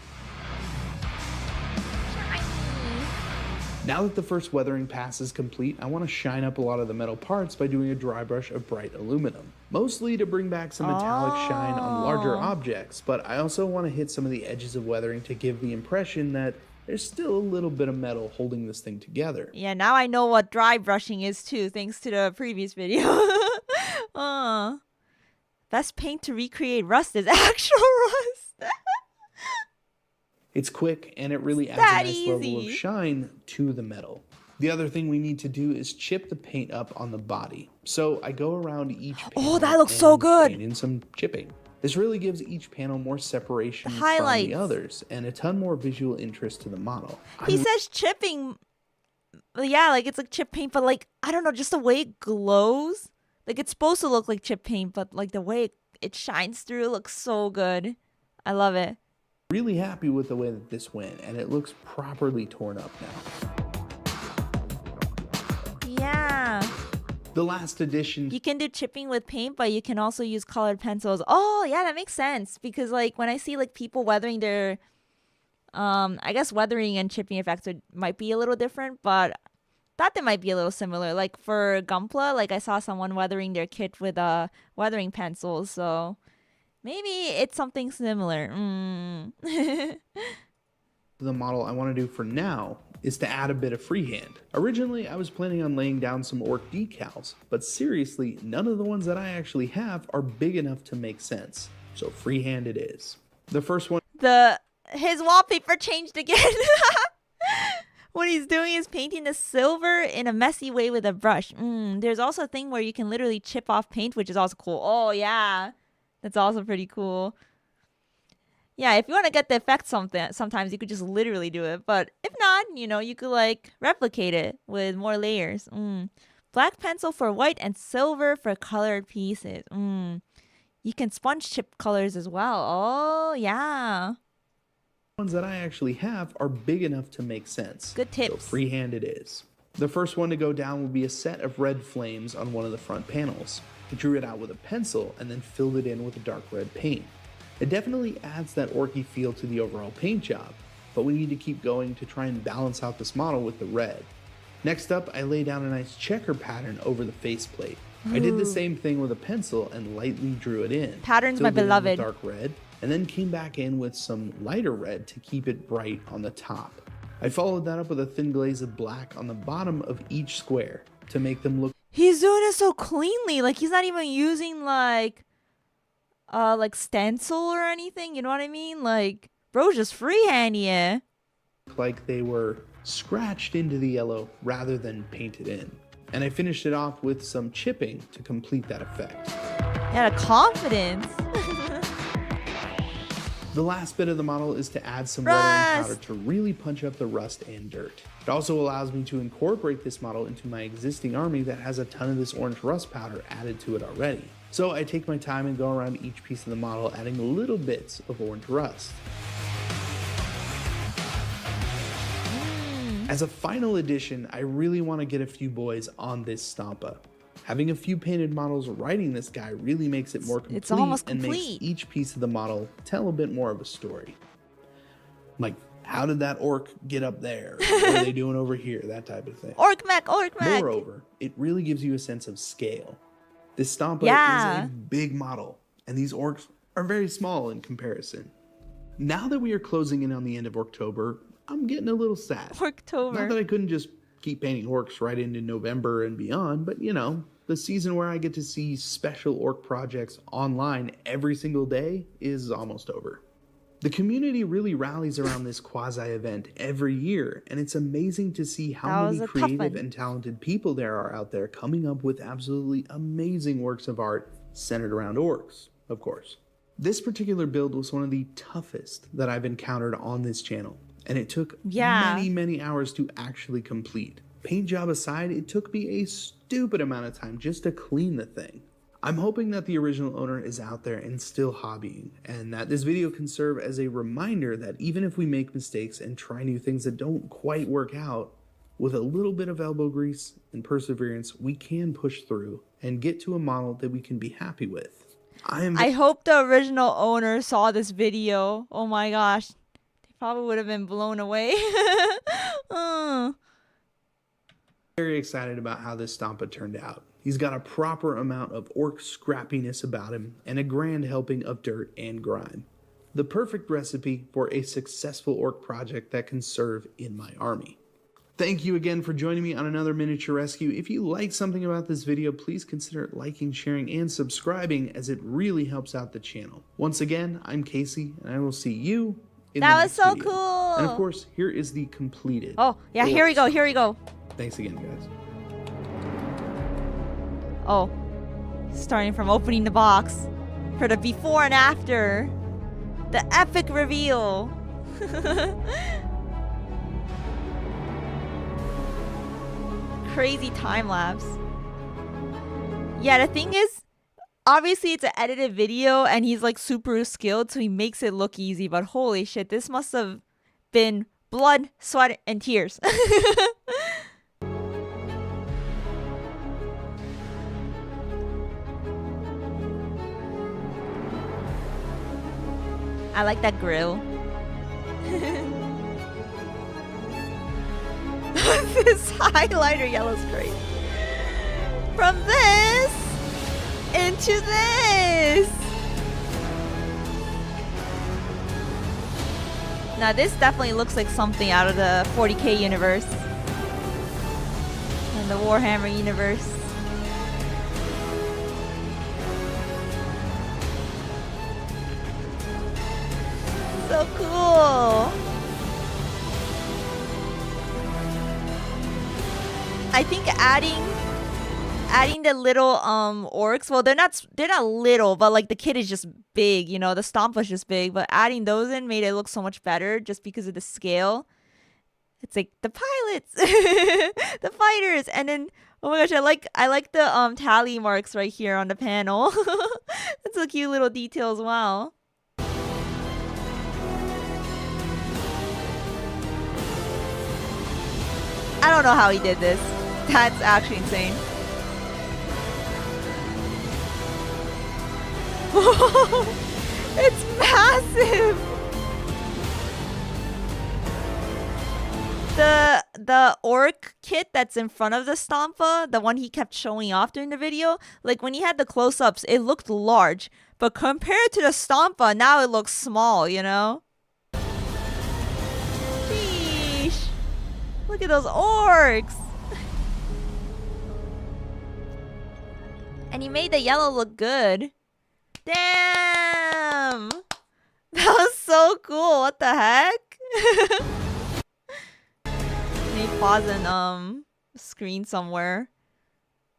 Now that the first weathering pass is complete, I want to shine up a lot of the metal parts by doing a dry brush of bright aluminum. Mostly to bring back some metallic shine on larger objects, but I also want to hit some of the edges of weathering to give the impression that there's still a little bit of metal holding this thing together. Yeah, now I know what dry brushing is too, thanks to the previous video. Best paint to recreate rust is actual rust. It's quick and it really adds a nice level of shine to the metal. The other thing we need to do is chip the paint up on the body. So I go around each panel. Oh, that looks so good. Paint in some chipping. This really gives each panel more separation from highlights. the others and a ton more visual interest to the model. He says chipping. Yeah, like it's like chip paint, but like, I don't know, just the way it glows. Like it's supposed to look like chip paint, but like the way it shines through looks so good. I love it. Really happy with the way that this went, and it looks properly torn up now. Yeah. The last edition. You can do chipping with paint, but you can also use colored pencils. Oh, yeah, that makes sense. Because like when I see like people weathering their, I guess weathering and chipping effects might be a little different, but thought they might be a little similar. Like for Gunpla, like I saw someone weathering their kit with weathering pencils. So maybe it's something similar. The model I want to do for now is to add a bit of freehand. Originally, I was planning on laying down some orc decals, but seriously, none of the ones that I actually have are big enough to make sense. So freehand it is. The first one. His wallpaper changed again. What he's doing is painting the silver in a messy way with a brush. There's also a thing where you can literally chip off paint, which is also cool. Oh yeah, that's also pretty cool. Yeah, if you want to get the effect sometimes you could just literally do it. But if not, you know, you could like replicate it with more layers. Black pencil for white and silver for colored pieces. You can sponge chip colors as well. Oh, yeah. Ones that I actually have are big enough to make sense. Good tips. So freehand it is. The first one to go down will be a set of red flames on one of the front panels. I drew it out with a pencil and then filled it in with a dark red paint. It definitely adds that orky feel to the overall paint job, but we need to keep going to try and balance out this model with the red. Next up, I lay down a nice checker pattern over the faceplate. I did the same thing with a pencil and lightly drew it in. Patterns, my Filled it in with beloved. dark red, and then came back in with some lighter red to keep it bright on the top. I followed that up with a thin glaze of black on the bottom of each square to make them look. He's doing it so cleanly. Like he's not even using like stencil or anything. You know what I mean? Like, bro's just freehand, yeah. Like they were scratched into the yellow rather than painted in. And I finished it off with some chipping to complete that effect. Yeah, the confidence. The last bit of the model is to add some lettering powder to really punch up the rust and dirt. It also allows me to incorporate this model into my existing army that has a ton of this orange rust powder added to it already. So I take my time and go around each piece of the model adding little bits of orange rust. As a final addition, I really want to get a few boys on this Stompa. Having a few painted models riding this guy really makes it more complete, it's almost and makes complete. each piece of the model tell a bit more of a story. Like, how did that orc get up there? What are they doing over here? That type of thing. Orc mech, orc mech. Moreover, it really gives you a sense of scale. This Stompa is a big model, and these orcs are very small in comparison. Now that we are closing in on the end of October, I'm getting a little sad. Orktober. Not that I couldn't just keep painting orcs right into November and beyond, but you know, the season where I get to see special orc projects online every single day is almost over. The community really rallies around this quasi-event every year, and it's amazing to see how many creative and talented people there are out there coming up with absolutely amazing works of art centered around orcs, of course. This particular build was one of the toughest that I've encountered on this channel, and it took many hours to actually complete. Paint job aside, it took me a stupid amount of time just to clean the thing. I'm hoping that the original owner is out there and still hobbying, and that this video can serve as a reminder that even if we make mistakes and try new things that don't quite work out, with a little bit of elbow grease and perseverance, we can push through and get to a model that we can be happy with. I hope the original owner saw this video. Oh my gosh. They probably would have been blown away. Very excited about how this Stompa turned out. He's got a proper amount of orc scrappiness about him and a grand helping of dirt and grime. The perfect recipe for a successful orc project that can serve in my army. Thank you again for joining me on another miniature rescue. If you like something about this video, please consider liking, sharing, and subscribing, as it really helps out the channel. Once again, I'm Casey, and I will see you in the next video. That was so cool. And of course, here is the completed. Oh, yeah, here we go. Thanks again, guys. Oh, starting from opening the box for the before and after. The epic reveal. Crazy time lapse. Yeah, the thing is, obviously it's an edited video and he's like super skilled, so he makes it look easy, but holy shit, this must have been blood, sweat, and tears. I like that grill. This highlighter yellow's great. From this into this. Now this definitely looks like something out of the 40k universe and the Warhammer universe. So cool. I think adding the little orcs, well they're not little, but like the kid is just big, you know, the Stompa's just big, but adding those in made it look so much better just because of the scale. It's like the pilots, the fighters, and then oh my gosh, I like the tally marks right here on the panel. That's a cute little detail as well. I don't know how he did this. That's actually insane. It's massive. The orc kit that's in front of the Stompa, the one he kept showing off during the video, like when he had the close-ups, it looked large, but compared to the Stompa, now it looks small, you know? Sheesh. Look at those orcs. And he made the yellow look good. Damn! That was so cool. What the heck? Let me pause and screen somewhere.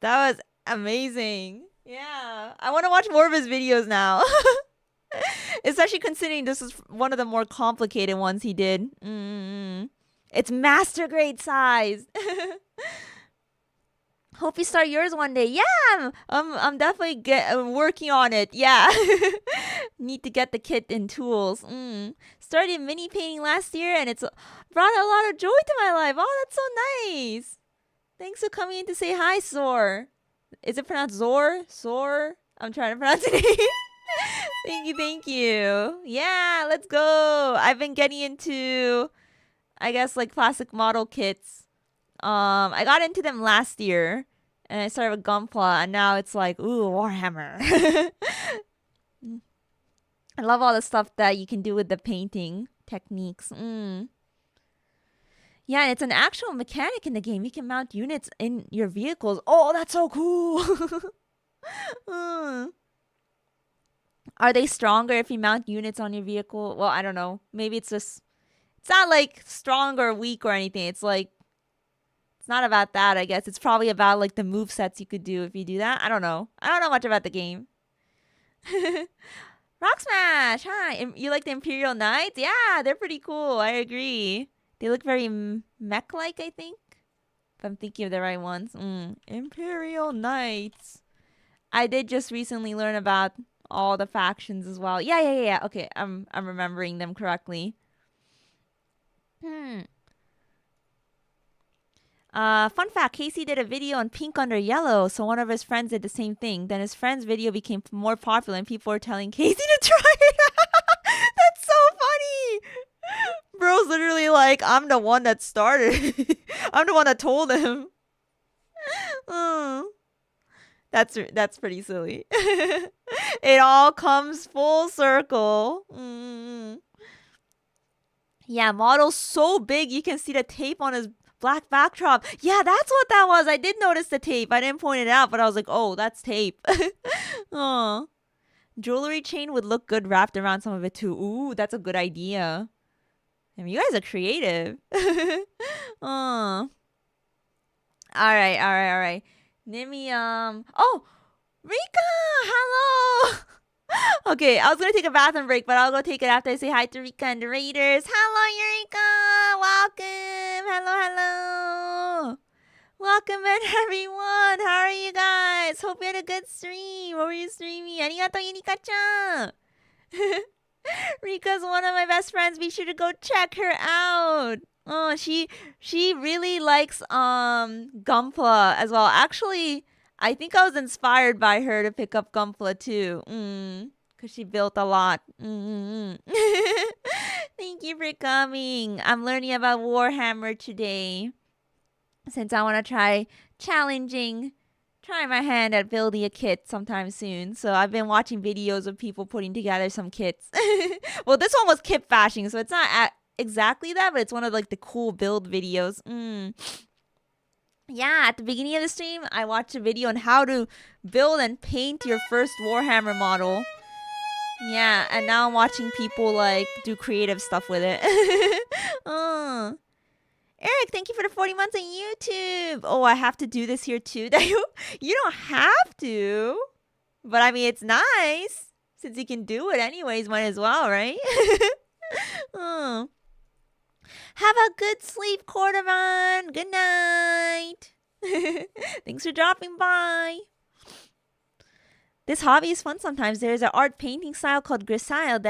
That was amazing. Yeah, I want to watch more of his videos now. Especially considering this is one of the more complicated ones he did. It's master grade size. Hope you start yours one day. Yeah, I'm definitely working on it. Yeah, need to get the kit and tools. Started mini painting last year, and it's brought a lot of joy to my life. Oh, that's so nice. Thanks for coming in to say hi, Zor. Is it pronounced Zor? Zor? I'm trying to pronounce it. Thank you. Yeah, let's go. I've been getting into, I guess, like classic model kits. I got into them last year, and I started with Gunpla, and now it's like, ooh, Warhammer. I love all the stuff that you can do with the painting techniques. Yeah, and it's an actual mechanic in the game. You can mount units in your vehicles. Oh, that's so cool. Are they stronger if you mount units on your vehicle? Well, I don't know. Maybe it's just, it's not like strong or weak or anything. It's like, it's not about that, I guess. It's probably about like the move sets you could do if you do that. I don't know. I don't know much about the game. Rock Smash! Hi! You like the Imperial Knights? Yeah, they're pretty cool. I agree. They look very mech-like, I think. If I'm thinking of the right ones. Imperial Knights. I did just recently learn about all the factions as well. Yeah. Okay, I'm remembering them correctly. Fun fact, Casey did a video on pink under yellow, so one of his friends did the same thing. Then his friend's video became more popular and people were telling Casey to try it. That's so funny. Bro's literally like, I'm the one that started. I'm the one that told him. That's pretty silly. It all comes full circle. Yeah, model's so big you can see the tape on his black backdrop. Yeah, that's what that was. I did notice the tape. I didn't point it out, but I was like, oh, that's tape. Oh, jewelry chain would look good wrapped around some of it too. Ooh, that's a good idea. I mean, you guys are creative. All right. Nimi, oh, Rika, hello. Okay, I was gonna take a bathroom break, but I'll go take it after I say hi to Rika and the Raiders. Hello, Eureka. Welcome. Hello. Welcome in, everyone. How are you guys? Hope you had a good stream. What were you streaming? Arigato, Yurika-chan. Rika's one of my best friends. Be sure to go check her out. Oh, she really likes Gunpla as well. Actually, I think I was inspired by her to pick up Gunpla too. Cause she built a lot. Thank you for coming. I'm learning about Warhammer today. Since I want to try my hand at building a kit sometime soon. So I've been watching videos of people putting together some kits. Well, this one was Kitbashing, so it's not exactly that, but it's one of like the cool build videos. Yeah, at the beginning of the stream, I watched a video on how to build and paint your first Warhammer model. Yeah, and now I'm watching people like do creative stuff with it. Eric, thank you for the 40 months on YouTube. Oh, I have to do this here too. You don't have to. But I mean, it's nice. Since you can do it anyways, might as well, right? Oh. Have a good sleep, Cordovan. Good night. Thanks for dropping by. This hobby is fun sometimes. There's an art painting style called grisaille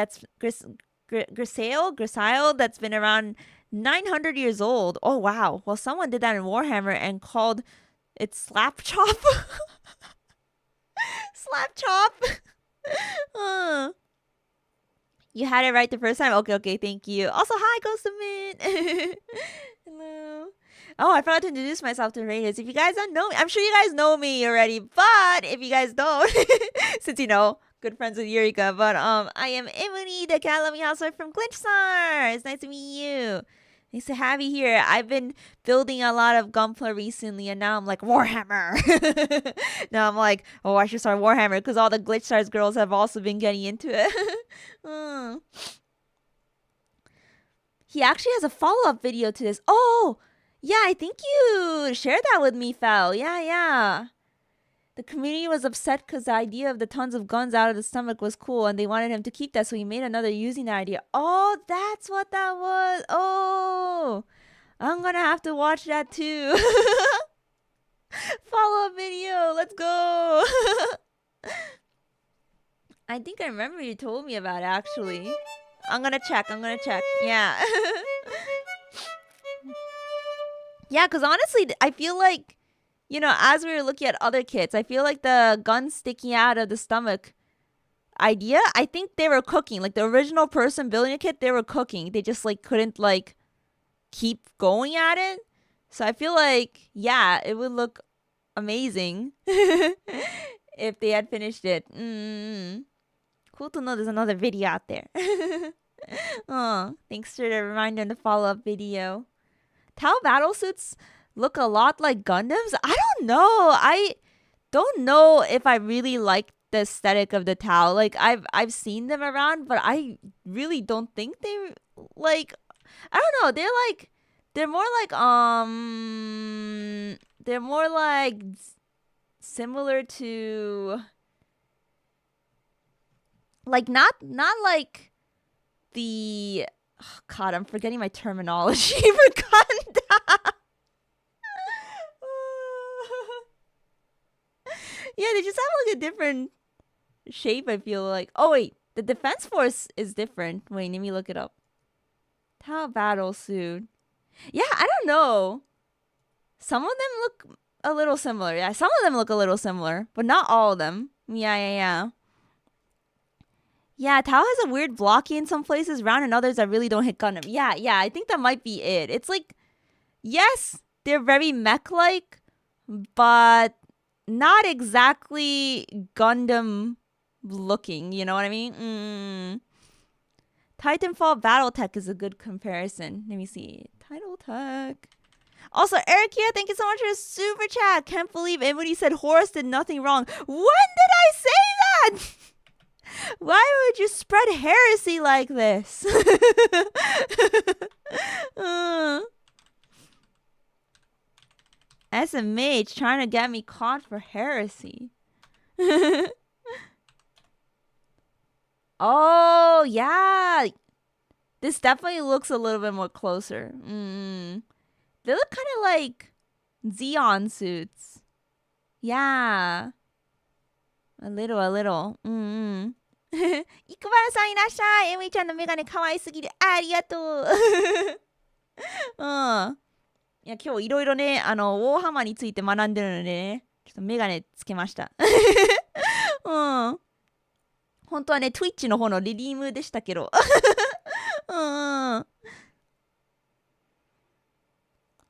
that's been around 900 years old. Oh, wow. Well, someone did that in Warhammer and called it slap chop. Slap chop. You had it right the first time. Okay, thank you. Also, hi, Ghost Submit. Hello. Oh, I forgot to introduce myself to Raiders. If you guys don't know me, I'm sure you guys know me already. But if you guys don't, since you know, good friends with Eureka. But I am Emuri, the cat loving housewife from Glitchstar. It's nice to meet you. Nice to have you here. I've been building a lot of Gunpla recently, and now I'm like, Warhammer. Now I'm like, oh, I should start Warhammer, because all the Glitchstars girls have also been getting into it. He actually has a follow-up video to this. Oh, yeah, I think you shared that with me, Fel. Yeah. The community was upset because the idea of the tons of guns out of the stomach was cool, and they wanted him to keep that, so he made another using that idea. Oh, that's what that was. Oh, I'm gonna have to watch that too. Follow-up video. Let's go. I think I remember you told me about it, actually. I'm gonna check. Yeah. Yeah, because honestly, I feel like, you know, as we were looking at other kits, I feel like the gun sticking out of the stomach idea, I think they were cooking. Like, the original person building a kit, they were cooking. They just, like, couldn't, like, keep going at it. So I feel like, yeah, it would look amazing if they had finished it. Cool to know there's another video out there. Oh, thanks for the reminder in the follow-up video. Tau battlesuits look a lot like Gundams. I don't know if I really like the aesthetic of the Tau. Like, I've seen them around, but I really don't think they, like, I don't know. They're more like similar to, like, not like the, oh God, I'm forgetting my terminology for Gundam. Yeah, they just have like a different shape, I feel like. Oh wait, the defense force is different. Wait, let me look it up. Tau battle suit. Yeah, I don't know. Some of them look a little similar. Yeah, some of them look a little similar, but not all of them. Yeah. Yeah, Tau has a weird blocky in some places, round in others that really don't hit Gundam. Yeah, I think that might be it. It's like, yes, they're very mech-like, but not exactly Gundam looking, you know what I mean? Titanfall Battletech is a good comparison. Let me see. Titletech. Also, Eric, yeah, thank you so much for the super chat. Can't believe Emuri said Horus did nothing wrong. When did I say that? Why would you spread heresy like this? SMH trying to get me caught for heresy. Oh, yeah. This definitely looks a little bit more closer. They look kind of like Xeon suits. Yeah. A little. イクバラさんいらっしゃい。エミちゃんのメガネ可愛すぎる。ありがとう。いや、今日いろいろね、ウォーハマーについて学んでるのでね、ちょっとメガネつけました。本当はね、Twitch の方のリディームでしたけど。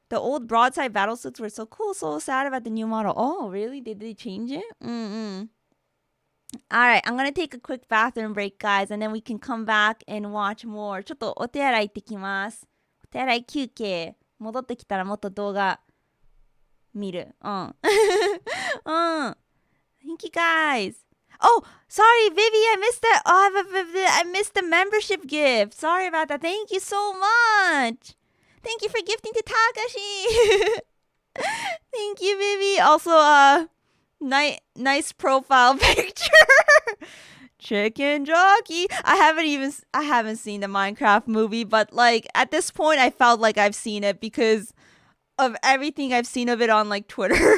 The old broadside battle suits were so cool, so sad about the new model. Oh, really? Did they change it? Alright, I'm gonna take a quick bathroom break, guys, and then we can come back and watch more. ちょっとお手洗い行ってきます。お手洗い休憩。戻ってきたらもっと動画見る。Thank you, guys. Oh, sorry, Vivi, I missed that. I missed the membership gift. Sorry about that. Thank you so much. Thank you for gifting to Takashi. Thank you, Vivi. Also, nice profile picture. Chicken jockey. I haven't seen the Minecraft movie, but like at this point, I felt like I've seen it because of everything I've seen of it on like Twitter.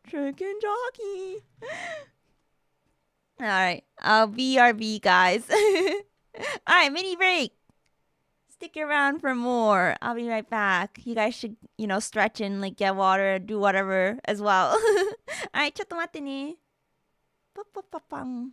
Chicken jockey. All right, BRB, guys. All right, mini break. Stick around for more. I'll be right back. You guys should, stretch and like get water, do whatever as well. All right, ちょっと待ってね。パッパッパッパン。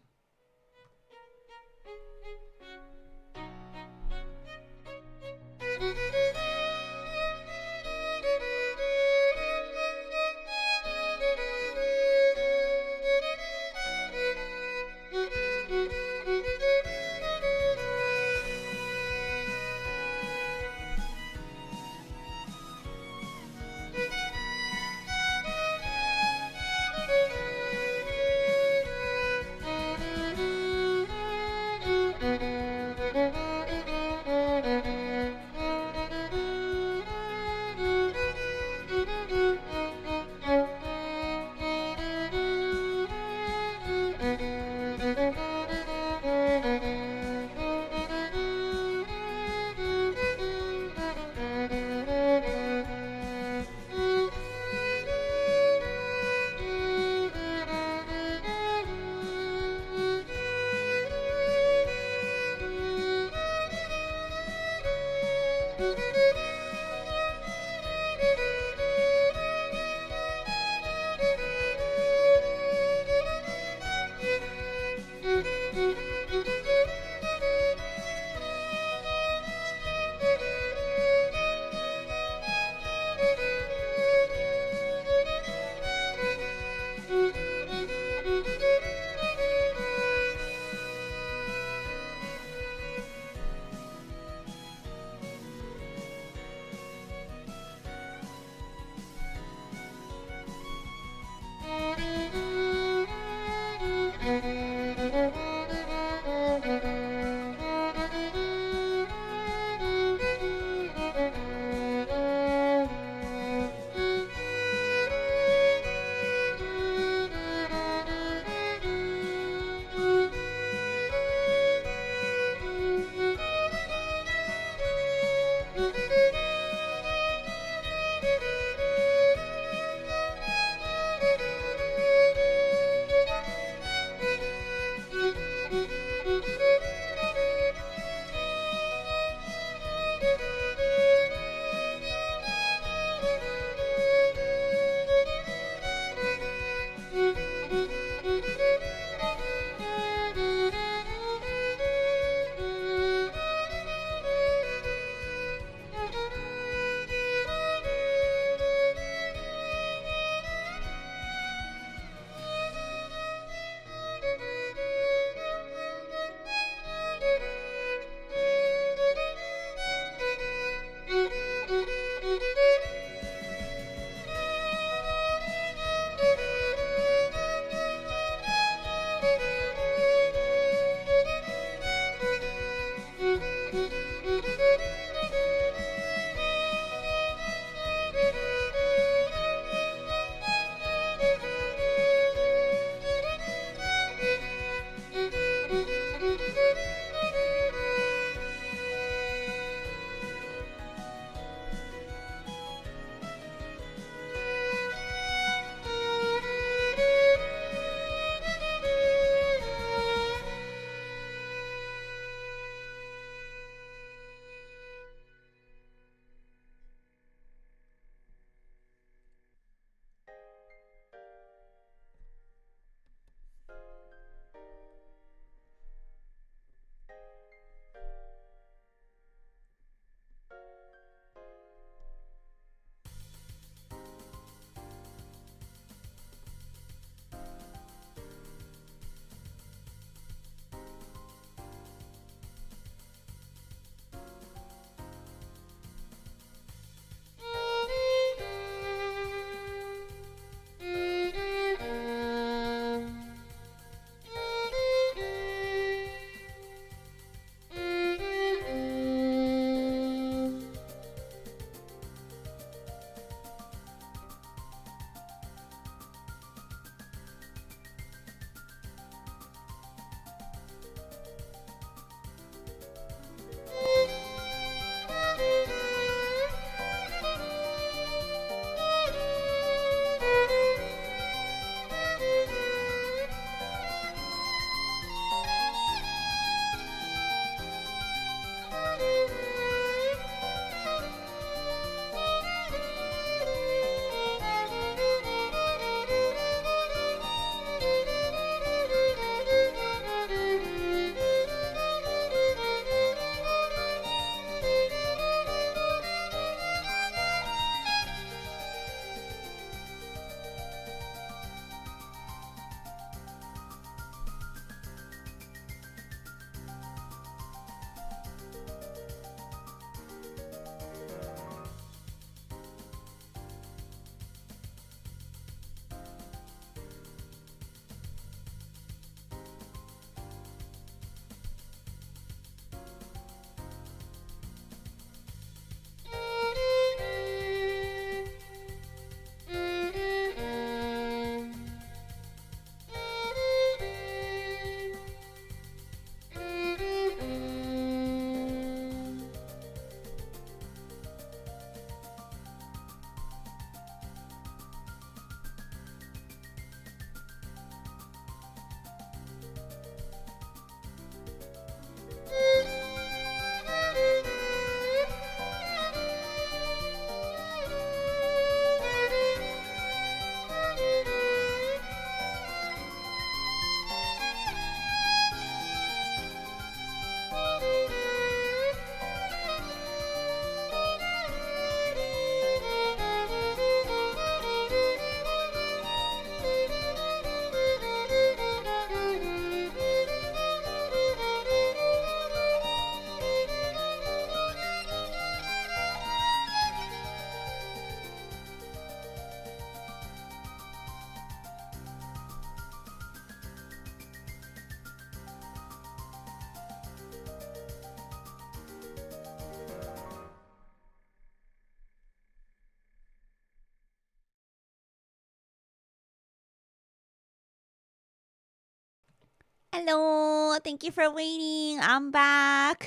Hello, thank you for waiting. I'm back.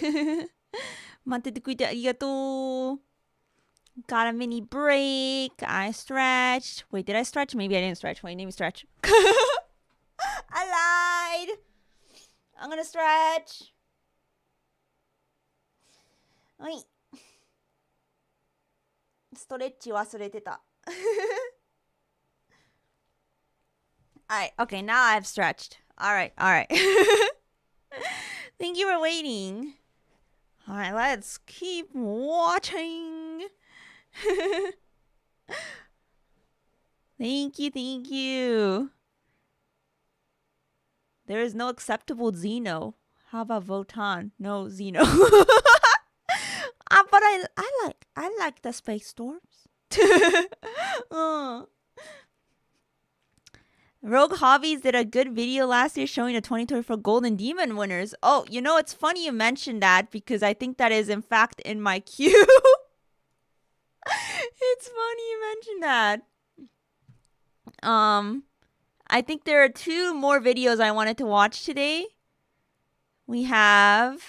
待っててくれてありがとう。Got a mini break. I stretched. Wait, did I stretch? Maybe I didn't stretch. Wait, let me stretch. I lied. I'm gonna stretch. はい。ストレッチ忘れてた。Alright, okay, now I've stretched. Alright. Thank you for waiting. Alright, let's keep watching. Thank you. There is no acceptable Xeno. How about Votan? No Xeno. But I like the space storms. Rogue Hobbies did a good video last year showing the 2024 Golden Demon winners. Oh, you know, it's funny you mentioned that because I think that is in fact in my queue. It's funny you mentioned that. I think there are 2 more videos I wanted to watch today. We have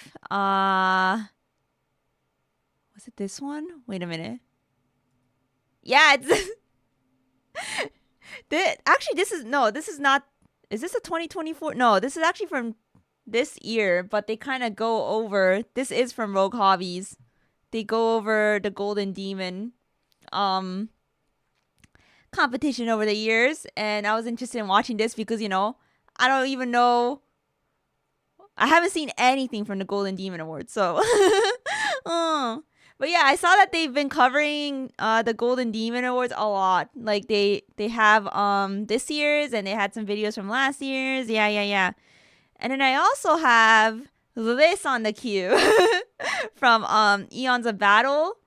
was it this one? Wait a minute. Yeah, it's this is not. Is this a 2024? No, this is actually from this year, but they kind of go over. This is from Rogue Hobbies. They go over the Golden Demon competition over the years, and I was interested in watching this because, you know, I don't even know. I haven't seen anything from the Golden Demon Awards, so. But yeah, I saw that they've been covering the Golden Demon Awards a lot. Like they have this year's, and they had some videos from last year's. Yeah. And then I also have this on the queue from Eons of Battle,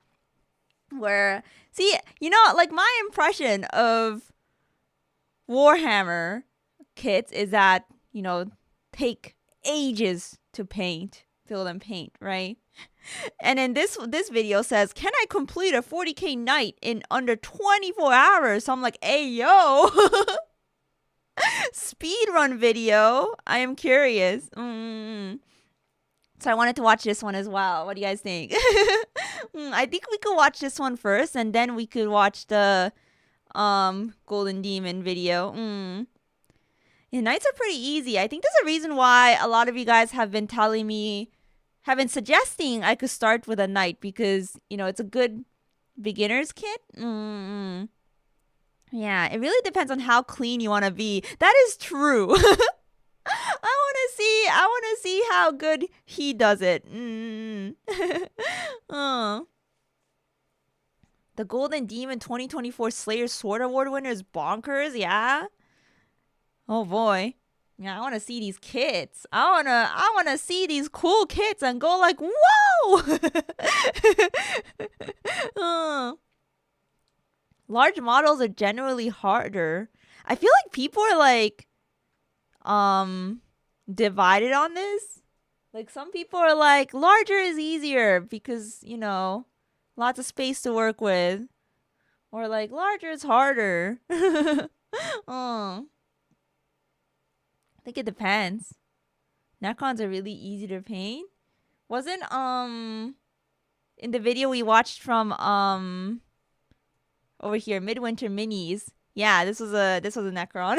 where, see, you know, like my impression of Warhammer kits is that, you know, take ages to fill and paint, right? And then this video says, can I complete a 40k night in under 24 hours? So I'm like, hey, yo. Speedrun video. I am curious. So I wanted to watch this one as well. What do you guys think? I think we could watch this one first, and then we could watch the Golden Demon video. Yeah, nights are pretty easy. I think there's a reason why a lot of you guys have been suggesting I could start with a knight because, you know, it's a good beginner's kit. Yeah, it really depends on how clean you want to be. That is true. I want to see how good he does it. The Golden Demon 2024 Slayer Sword Award winner is bonkers. Yeah. Oh boy. Yeah, I want to see these kits. I want to see these cool kits and go like, whoa! Large models are generally harder. I feel like people are like divided on this. Like some people are like larger is easier because, you know, lots of space to work with. Or like larger is harder. I think it depends. Necrons are really easy to paint. Wasn't in the video we watched from over here, Midwinter Minis. Yeah, this was a Necron.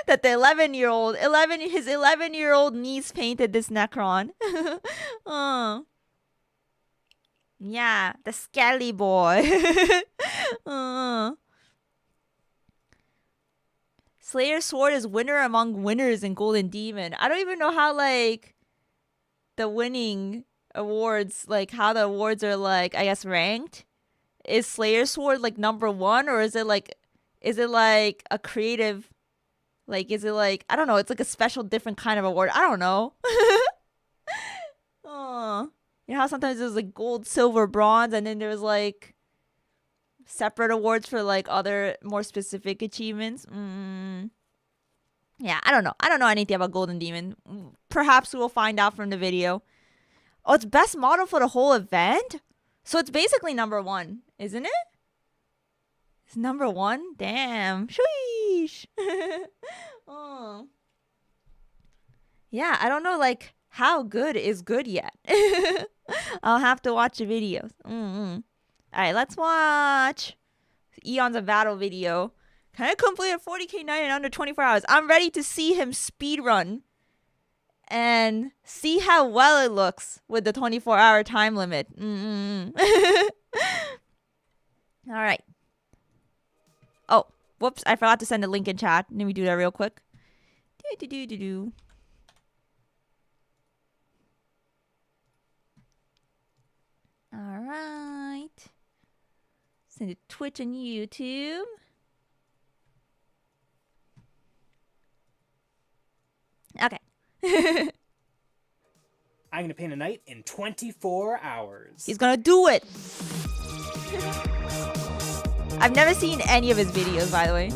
That the 11-year-old niece painted this Necron. Yeah, the Skelly boy. Slayer Sword is winner among winners in Golden Demon. I don't even know how, like, the winning awards, like, how the awards are, like, I guess, ranked. Is Slayer Sword, like, number 1? Or is it, like, a creative, like, is it, like, I don't know. It's, like, a special, different kind of award. I don't know. You know how sometimes there's, like, gold, silver, bronze, and then there's, like, separate awards for like other more specific achievements. Yeah, I don't know anything about Golden Demon. Perhaps we'll find out from the video. Oh, it's best model for the whole event, so it's basically number 1, isn't it? It's number 1. Damn, sheesh. Yeah, I don't know like how good is good yet. I'll have to watch the videos. All right, let's watch Eons of Battle video. Can I complete a 40k night in under 24 hours? I'm ready to see him speedrun and see how well it looks with the 24-hour time limit. All right. Oh, whoops. I forgot to send a link in chat. Let me do that real quick. All right. Send it to Twitch and YouTube. Okay. I'm going to paint a knight in 24 hours. He's gonna do it. I've never seen any of his videos, by the way.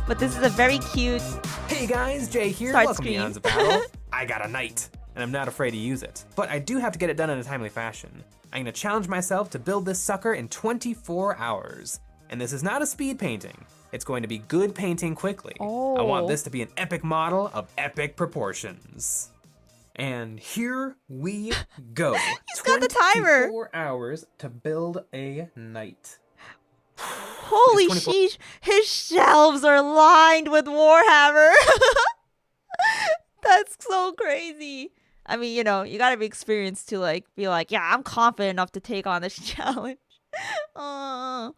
But this is a very cute Hey guys, Jay here. start Welcome to screen. Eons of Battle. I got a knight, and I'm not afraid to use it. But I do have to get it done in a timely fashion. I'm gonna challenge myself to build this sucker in 24 hours. And this is not a speed painting. It's going to be good painting quickly. I want this to be an epic model of epic proportions. And here we go. He's got the timer. 24 hours to build a knight. Holy 24 sheesh, his shelves are lined with Warhammer. That's so crazy. I mean, you know, you gotta be experienced to like be like, yeah, I'm confident enough to take on this challenge. 24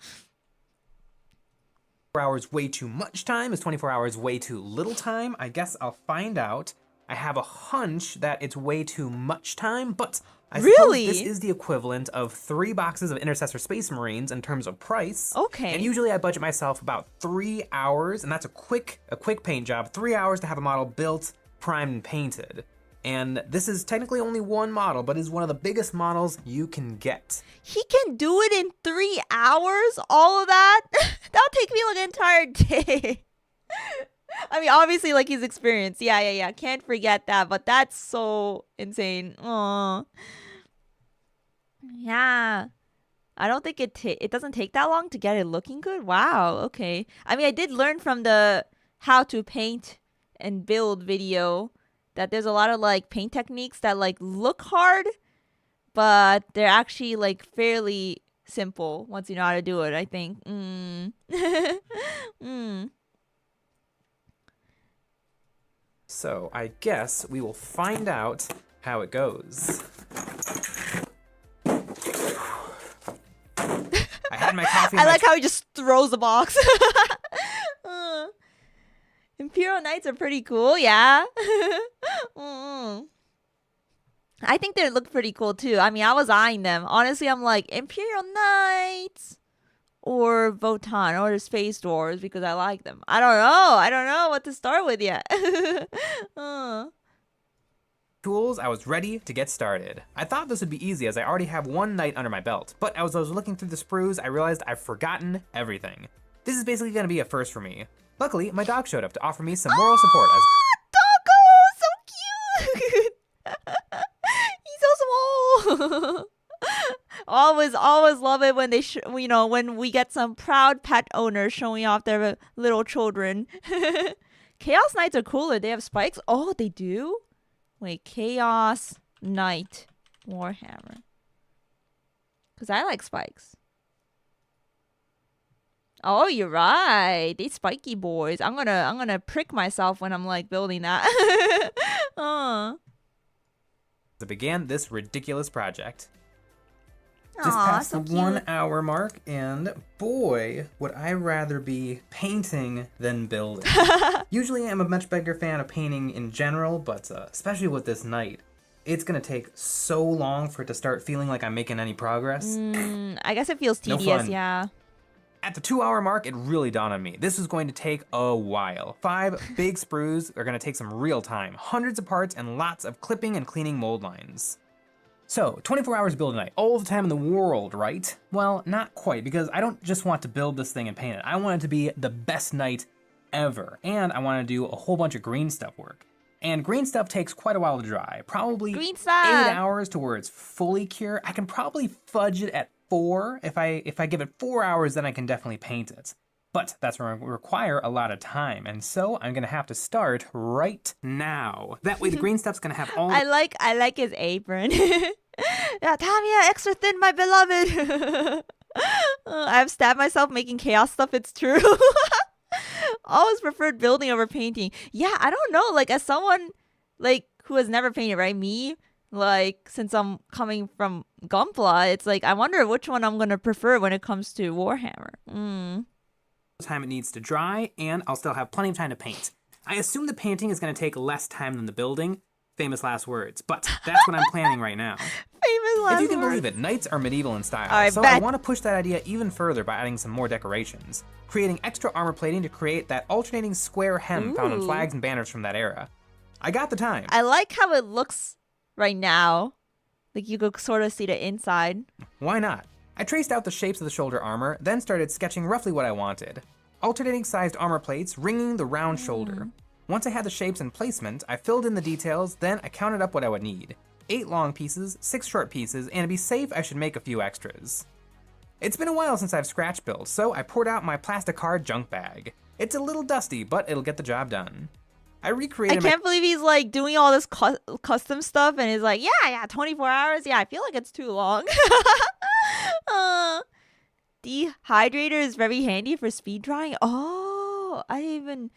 hours way too much time? Is 24 hours way too little time? I guess I'll find out. I have a hunch that it's way too much time, but I Really? suppose this is the equivalent of 3 boxes of Intercessor Space Marines in terms of price. Okay. And usually I budget myself about 3 hours, and that's a quick paint job. 3 hours to have a model built, primed, and painted. And this is technically only one model, but is one of the biggest models you can get. He can do it in 3 hours? All of that? That'll take me like an entire day. I mean, obviously, like, he's experienced. Yeah. Can't forget that. But that's so insane. Aw. Yeah. I don't think it doesn't take that long to get it looking good. Wow. Okay. I mean, I did learn from the how to paint and build video that there's a lot of, like, paint techniques that, like, look hard, but they're actually, like, fairly simple once you know how to do it, I think. So I guess we will find out how it goes. I had my coffee. I like how he just throws a box. Imperial Knights are pretty cool, yeah. I think they look pretty cool too. I mean, I was eyeing them. Honestly, I'm like, Imperial Knights or Votan or the Space Dwarves because I like them. I don't know what to start with yet. Tools, I was ready to get started. I thought this would be easy as I already have one knight under my belt, but as I was looking through the sprues, I realized I've forgotten everything. This is basically going to be a first for me. Luckily, my dog showed up to offer me some moral support as Doggo, so cute. He's so small. always love it when they when we get some proud pet owners showing off their little children. Chaos Knights are cooler. They have spikes. Oh, they do? Wait, Chaos Knight Warhammer. Because I like spikes. Oh, you're right. They spiky boys. I'm gonna prick myself when I'm like building that. I began this ridiculous project. Just Aw, past so the cute. 1 hour mark, and boy, would I rather be painting than building. Usually I'm a much bigger fan of painting in general, but especially with this knight, it's gonna take so long for it to start feeling like I'm making any progress. I guess it feels No tedious, fun. yeah. At the 2 hour mark, it really dawned on me. This is going to take a while. 5 big sprues are gonna take some real time, hundreds of parts and lots of clipping and cleaning mold lines. So, 24 hours to build a knight, all the time in the world, right? Well, not quite, because I don't just want to build this thing and paint it. I want it to be the best knight ever, and I want to do a whole bunch of green stuff work. And green stuff takes quite a while to dry, probably Green 8 stuff. hours to where it's fully cured. I can probably fudge it at 4. If I give it 4 hours, then I can definitely paint it. But that's going to require a lot of time, and so I'm going to have to start right now. That way the green stuff's going to have all... I like his apron. Yeah, Tamiya, extra thin, my beloved. I've stabbed myself making chaos stuff, it's true. Always preferred building over painting. Yeah, I don't know, like as someone like who has never painted, right? Me, like since I'm coming from Gunpla, it's like I wonder which one I'm gonna prefer when it comes to Warhammer. Time it needs to dry, and I'll still have plenty of time to paint. I assume the painting is going to take less time than the building. Famous last words, but that's what I'm planning right now. Famous last words. If you can believe it, knights are medieval in style, so bet. I want to push that idea even further by adding some more decorations, creating extra armor plating to create that alternating square hem found on flags and banners from that era. I got the time. I like how it looks right now. Like you could sort of see the inside. Why not? I traced out the shapes of the shoulder armor, then started sketching roughly what I wanted. Alternating sized armor plates ringing the round shoulder. Once I had the shapes and placement, I filled in the details, then I counted up what I would need. 8 long pieces, 6 short pieces, and to be safe, I should make a few extras. It's been a while since I've scratch built, so I poured out my plastic card junk bag. It's a little dusty, but it'll get the job done. I can't believe he's like doing all this custom stuff and he's like, yeah, 24 hours. Yeah, I feel like it's too long. Dehydrator is very handy for speed drying. Oh, I didn't even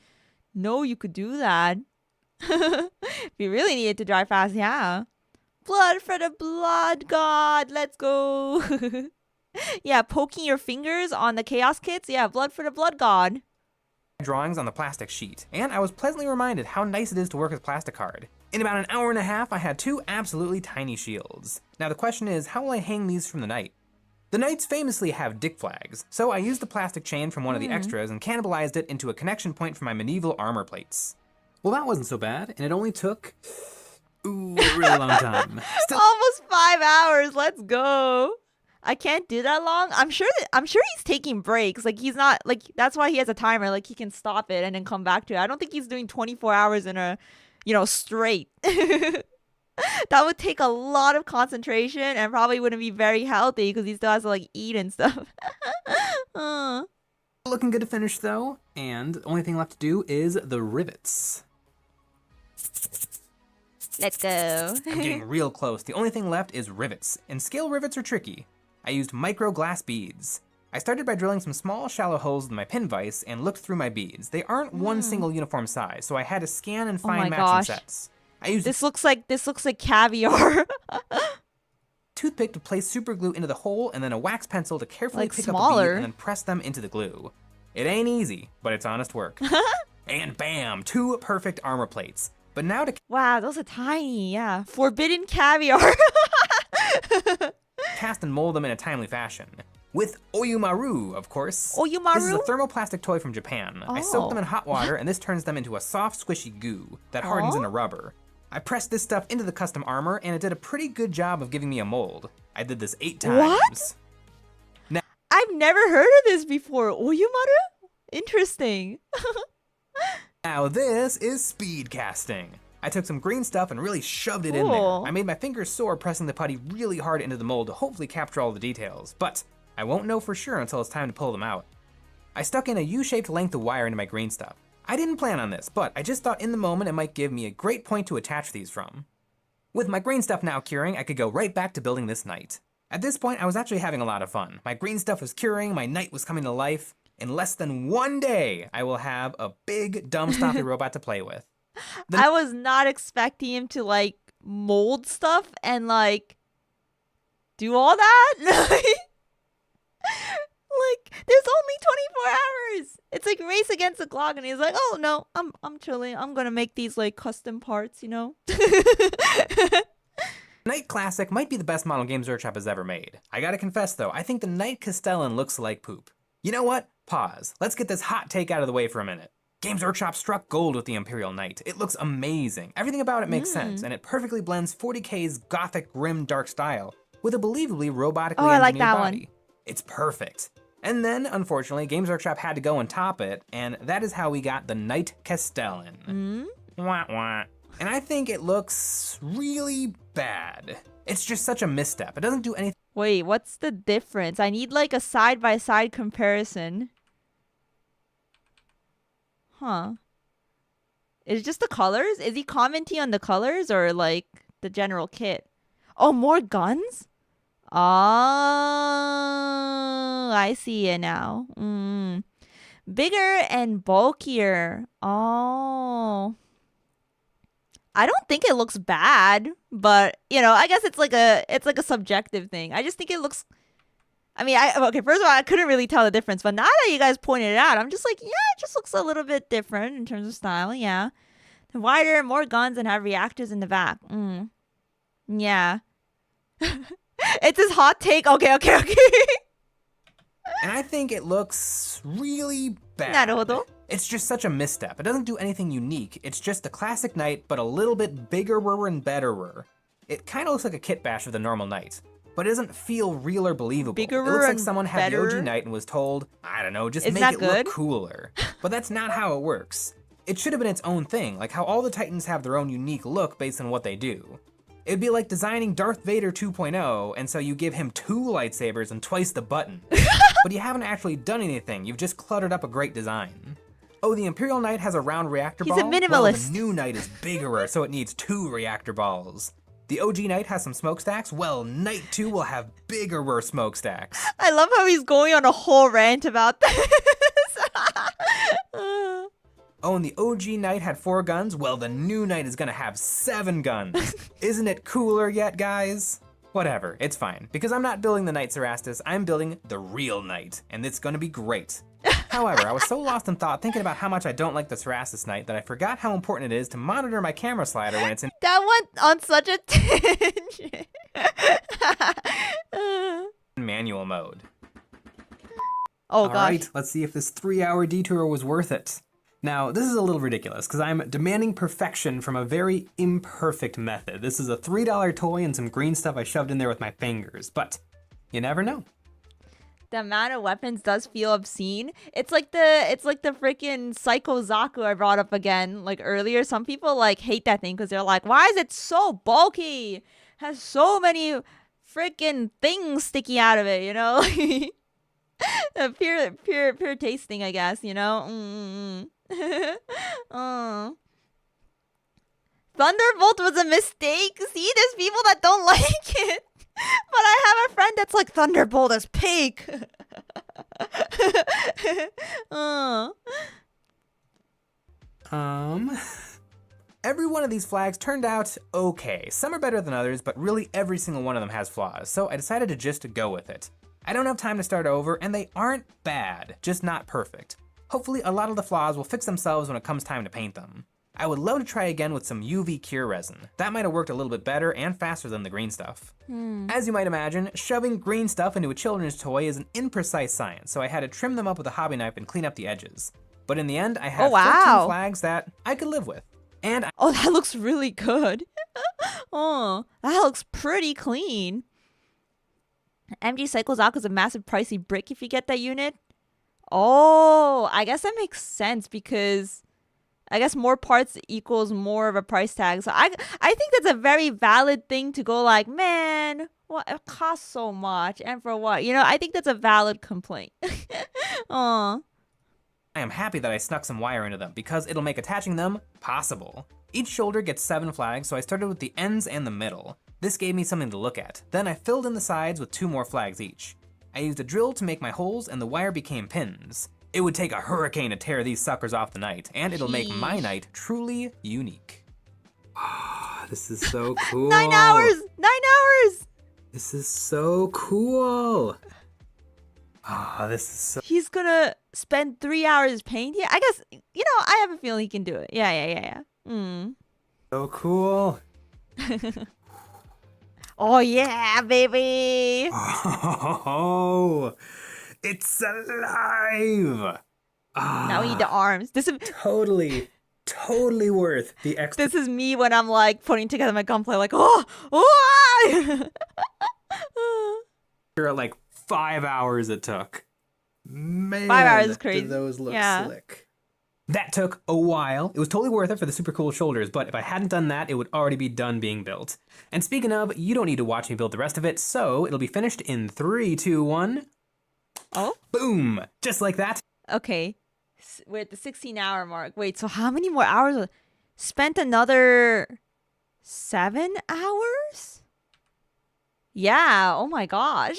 know you could do that. If you really need it to dry fast, yeah. Blood for the blood god. Let's go. Yeah, poking your fingers on the chaos kits. Yeah, blood for the blood god. Drawings on the plastic sheet, and I was pleasantly reminded how nice it is to work with plastic card. In about an hour and a half, I had 2 absolutely tiny shields. Now the question is, how will I hang these from the knight? The knights famously have dick flags, so I used the plastic chain from one of the extras and cannibalized it into a connection point for my medieval armor plates. Well, that wasn't so bad, and it only took a really long time. Almost 5 hours. Let's go. I can't do that long. I'm sure he's taking breaks. Like he's not like that's why he has a timer. Like he can stop it and then come back to it. I don't think he's doing 24 hours in a, straight. That would take a lot of concentration and probably wouldn't be very healthy because he still has to like eat and stuff. Looking good to finish though, and the only thing left to do is the rivets. Let's go. I'm getting real close. The only thing left is rivets, and scale rivets are tricky. I used micro glass beads. I started by drilling some small shallow holes with my pin vise and looked through my beads. They aren't one single uniform size, so I had to scan and find matching sets. I used this looks like caviar. Toothpick to place super glue into the hole, and then a wax pencil to carefully like pick smaller. up a bead and then press them into the glue. It ain't easy, but it's honest work. And bam, 2 perfect armor plates. But now to wow, those are tiny. Yeah, forbidden caviar. Cast and mold them in a timely fashion. With Oyumaru, of course. Oyumaru? This is a thermoplastic toy from Japan. I soak them in hot water, and this turns them into a soft, squishy goo that hardens into rubber. I pressed this stuff into the custom armor, and it did a pretty good job of giving me a mold. I did this 8 times. What? Now, I've never heard of this before. Oyumaru? Interesting. Now this is speed casting. I took some green stuff and really shoved it in there. I made my fingers sore pressing the putty really hard into the mold to hopefully capture all the details, but I won't know for sure until it's time to pull them out. I stuck in a U-shaped length of wire into my green stuff. I didn't plan on this, but I just thought in the moment it might give me a great point to attach these from. With my green stuff now curing, I could go right back to building this knight. At this point, I was actually having a lot of fun. My green stuff was curing, my knight was coming to life. In less than 1 day, I will have a big, dumb, stompy robot to play with. I was not expecting him to, like, mold stuff and, like, do all that. Like, there's only 24 hours. It's like race against the clock, and he's like, oh, no, I'm chilling. I'm gonna make these, like, custom parts, you know? Knight Classic might be the best model Games Workshop has ever made. I gotta confess, though, I think the Knight Castellan looks like poop. You know what? Pause. Let's get this hot take out of the way for a minute. Games Workshop struck gold with the Imperial Knight. It looks amazing. Everything about it makes sense, and it perfectly blends 40K's gothic, grim, dark style with a believably robotically engineered body. It's perfect. And then, unfortunately, Games Workshop had to go and top it, and that is how we got the Knight Castellan. Wah wah. And I think it looks really bad. It's just such a misstep. It doesn't do anything. Wait, what's the difference? I need like a side-by-side comparison. Huh. Is it just the colors? Is he commenting on the colors or like the general kit? Oh, more guns? Oh, I see it now. Bigger and bulkier. Oh. I don't think it looks bad, but you know, I guess it's like a subjective thing. I just think it looks. I mean, okay. First of all, I couldn't really tell the difference, but now that you guys pointed it out, I'm just like, yeah, it just looks a little bit different in terms of style. Yeah, wider, more guns, and have reactors in the back. Yeah, it's his hot take. Okay. And I think it looks really bad. なるほど. It's just such a misstep. It doesn't do anything unique. It's just the classic knight, but a little bit biggerer and betterer. It kind of looks like a kit bash of the normal knight, but it doesn't feel real or believable. Biggerer it looks like and someone had the better? OG knight and was told, I don't know, just Is make that it good? look cooler. But that's not how it works. It should have been its own thing, like how all the Titans have their own unique look based on what they do. It'd be like designing Darth Vader 2.0, and so you give him 2 lightsabers and twice the button. But you haven't actually done anything, you've just cluttered up a great design. Oh, the Imperial Knight has a round reactor ball? He's a minimalist. Well, the new Knight is biggerer, so it needs 2 reactor balls. The OG Knight has some smokestacks? Well, Knight 2 will have biggerer smokestacks. I love how he's going on a whole rant about this. Oh, and the OG Knight had 4 guns? Well, the new Knight is gonna have 7 guns. Isn't it cooler yet, guys? Whatever, it's fine. Because I'm not building the Knight Cerastus, I'm building the real Knight, and it's gonna be great. However, I was so lost in thought thinking about how much I don't like the Cerastus Knight that I forgot how important it is to monitor my camera slider when it's in That went on such a tangent. manual mode. Oh gosh. Alright, let's see if this 3-hour detour was worth it. Now, this is a little ridiculous, because I'm demanding perfection from a very imperfect method. This is a $3 toy and some green stuff I shoved in there with my fingers, but you never know. The amount of weapons does feel obscene. It's like the freaking Psycho Zaku I brought up again like earlier. Some people like hate that thing because they're like, why is it so bulky? Has so many freaking things sticking out of it, you know? A pure tasting, I guess, you know? Thunderbolt was a mistake. See, there's people that don't like it. But I have a friend that's like, Thunderbolt is pink. Every one of these flags turned out okay. Some are better than others, but really every single one of them has flaws, so I decided to just go with it. I don't have time to start over, and they aren't bad, just not perfect. Hopefully a lot of the flaws will fix themselves when it comes time to paint them. I would love to try again with some UV cure resin. That might have worked a little bit better and faster than the green stuff. As you might imagine, shoving green stuff into a children's toy is an imprecise science, so I had to trim them up with a hobby knife and clean up the edges. But in the end, I have 13 flags that I could live with. And oh, that looks really good. Oh, that looks pretty clean. MG Cycle Zaku is a massive pricey brick if you get that unit. Oh, I guess that makes sense because I guess more parts equals more of a price tag. So I think that's a very valid thing to go like, man, what it costs so much and for what? You know, I think that's a valid complaint. Aw. I am happy that I snuck some wire into them because it'll make attaching them possible. Each shoulder gets 7 flags, so I started with the ends and the middle. This gave me something to look at. Then I filled in the sides with 2 more flags each. I used a drill to make my holes and the wire became pins. It would take a hurricane to tear these suckers off the knight, and it'll make my knight truly unique. Ah, this is so cool. 9 hours! 9 hours! This is so cool. Ah, this is so... He's gonna spend 3 hours painting? I guess, you know, I have a feeling he can do it. Yeah. So cool. Oh yeah, baby! Oh, it's alive! Now we need the arms. This is totally worth the extra. This is me when I'm like putting together my gunplay, like You're at like 5 hours it took. Man, 5 hours is crazy. do those look slick. That took a while. It was totally worth it for the super cool shoulders, but if I hadn't done that, it would already be done being built. And speaking of, you don't need to watch me build the rest of it, so it'll be finished in 3, 2, 1. Oh? Boom! Just like that. Okay. We're at the 16-hour mark. Wait, so how many more hours? Spent another 7 hours? Yeah, oh my gosh.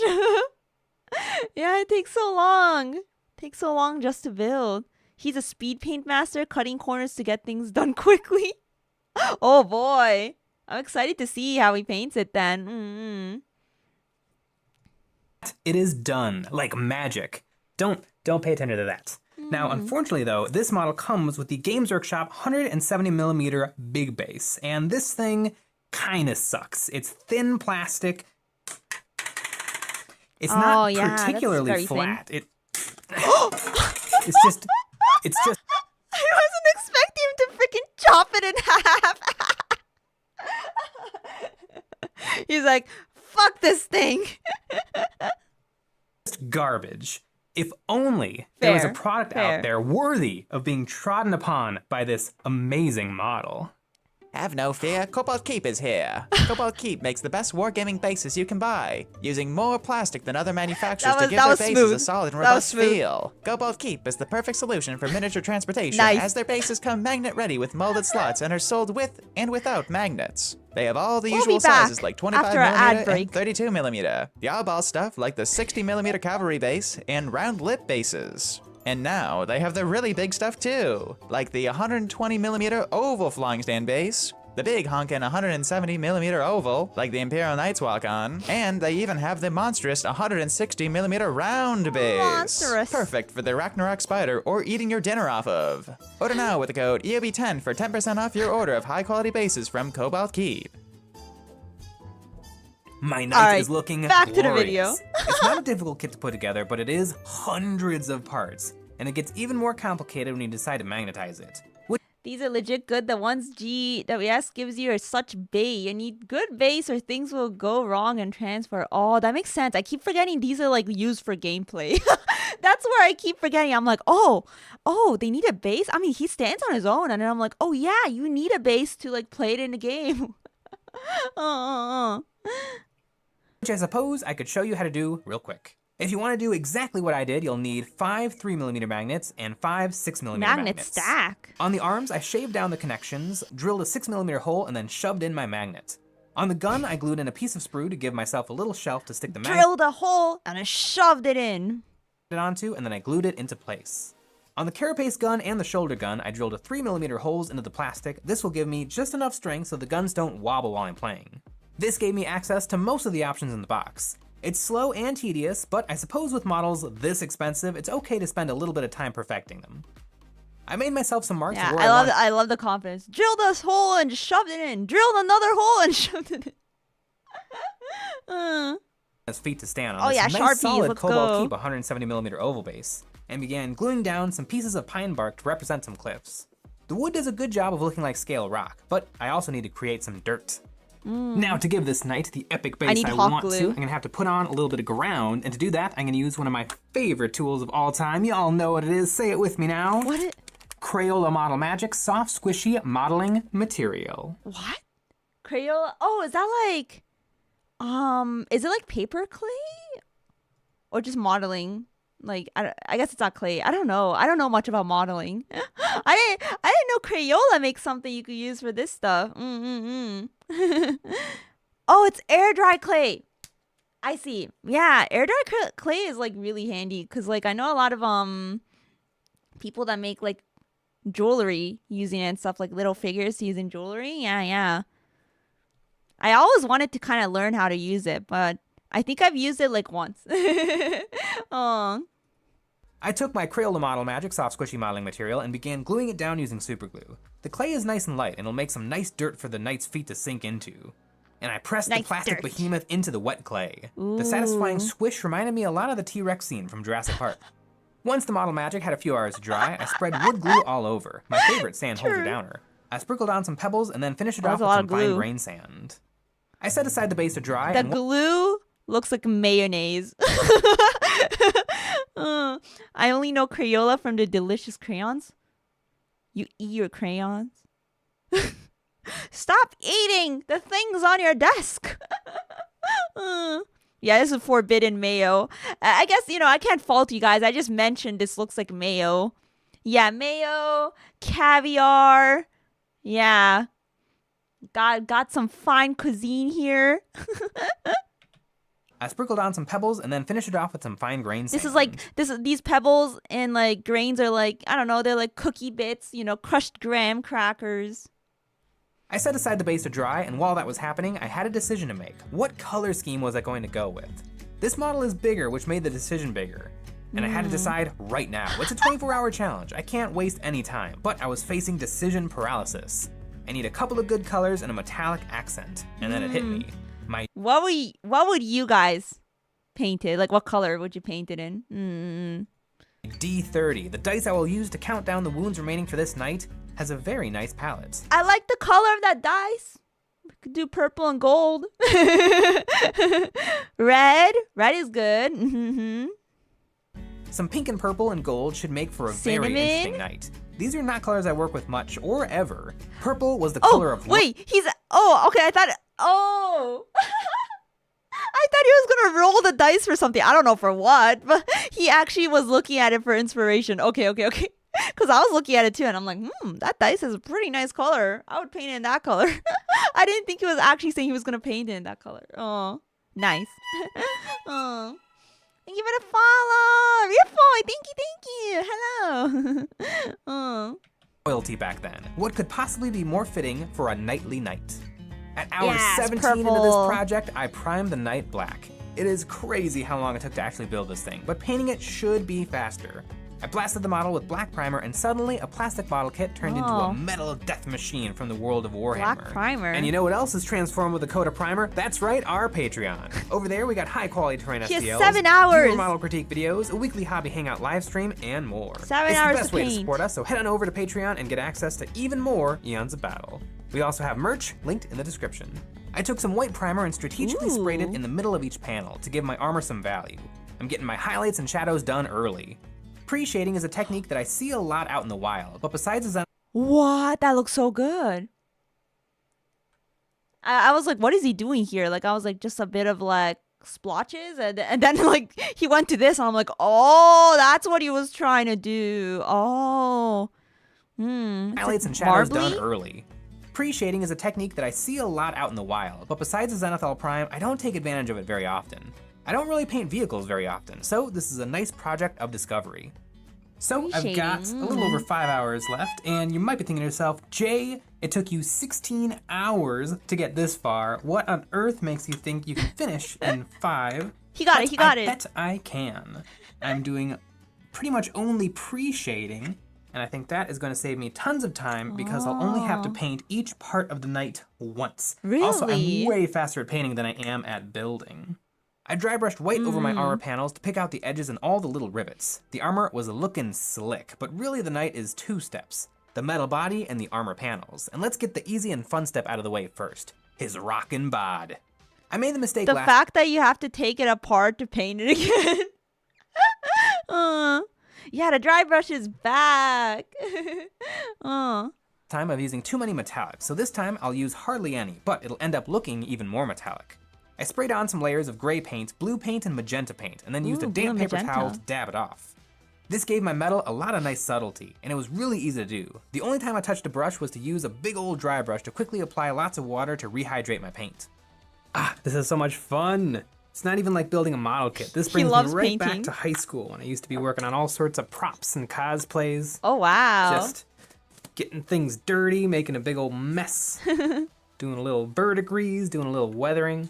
Yeah, it takes so long. Takes so long just to build. He's a speed paint master, cutting corners to get things done quickly. Oh boy. I'm excited to see how he paints it then. It is done, like magic. Don't pay attention to that. Now, unfortunately though, this model comes with the Games Workshop 170mm big base, and this thing kinda sucks. It's thin plastic. It's not particularly flat. It's just I wasn't expecting him to freaking chop it in half. He's like, fuck this thing. garbage. If only there was a product out there worthy of being trodden upon by this amazing model. Have no fear, Cobalt Keep is here. Cobalt Keep makes the best wargaming bases you can buy, using more plastic than other manufacturers to give their bases a solid and robust feel. Cobalt Keep is the perfect solution for miniature transportation, as their bases come magnet-ready with molded slots and are sold with and without magnets. They have all the usual sizes like 25mm and 32mm. The oddball stuff like the 60mm cavalry base and round lip bases. And now they have the really big stuff too, like the 120mm oval flying stand base, the big honkin' 170mm oval, like the Imperial Knights walk on, and they even have the monstrous 160mm round base. Perfect for the Ragnarok spider or eating your dinner off of. Order now with the code EOB10 for 10% off your order of high quality bases from Cobalt Keep. My knight is looking back glorious. to the video. It's not a difficult kit to put together, but it is hundreds of parts, and it gets even more complicated when you decide to magnetize it. These are legit good. The ones GWS gives you are such bait. You need good base or things will go wrong and transfer. Oh, that makes sense. I keep forgetting these are like used for gameplay. That's where I keep forgetting. I'm like, oh, they need a base? I mean, he stands on his own. And then I'm like, oh yeah, you need a base to like play it in the game. Which I suppose I could show you how to do real quick. If you want to do exactly what I did, you'll need 5 3mm magnets and 5 6mm magnets. Stack. On the arms, I shaved down the connections, drilled a 6mm hole, and then shoved in my magnet. On the gun, I glued in a piece of sprue to give myself a little shelf to stick the magnet. Drilled a hole and I shoved it in. Onto, and then I glued it into place. On the carapace gun and the shoulder gun, I drilled a 3mm holes into the plastic. This will give me just enough strength so the guns don't wobble while I'm playing. This gave me access to most of the options in the box. It's slow and tedious, but I suppose with models this expensive, it's okay to spend a little bit of time perfecting them. I made myself some marks. Yeah, I love the confidence. Drilled this hole and shoved it in. Drilled another hole and shoved it in. As feet to stand on this nice solid Cobalt Keep 170mm oval base, and began gluing down some pieces of pine bark to represent some cliffs. The wood does a good job of looking like scale rock, but I also need to create some dirt. Now, to give this knight the epic base I want to, I'm gonna have to put on a little bit of ground, and to do that, I'm gonna use one of my favorite tools of all time. Y'all know what it is. Say it with me now. What? Crayola Model Magic Soft Squishy Modeling Material. What? Crayola? Oh, is that like, is it like paper clay? Or just modeling? Like, I guess it's not clay. I don't know. I don't know much about modeling. I didn't know Crayola makes something you could use for this stuff. Oh, it's air dry clay. I see. Yeah, air dry clay is like really handy because like I know a lot of people that make like jewelry using it and stuff, like little figures using jewelry. Yeah. I always wanted to kind of learn how to use it, but I think I've used it like once. Oh. I took my Crayola Model Magic Soft Squishy Modeling Material and began gluing it down using super glue. The clay is nice and light and will make some nice dirt for the knight's feet to sink into. And I pressed the plastic behemoth into the wet clay. Ooh. The satisfying squish reminded me a lot of the T-Rex scene from Jurassic Park. Once the Model Magic had a few hours to dry, I spread wood glue all over, my favorite sand holder downer. I sprinkled on some pebbles and then finished it off with some fine grain sand. I set aside the base to dry. The glue looks like mayonnaise. I only know Crayola from the delicious crayons. You eat your crayons? Stop eating the things on your desk. Yeah, this is forbidden mayo. I guess, I can't fault you guys. I just mentioned this looks like mayo. Yeah, mayo, caviar. Yeah. Got some fine cuisine here. I sprinkled on some pebbles and then finished it off with some fine grain sand. These pebbles and like grains are like, I don't know, they're like cookie bits, you know, crushed graham crackers. I set aside the base to dry, and while that was happening, I had a decision to make. What color scheme was I going to go with? This model is bigger, which made the decision bigger. And I had to decide right now. It's a 24-hour challenge. I can't waste any time, but I was facing decision paralysis. I need a couple of good colors and a metallic accent. And then it hit me. What would you guys paint it? Like, what color would you paint it in? D30, the dice I will use to count down the wounds remaining for this night, has a very nice palette. I like the color of that dice. We could do purple and gold. Red is good. Some pink and purple and gold should make for a Cinnamon? very interesting night. These are not colors I work with much or ever. Purple was the color of... Okay, I thought he was gonna roll the dice for something. I don't know for what, but he actually was looking at it for inspiration. Okay. Because I was looking at it too, and I'm like, that dice is a pretty nice color. I would paint it in that color. I didn't think he was actually saying he was gonna paint it in that color. Oh, nice. Oh. Thank you for the follow. Thank you. Hello. Royalty back then. What could possibly be more fitting for a nightly night? At hour 17 purple. into this project, I primed the night black. It is crazy how long it took to actually build this thing, but painting it should be faster. I blasted the model with black primer, and suddenly a plastic bottle kit turned into a metal death machine from the world of Warhammer. Black primer. And you know what else is transformed with a coat of primer? That's right, our Patreon. Over there, we got high-quality terrain He has STLs, 7 hours. viewer model critique videos, a weekly hobby hangout live stream, and more. 7 it's hours the best to way to paint. support us, so head on over to Patreon and get access to even more Eons of Battle. We also have merch linked in the description. I took some white primer and strategically sprayed it in the middle of each panel to give my armor some value. I'm getting my highlights and shadows done early. Pre-shading is a technique that I see a lot out in the wild, but besides What? That looks so good. I was like, what is he doing here? Like, I was like, just a bit of like splotches, and then like he went to this, and I'm like, oh, that's what he was trying to do. Oh, highlights and shadows done early. Pre-shading is a technique that I see a lot out in the wild, but besides the Zenithal Prime, I don't take advantage of it very often. I don't really paint vehicles very often, so this is a nice project of discovery. So I've got a little over 5 hours left, and you might be thinking to yourself, Jay, it took you 16 hours to get this far. What on earth makes you think you can finish in 5? He got it. I bet I can. I'm doing pretty much only pre-shading, and I think that is going to save me tons of time because I'll only have to paint each part of the night once. Really? Also, I'm way faster at painting than I am at building. I dry brushed white over my armor panels to pick out the edges and all the little rivets. The armor was looking slick, but really the knight is 2 steps. The metal body and the armor panels. And let's get the easy and fun step out of the way first. His rockin' bod. I made the mistake The fact that you have to take it apart to paint it again. Yeah, the dry brush is back. Time of using too many metallics, so this time I'll use hardly any, but it'll end up looking even more metallic. I sprayed on some layers of gray paint, blue paint, and magenta paint, and then used a damp paper towel to dab it off. This gave my metal a lot of nice subtlety, and it was really easy to do. The only time I touched a brush was to use a big old dry brush to quickly apply lots of water to rehydrate my paint. This is so much fun. It's not even like building a model kit. This brings me right back to high school when I used to be working on all sorts of props and cosplays. Oh, wow. Just getting things dirty, making a big old mess. Doing a little verdigris, doing a little weathering.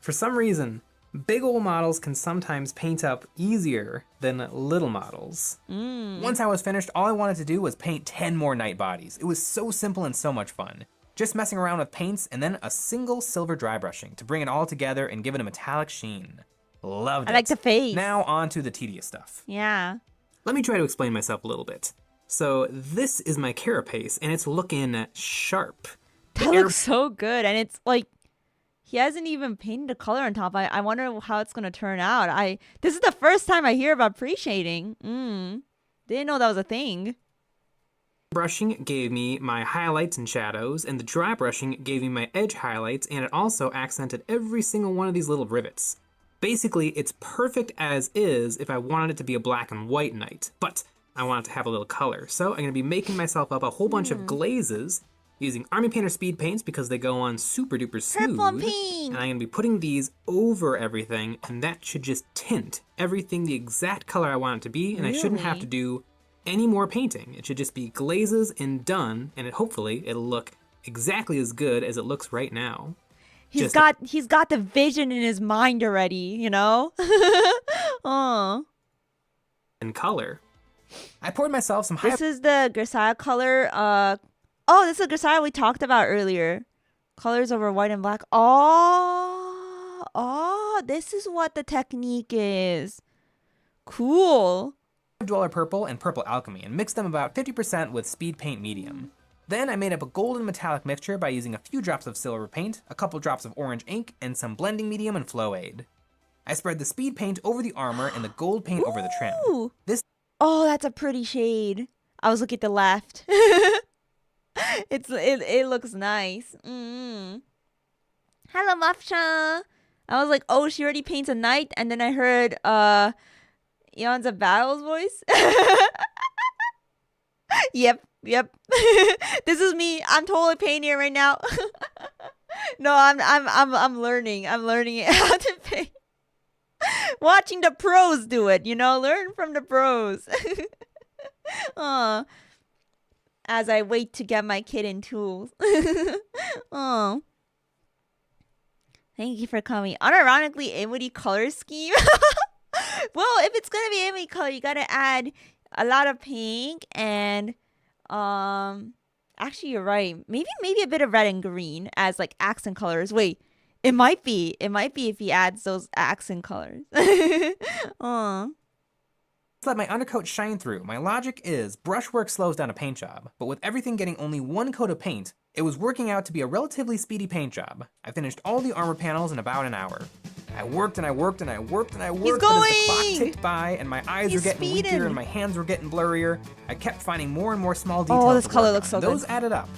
For some reason, big old models can sometimes paint up easier than little models. Once I was finished, all I wanted to do was paint 10 more night bodies. It was so simple and so much fun. Just messing around with paints and then a single silver dry brushing to bring it all together and give it a metallic sheen. Loved it. I like the face. Now on to the tedious stuff. Yeah. Let me try to explain myself a little bit. So this is my carapace and it's looking sharp. That looks so good, and it's like, he hasn't even painted a color on top. I wonder how it's gonna turn out. This is the first time I hear about pre-shading. Didn't know that was a thing. Brushing gave me my highlights and shadows, and the dry brushing gave me my edge highlights, and it also accented every single one of these little rivets. Basically, it's perfect as is if I wanted it to be a black and white knight, but I want it to have a little color. So I'm going to be making myself up a whole bunch of glazes using Army Painter speed paints because they go on super duper smooth. Purple and pink. And I'm going to be putting these over everything, and that should just tint everything the exact color I want it to be, and I shouldn't have to do any more painting. It should just be glazes and done, and hopefully it'll look exactly as good as it looks right now. He's got the vision in his mind already, you know? Oh. And color. I poured myself some This is the Grisaille color. Oh, this is the Grisaille we talked about earlier. Colors over white and black. Oh, this is what the technique is. Cool. Dweller Purple and Purple Alchemy and mixed them about 50% with Speed Paint Medium. Then I made up a golden metallic mixture by using a few drops of silver paint, a couple drops of orange ink, and some blending medium and flow aid. I spread the speed paint over the armor and the gold paint over the trim. Oh, that's a pretty shade. I was looking at the left. It looks nice. Hello, Mafcha. I was like, oh, she already paints a knight, and then I heard Eons of Battle's voice. Yep. This is me. I'm totally painting it right now. No, I'm learning. I'm learning how to paint. Watching the pros do it, you know, learn from the pros. As I wait to get my kit and tools. Oh. Thank you for coming. Unironically, Emuri color scheme. Well, if it's gonna be Emuri color, you gotta add a lot of pink and actually you're right. Maybe a bit of red and green as like accent colors. Wait. It might be if he adds those accent colors. Let my undercoat shine through. My logic is brushwork slows down a paint job, but with everything getting only one coat of paint, it was working out to be a relatively speedy paint job. I finished all the armor panels in about an hour. I worked and I worked and I worked and I worked, but as the clock ticked by and my eyes were getting weaker and my hands were getting blurrier, I kept finding more and more small details. Oh, this color looks so good. Those added up.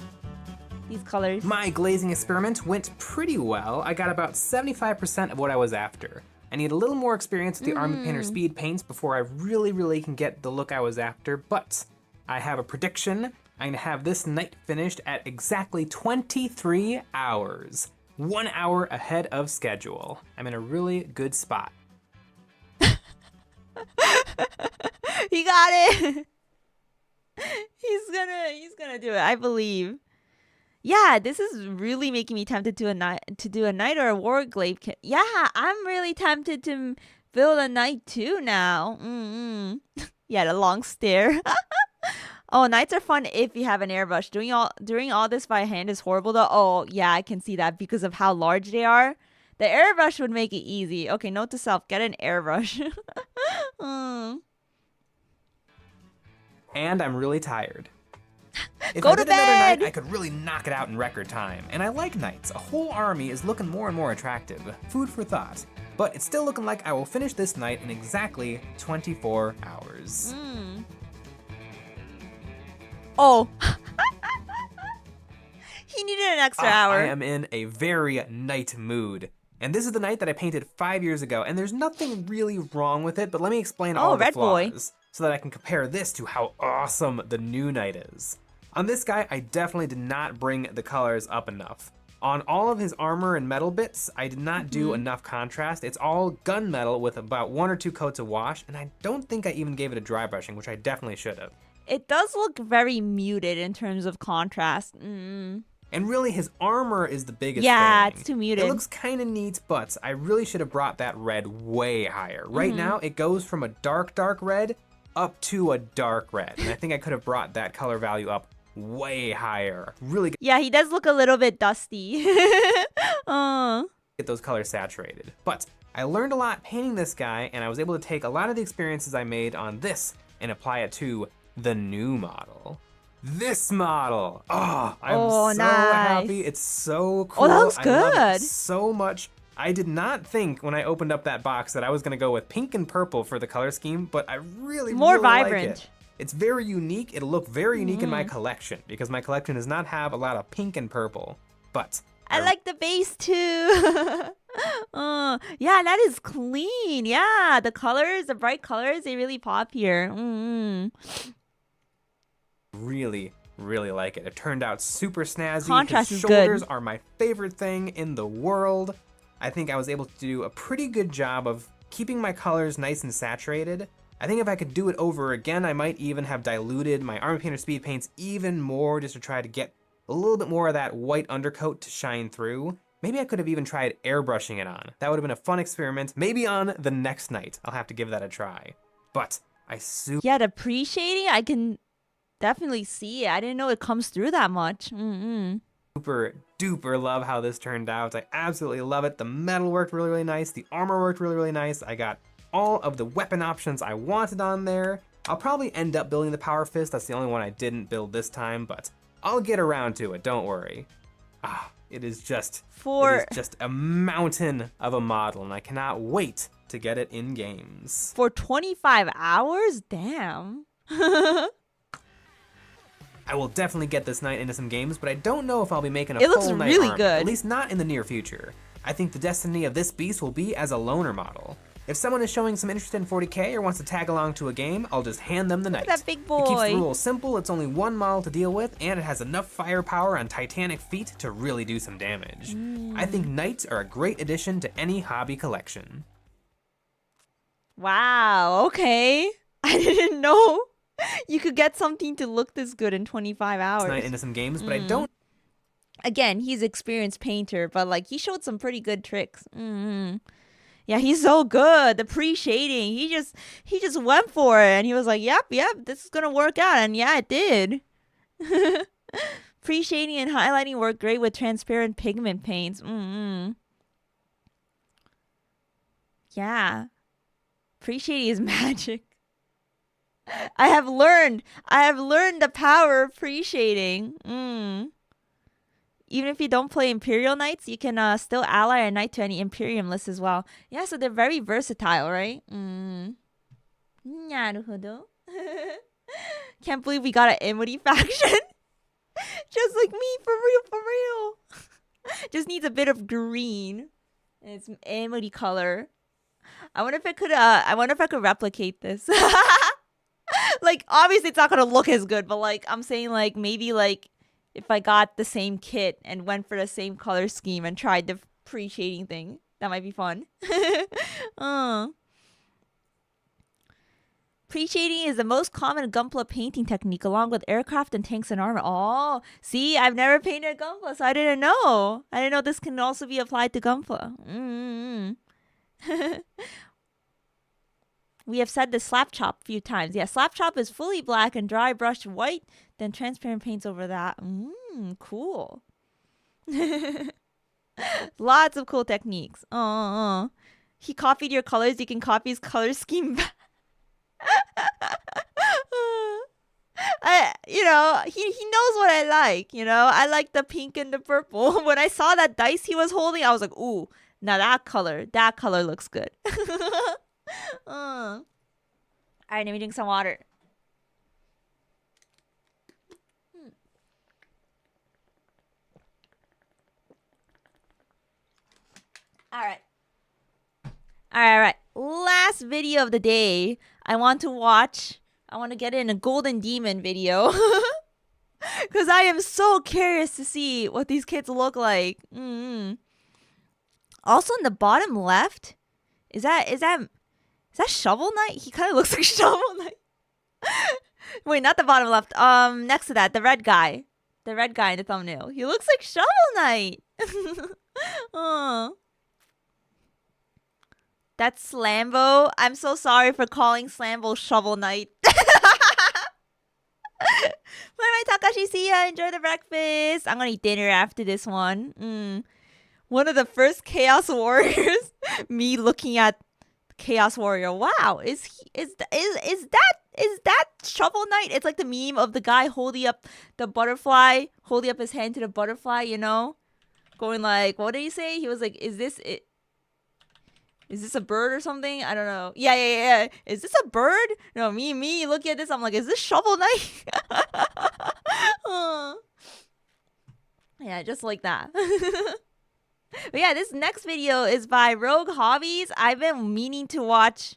These colors. My glazing experiment went pretty well. I got about 75% of what I was after. I need a little more experience with the Army Painter speed paints before I really can get the look I was after, but I have a prediction. I'm gonna have this night finished at exactly 23 hours. 1 hour ahead of schedule. I'm in a really good spot. He got it. He's gonna do it, I believe. Yeah, this is really making me tempted to do a knight or a war glaive kit. Yeah, I'm really tempted to build a knight too now. Yeah, the long stare. Oh, knights are fun if you have an airbrush. Doing all this by hand is horrible though. Oh, yeah, I can see that because of how large they are. The airbrush would make it easy. Okay, note to self, get an airbrush. And I'm really tired. If Go I to did another bed! night, I could really knock it out in record time. And I like knights. A whole army is looking more and more attractive. Food for thought. But it's still looking like I will finish this night in exactly 24 hours. Oh. He needed an extra hour. I am in a very night mood. And this is the night that I painted 5 years ago, and there's nothing really wrong with it, but let me explain all the flaws so that I can compare this to how awesome the new night is. On this guy, I definitely did not bring the colors up enough. On all of his armor and metal bits, I did not do enough contrast. It's all gunmetal with about 1 or 2 coats of wash, and I don't think I even gave it a dry brushing, which I definitely should have. It does look very muted in terms of contrast. And really, his armor is the biggest thing. Yeah, it's too muted. It looks kind of neat, but I really should have brought that red way higher. Right now, it goes from a dark red up to a dark red. And I think I could have brought that color value up way higher. Really. Yeah, he does look a little bit dusty. Get those colors saturated. But I learned a lot painting this guy, and I was able to take a lot of the experiences I made on this and apply it to the new model. This model! Oh, I'm so happy. It's so cool. Oh, that looks I love good. it so much. I did not think when I opened up that box that I was going to go with pink and purple for the color scheme, but I really vibrant. Like it. It's very unique. It'll look very unique in my collection because my collection does not have a lot of pink and purple. But I like the base too. Yeah, that is clean. Yeah, the colors, the bright colors, they really pop here. Really, really like it. It turned out super snazzy. Contrast His is shoulders good. are my favorite thing in the world. I think I was able to do a pretty good job of keeping my colors nice and saturated. I think if I could do it over again, I might even have diluted my Army Painter speed paints even more just to try to get a little bit more of that white undercoat to shine through. Maybe I could have even tried airbrushing it on. That would have been a fun experiment. Maybe on the next night, I'll have to give that a try. But I Yeah, the pre-shading, I can definitely see it. I didn't know it comes through that much. super duper love how this turned out. I absolutely love it. The metal worked really, really nice. The armor worked really, really nice. I got all of the weapon options I wanted on there. I'll probably end up building the Power Fist. That's the only one I didn't build this time, but I'll get around to it, don't worry. It is just a mountain of a model, and I cannot wait to get it in games. For 25 hours? Damn. I will definitely get this knight into some games, but I don't know if I'll be making a It looks full knight really army, good. at least not in the near future. I think the destiny of this beast will be as a loner model. If someone is showing some interest in 40k or wants to tag along to a game, I'll just hand them the knight. That big It keeps the boy. rules simple, it's only one model to deal with, and it has enough firepower and titanic feet to really do some damage. I think knights are a great addition to any hobby collection. Wow, okay. I didn't know you could get something to look this good in 25 hours. Knight into some games, but I don't. Again, he's experienced painter, but like he showed some pretty good tricks. Yeah, he's so good. The pre-shading, he just went for it, and he was like, "Yep, this is gonna work out," and yeah, it did. Pre-shading and highlighting work great with transparent pigment paints. Yeah, pre-shading is magic. I have learned the power of pre-shading. Even if you don't play Imperial Knights, you can still ally a knight to any Imperium list as well. Yeah, so they're very versatile, right? Naruhodo. Can't believe we got an Emuri faction. Just like me, for real. Just needs a bit of green. And it's Emuri color. I wonder if I could replicate this. Like, obviously it's not gonna look as good, but like I'm saying, like maybe like if I got the same kit and went for the same color scheme and tried the pre-shading thing, that might be fun. Pre-shading is the most common Gunpla painting technique along with aircraft and tanks and armor. Oh, see, I've never painted Gunpla, so I didn't know. I didn't know this can also be applied to Gunpla. We have said the slap chop a few times. Yeah, slap chop is fully black and dry brushed white, then transparent paints over that. Cool. Lots of cool techniques. He copied your colors. You can copy his color scheme back. He knows what I like. I like the pink and the purple. When I saw that dice he was holding, I was like, ooh, now that color looks good. Alright, let me drink some water. Alright. Last video of the day. I want to get in a Golden Demon video. Because I am so curious to see what these kids look like. Also in the bottom left, is that Shovel Knight? He kind of looks like Shovel Knight. Wait, not the bottom left. Next to that, the red guy. The red guy in the thumbnail. He looks like Shovel Knight. That's Slambo. I'm so sorry for calling Slambo Shovel Knight. Bye bye, Takashi. See ya. Enjoy the breakfast. I'm gonna eat dinner after this one. One of the first Chaos Warriors. Me looking at Chaos Warrior. Wow, is that Shovel Knight? It's like the meme of the guy holding up the butterfly, holding up his hand to the butterfly, going like, what did he say? He was like, is this it? Is this a bird or something? I don't know. Yeah. Is this a bird? No, me looking at this, I'm like, is this Shovel Knight? Yeah, Yeah, just like that. But yeah, this next video is by Rogue Hobbies. I've been meaning to watch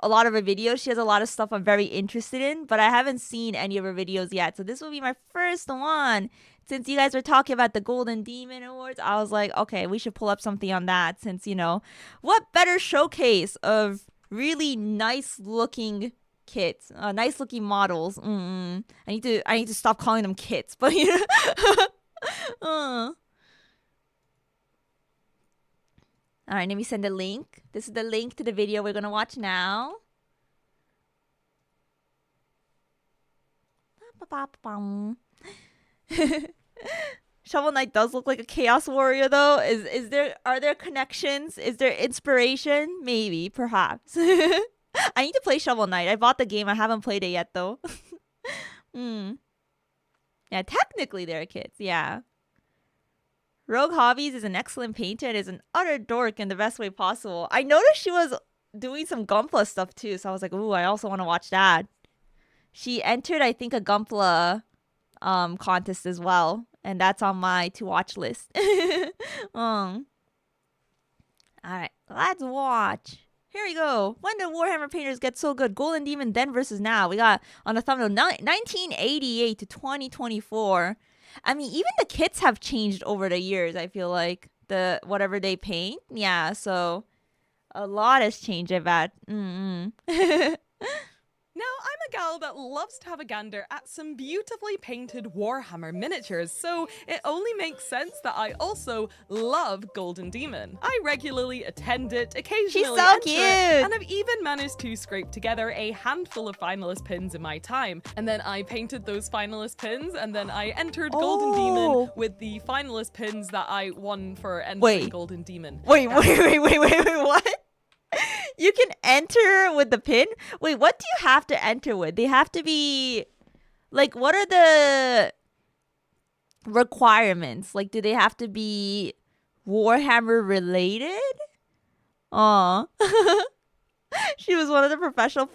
a lot of her videos. She has a lot of stuff I'm very interested in, but I haven't seen any of her videos yet. So this will be my first one. Since you guys were talking about the Golden Demon Awards, I was like, okay, we should pull up something on that since, you know, what better showcase of really nice looking kits, nice looking models. I need to stop calling them kits, but you know. All right, let me send a link. This is the link to the video we're going to watch now. Shovel Knight does look like a Chaos Warrior though. Are there connections? Is there inspiration? Maybe, perhaps. I need to play Shovel Knight. I bought the game. I haven't played it yet though. Yeah, technically they're kids. Yeah. Rogue Hobbies is an excellent painter and is an utter dork in the best way possible. I noticed she was doing some Gunpla stuff too, so I was like, ooh, I also want to watch that. She entered, I think, a Gunpla contest as well, and that's on my to-watch list. Alright, let's watch. Here we go. When did Warhammer painters get so good? Golden Demon then versus now. We got on the thumbnail 1988 to 2024. I mean, even the kits have changed over the years, I feel like. The whatever they paint. Yeah, so a lot has changed, I bet. Now, I'm a gal that loves to have a gander at some beautifully painted Warhammer miniatures, so it only makes sense that I also love Golden Demon. I regularly attend it, occasionally She's so enter cute! it, and I've even managed to scrape together a handful of finalist pins in my time. And then I painted those finalist pins, and then I entered Golden Demon with the finalist pins that I won for entering Golden Demon. Wait, what? You can enter with the pin? Wait, what do you have to enter with? They have to be... Like, what are the requirements? Like, do they have to be Warhammer related? Aw. She was one of the professional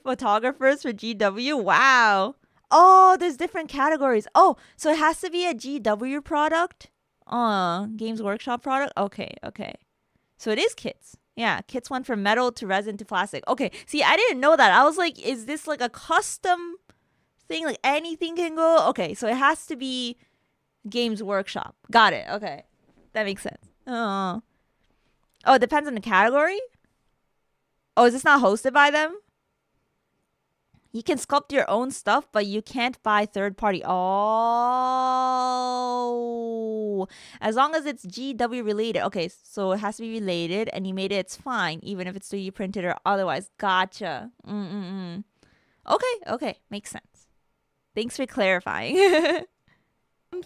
photographers for GW? Wow. Oh, there's different categories. Oh, so it has to be a GW product? Games Workshop product? Okay. So it is kits. Yeah, kits went from metal to resin to plastic. Okay, see, I didn't know that. I was like, is this like a custom thing? Like anything can go? Okay, so it has to be Games Workshop. Got it. Okay, that makes sense. Oh, it depends on the category? Oh, is this not hosted by them? You can sculpt your own stuff, but you can't buy third-party. Oh, as long as it's GW related. Okay, so it has to be related, and you made it. It's fine, even if it's 3D printed or otherwise. Gotcha. Okay, makes sense. Thanks for clarifying.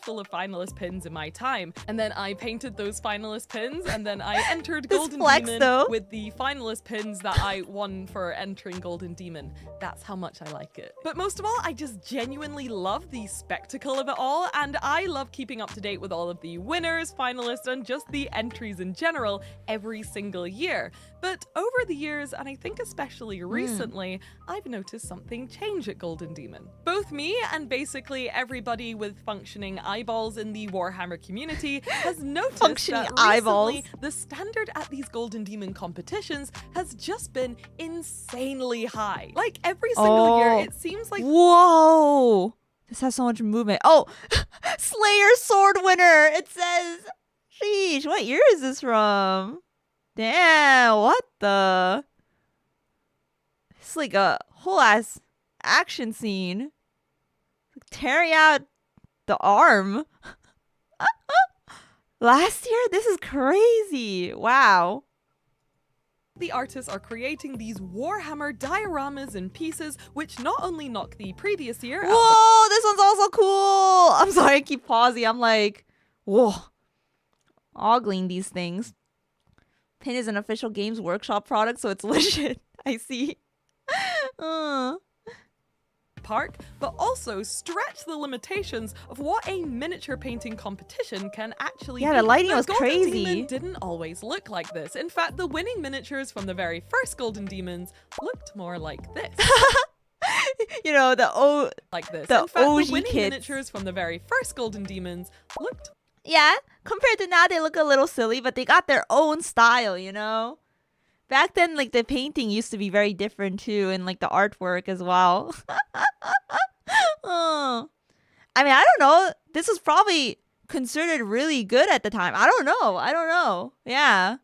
Full of finalist pins in my time, and then I painted those finalist pins, and then I entered Golden Demon with the finalist pins that I won for entering Golden Demon. That's how much I like it. But most of all, I just genuinely love the spectacle of it all, and I love keeping up to date with all of the winners, finalists, and just the entries in general every single year. But over the years, and I think especially recently, I've noticed something change at Golden Demon. Both me and basically everybody with functioning eyeballs in the Warhammer community has noticed that recently the standard at these Golden Demon competitions has just been insanely high. Like every single year, it seems like... Whoa! This has so much movement. Oh! Slayer Sword winner! It says... Sheesh, what year is this from? Damn, what the? It's like a whole ass action scene. Like tearing out the arm. Last year? This is crazy. Wow. The artists are creating these Warhammer dioramas and pieces, which not only knock the previous year out. Whoa, this one's also cool. I'm sorry, I keep pausing. I'm like, whoa. Ogling these things. Pin is an official Games Workshop product, so it's legit. I see. Park, but also stretch the limitations of what a miniature painting competition can actually be. Yeah, the lighting was Golden crazy. Demon didn't always look like this. In fact, the winning miniatures from the very first Golden Demons looked more like this. You know, the like this. The In fact, OG the winning kits. miniatures from the very first Golden Demons looked Yeah, compared to now, they look a little silly, but they got their own style, you know? Back then, like, the painting used to be very different, too, and, like, the artwork as well. Oh. I mean, I don't know. This was probably considered really good at the time. I don't know. Yeah.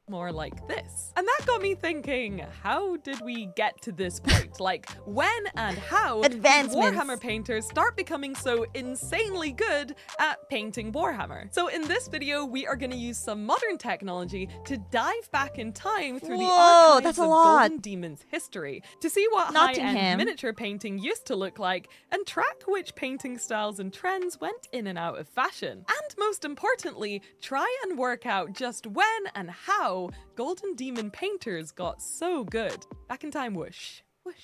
More like this. And that got me thinking, how did we get to this point? Like, when and how did Warhammer painters start becoming so insanely good at painting Warhammer? So in this video, we are going to use some modern technology to dive back in time through the archives of Golden Demon's history to see what high-end miniature painting used to look like and track which painting styles and trends went in and out of fashion. And most importantly, try and work out just when and how Golden Demon painters got so good. Back in time, whoosh. Whoosh.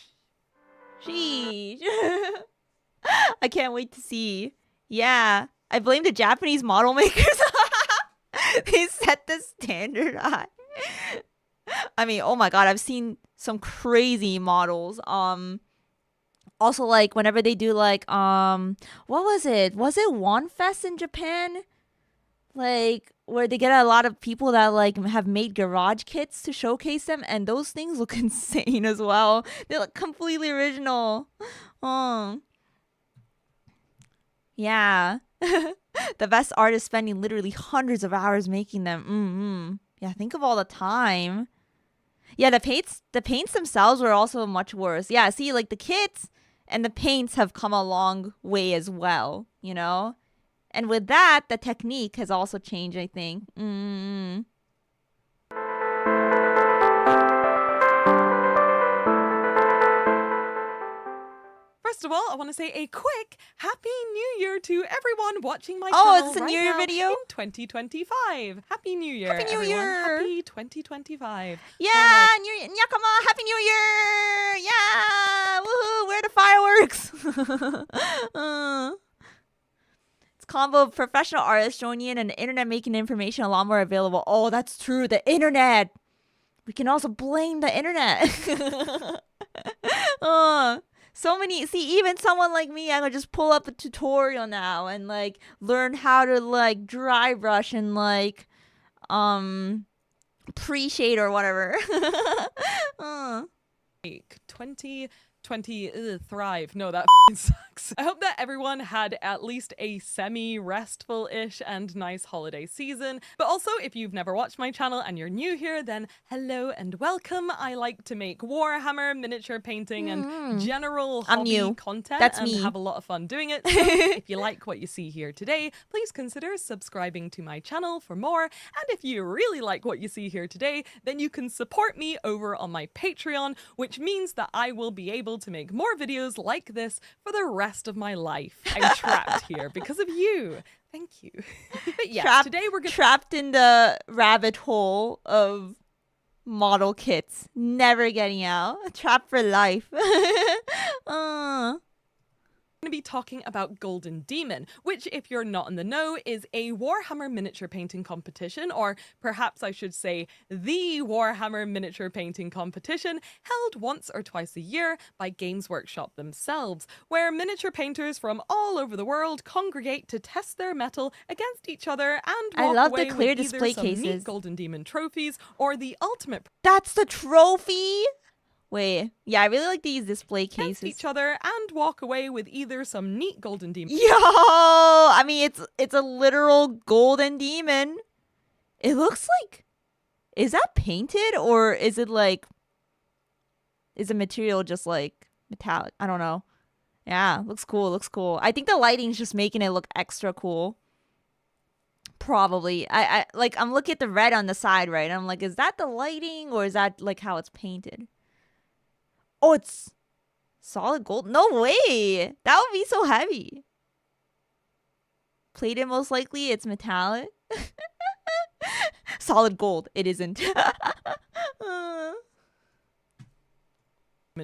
Sheesh. I can't wait to see. Yeah. I blame the Japanese model makers. They set the standard high. I mean, oh my god, I've seen some crazy models. Also, like, whenever they do, like, what was it? Was it Wanfest in Japan? Like, where they get a lot of people that, like, have made garage kits to showcase them, and those things look insane as well. They look completely original. Oh. Yeah. The best art is spending literally hundreds of hours making them. Yeah, think of all the time. Yeah, the paints themselves were also much worse. Yeah, see, like, the kits and the paints have come a long way as well, you know? And with that, the technique has also changed, I think. First of all, I want to say a quick Happy New Year to everyone watching my channel it's a right New Year now video? in 2025. Happy New Year, Happy New everyone. Year. Happy 2025. Yeah, Nyakama, Happy New Year! Yeah! Woohoo! Where are the fireworks? It's combo of professional artists joining in and the internet making information a lot more available. Oh, that's true. The internet. We can also blame the internet. So many. See, even someone like me, I could just pull up a tutorial now and, like, learn how to, like, dry brush and, like, pre-shade or whatever. 2020 thrive. No, that sucks. I hope that everyone had at least a semi-restful-ish and nice holiday season. But also, if you've never watched my channel and you're new here, then hello and welcome. I like to make Warhammer, miniature painting, and general hobby content. That's and me. Have a lot of fun doing it. So if you like what you see here today, please consider subscribing to my channel for more. And if you really like what you see here today, then you can support me over on my Patreon, which means that I will be able to make more videos like this for the rest of my life. I'm trapped here because of you. Thank you. But yeah, today we're trapped in the rabbit hole of model kits, never getting out. Trapped for life. Going to be talking about Golden Demon, which, if you're not in the know, is a Warhammer miniature painting competition, or perhaps I should say the Warhammer miniature painting competition, held once or twice a year by Games Workshop themselves, where miniature painters from all over the world congregate to test their mettle against each other and walk away with either some neat Golden Demon trophies or the ultimate. That's the trophy? Wait, yeah, I really like these display cases. Each other and walk away with either some neat Golden Demon. Yo, I mean, it's a literal Golden Demon. It looks like, is that painted or is it like, is the material just like metallic? I don't know. Yeah, looks cool. Looks cool. I think the lighting's just making it look extra cool. Probably. I like, I'm looking at the red on the side, right? I'm like, is that the lighting or is that like how it's painted? Oh, it's solid gold. No way. That would be so heavy. Plated, most likely. It's metallic. Solid gold. It isn't.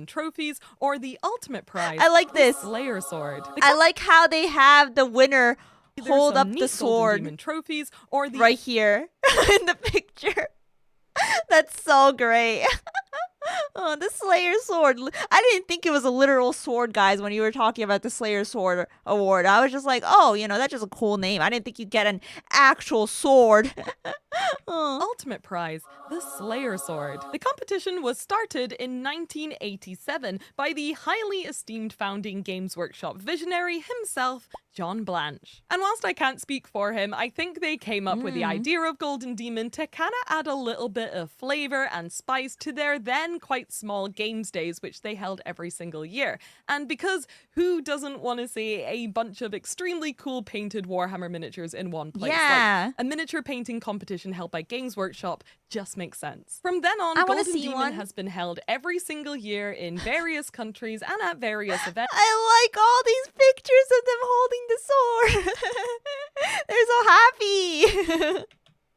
Trophies or the ultimate prize. I like this. Slayer sword. I like how they have the winner hold up the sword. Demon trophies or the right here in the picture. That's so great. Oh, the Slayer sword. I didn't think it was a literal sword, guys, when you were talking about the Slayer sword award. I was just like, oh, that's just a cool name. I didn't think you'd get an actual sword. Ultimate prize, the Slayer sword. The competition was started in 1987 by the highly esteemed founding Games Workshop visionary himself, John Blanche. And whilst I can't speak for him, I think they came up with the idea of Golden Demon to kind of add a little bit of flavor and spice to their then quite small games days, which they held every single year. And because who doesn't want to see a bunch of extremely cool painted Warhammer miniatures in one place? Yeah. Like, a miniature painting competition held by Games Workshop just makes sense. From then on, Golden Demon has been held every single year in various countries and at various events. I like all these pictures of them holding the sword. They're so happy.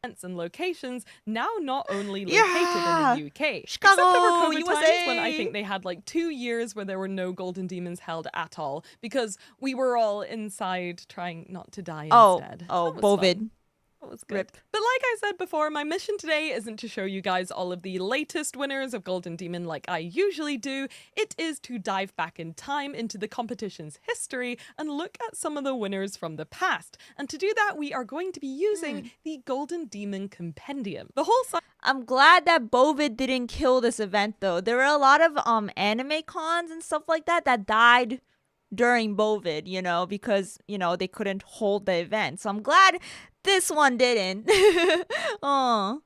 And locations now not only located in the UK, Chicago, except over COVID USA. times when I think they had like 2 years where there were no Golden Demons held at all because we were all inside trying not to die instead. Oh, Bovid. That was good. But like I said before, my mission today isn't to show you guys all of the latest winners of Golden Demon like I usually do. It is to dive back in time into the competition's history and look at some of the winners from the past. And to do that, we are going to be using the Golden Demon Compendium. The whole site. I'm glad that Bovid didn't kill this event, though. There were a lot of anime cons and stuff like that died during Bovid, because, they couldn't hold the event. So I'm glad this one didn't. Oh.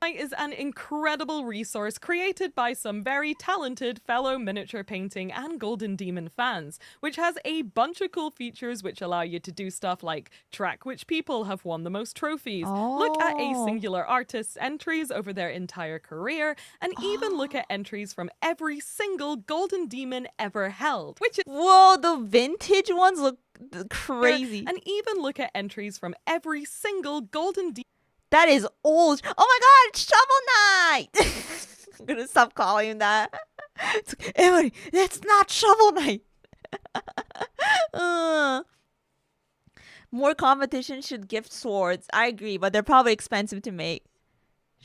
Is an incredible resource created by some very talented fellow miniature painting and Golden Demon fans, which has a bunch of cool features which allow you to do stuff like track which people have won the most trophies, look at a singular artist's entries over their entire career, and even look at entries from every single Golden Demon ever held. Whoa, the vintage ones look crazy. And even look at entries from every single Golden Demon. That is old. Oh my god, it's Shovel Knight! I'm gonna stop calling him that. Emuri, that's not Shovel Knight! More competition should gift swords. I agree, but they're probably expensive to make.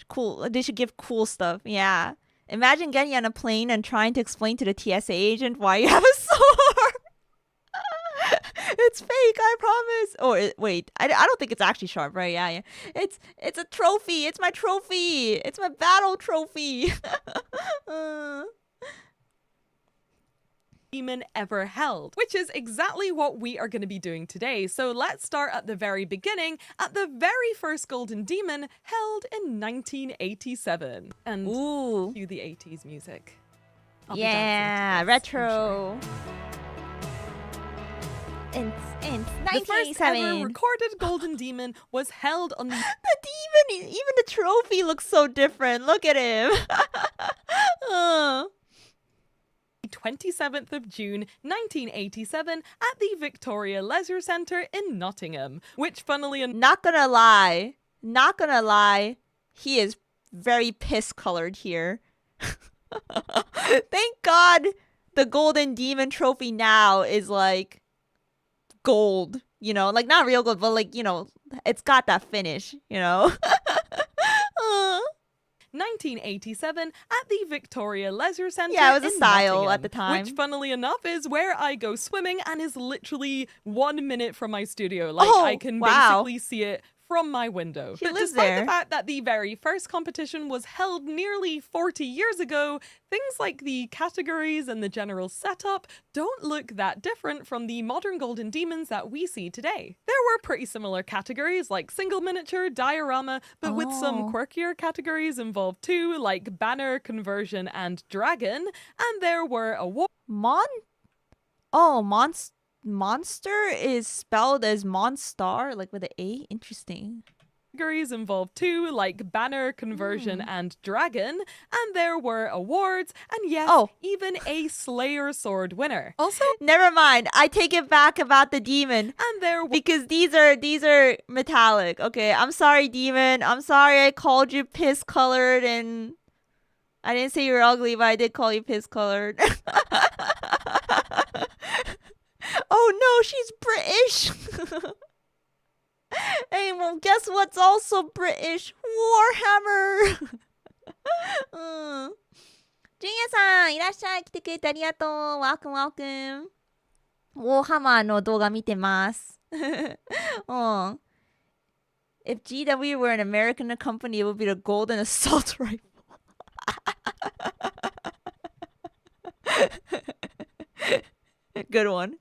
Cool. They should give cool stuff. Yeah. Imagine getting on a plane and trying to explain to the TSA agent why you have a sword. It's fake, I promise. Oh, wait. I don't think it's actually sharp, right? Yeah. It's a trophy. It's my trophy. It's my battle trophy. Demon ever held, which is exactly what we are going to be doing today. So let's start at the very beginning, at the very first Golden Demon held in 1987. And cue the 80s music. Yeah, retro. It's 1987. The first ever recorded Golden Demon was held on the... The demon, even the trophy looks so different. Look at him. 27th of June 1987 at the Victoria Leisure Centre in Nottingham, which funnily enough... Not gonna lie, he is very piss-colored here. Thank God the Golden Demon trophy now is like gold, like not real gold, but like, it's got that finish, 1987 at the Victoria Leisure Centre. Yeah, it was a style Nottingham, at the time. Which, funnily enough, is where I go swimming and is literally 1 minute from my studio. Like, I can basically see it from my window. But despite the fact that the very first competition was held nearly 40 years ago, things like the categories and the general setup don't look that different from the modern Golden Demons that we see today. There were pretty similar categories like single miniature, diorama, but with some quirkier categories involved too, like banner, conversion, and dragon. And there were awards. Monster is spelled as Monstar, like with an A. Interesting. Categories involved too, like banner, conversion, and dragon. And there were awards, and yes, even a Slayer sword winner. Also, never mind. I take it back about the demon. And there because these are metallic. Okay, I'm sorry, demon. I'm sorry I called you piss colored, and I didn't say you were ugly, but I did call you piss colored. Oh no, she's British. Hey, well, guess what's also British? Warhammer. ジュニアさんいらっしゃい。来てくれてありがとう。Welcome, welcome. ウォーハマーの動画見てます。うん。If GW were an American company, it would be the Golden Assault Rifle. Good one.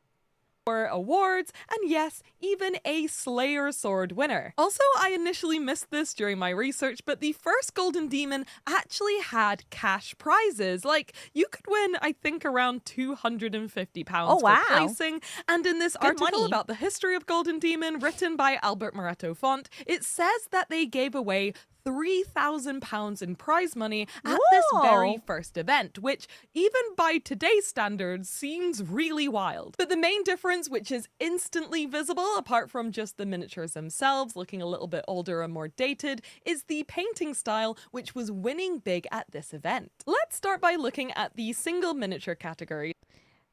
Awards, and yes, even a Slayer Sword winner. Also, I initially missed this during my research, but the first Golden Demon actually had cash prizes. Like, you could win, I think, around £250 for placing. And in this article about the history of Golden Demon, written by Albert Moretto Font, it says that they gave away £3,000 in prize money at this very first event, which even by today's standards seems really wild. But the main difference, which is instantly visible apart from just the miniatures themselves looking a little bit older and more dated, is the painting style, which was winning big at this event. Let's start by looking at the single miniature category.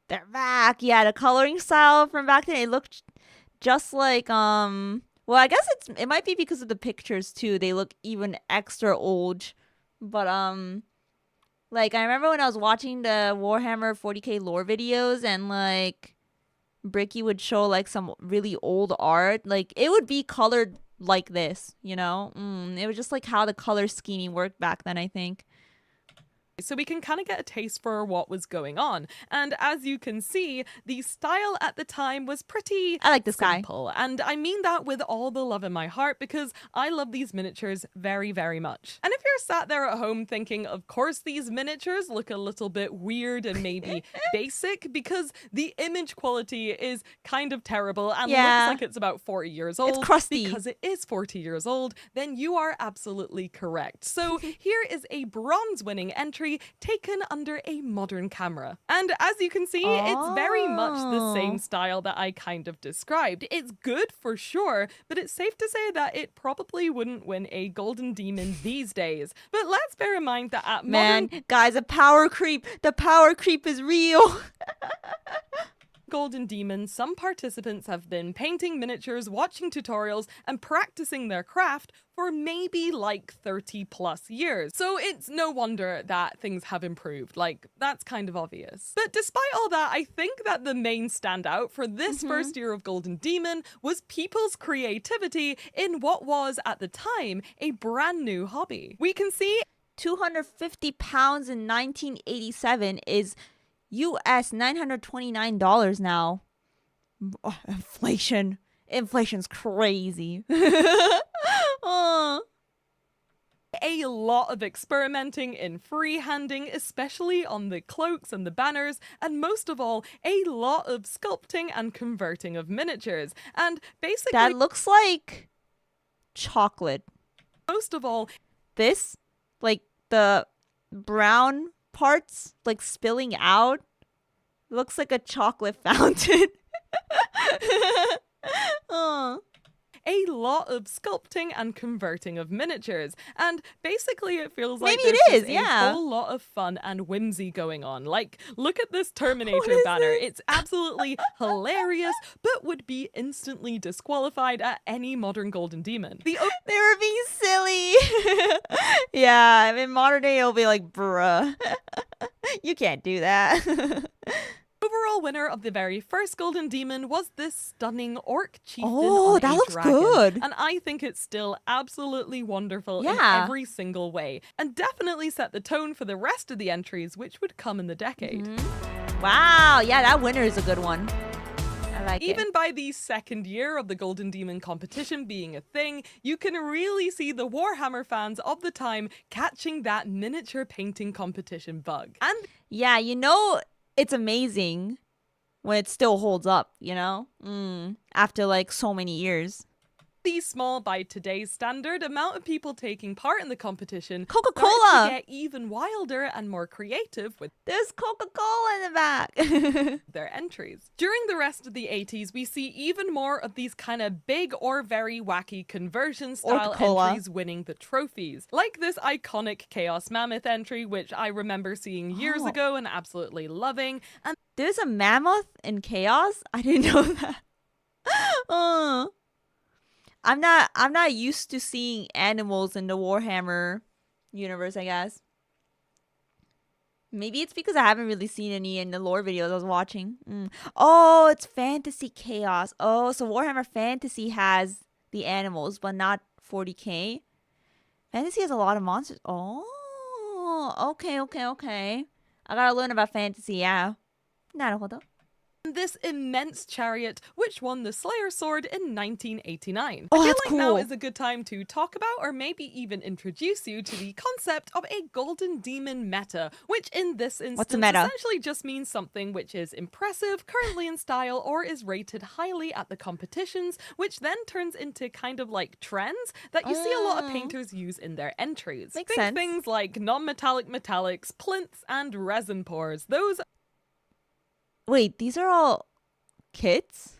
They're back. Yeah, the coloring style from back then, it looked just like well, I guess it might be because of the pictures too. They look even extra old. But like I remember when I was watching the Warhammer 40k lore videos and like Bricky would show like some really old art, like it would be colored like this, you know? It was just like how the color scheming worked back then, I think. So we can kind of get a taste for what was going on. And as you can see, the style at the time was pretty simple. And I mean that with all the love in my heart because I love these miniatures very, very much. And if you're sat there at home thinking, of course, these miniatures look a little bit weird and maybe basic because the image quality is kind of terrible and looks like it's about 40 years old. It's crusty. Because it is 40 years old, then you are absolutely correct. So here is a bronze winning entry taken under a modern camera. And as you can see, it's very much the same style that I kind of described. It's good for sure, but it's safe to say that it probably wouldn't win a Golden Demon these days. But let's bear in mind that at modern... guys, the power creep is real. Golden Demon, some participants have been painting miniatures, watching tutorials, and practicing their craft for maybe like 30 plus years. So it's no wonder that things have improved. Like, that's kind of obvious. But despite all that, I think that the main standout for this first year of Golden Demon was people's creativity in what was, at the time, a brand new hobby. We can see £250 in 1987 is US $929 now. Oh, inflation's crazy. A lot of experimenting in freehanding, especially on the cloaks and the banners, and most of all, a lot of sculpting and converting of miniatures. And basically, that looks like chocolate. Most of all, this, like the brown parts like spilling out, looks like a chocolate fountain. A lot of sculpting and converting of miniatures, and basically it feels like maybe there's a whole lot of fun and whimsy going on. Like, look at this Terminator banner. It's absolutely hilarious, but would be instantly disqualified at any modern Golden Demon. They were being silly. Yeah, I mean modern day it'll be like, bruh, you can't do that. Overall winner of the very first Golden Demon was this stunning orc chieftain on that looks dragon. good. And I think it's still absolutely wonderful in every single way, and definitely set the tone for the rest of the entries which would come in the decade. Wow, yeah, that winner is a good one. I like Even by the second year of the Golden Demon competition being a thing, you can really see the Warhammer fans of the time catching that miniature painting competition bug. And yeah, you know, it's amazing when it still holds up, you know? After like so many years. The small, by today's standard, amount of people taking part in the competition Coca-Cola get even wilder and more creative with there's Coca-Cola in the back. their entries. During the rest of the 80s, we see even more of these kind of big or very wacky conversion style entries winning the trophies. Like this iconic Chaos Mammoth entry, which I remember seeing years ago and absolutely loving. And there's a mammoth in Chaos? I didn't know that. I'm not used to seeing animals in the Warhammer universe, I guess. Maybe it's because I haven't really seen any in the lore videos I was watching. Oh, it's Fantasy Chaos. Oh, so Warhammer Fantasy has the animals, but not 40k. Fantasy has a lot of monsters. Oh, okay. I gotta learn about fantasy, yeah. なるほど. This immense chariot, which won the Slayer Sword in 1989. Oh, I feel that's like cool. now is a good time to talk about or maybe even introduce you to the concept of a golden demon meta, which in this instance essentially just means something which is impressive, currently in style, or is rated highly at the competitions, which then turns into kind of like trends that you see a lot of painters use in their entries. Makes Think sense. things like non-metallic metallics, plinths, and resin pours. Those Wait, these are all kits?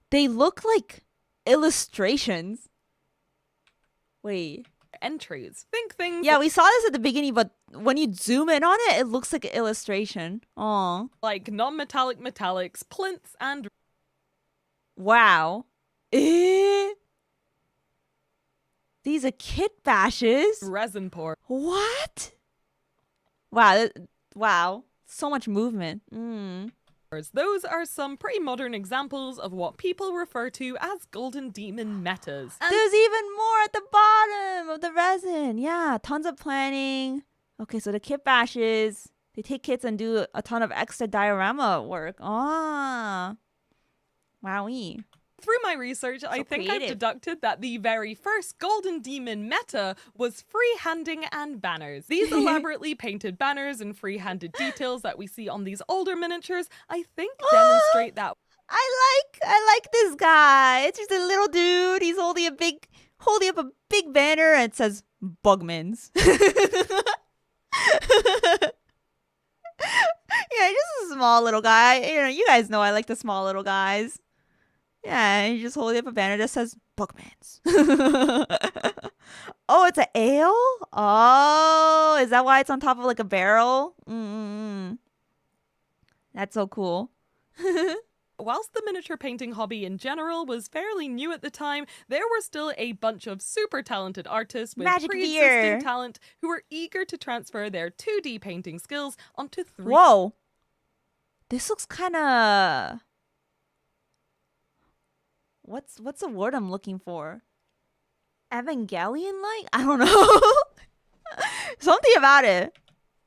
They look like illustrations. Wait. Entries. Think things. Yeah, we saw this at the beginning, but when you zoom in on it, it looks like an illustration. Oh. Like non-metallic metallics, plinths, and wow. These are kit bashes. Resin pour. What? Wow. Wow. So much movement. Those are some pretty modern examples of what people refer to as golden demon metas. And there's even more at the bottom of the resin. Yeah, tons of planning. Okay, so the kit bashes, they take kits and do a ton of extra diorama work. Ah. Wowee. Through my research, I think I've deducted that the very first Golden Demon meta was freehanding and banners. These elaborately painted banners and free-handed details that we see on these older miniatures, I think demonstrate that. I like this guy. It's just a little dude. He's holding up a big banner and it says Bugmans. Yeah, just a small little guy. You know, you guys know I like the small little guys. Yeah, you just hold up a banner that says Bookmans. Oh, it's an ale? Oh, is that why it's on top of like a barrel? That's so cool. Whilst the miniature painting hobby in general was fairly new at the time, there were still a bunch of super talented artists with pre-existing talent who were eager to transfer their 2D painting skills onto 3D. Whoa. This looks kind of... What's the word I'm looking for? Evangelion-like? I don't know. Something about it.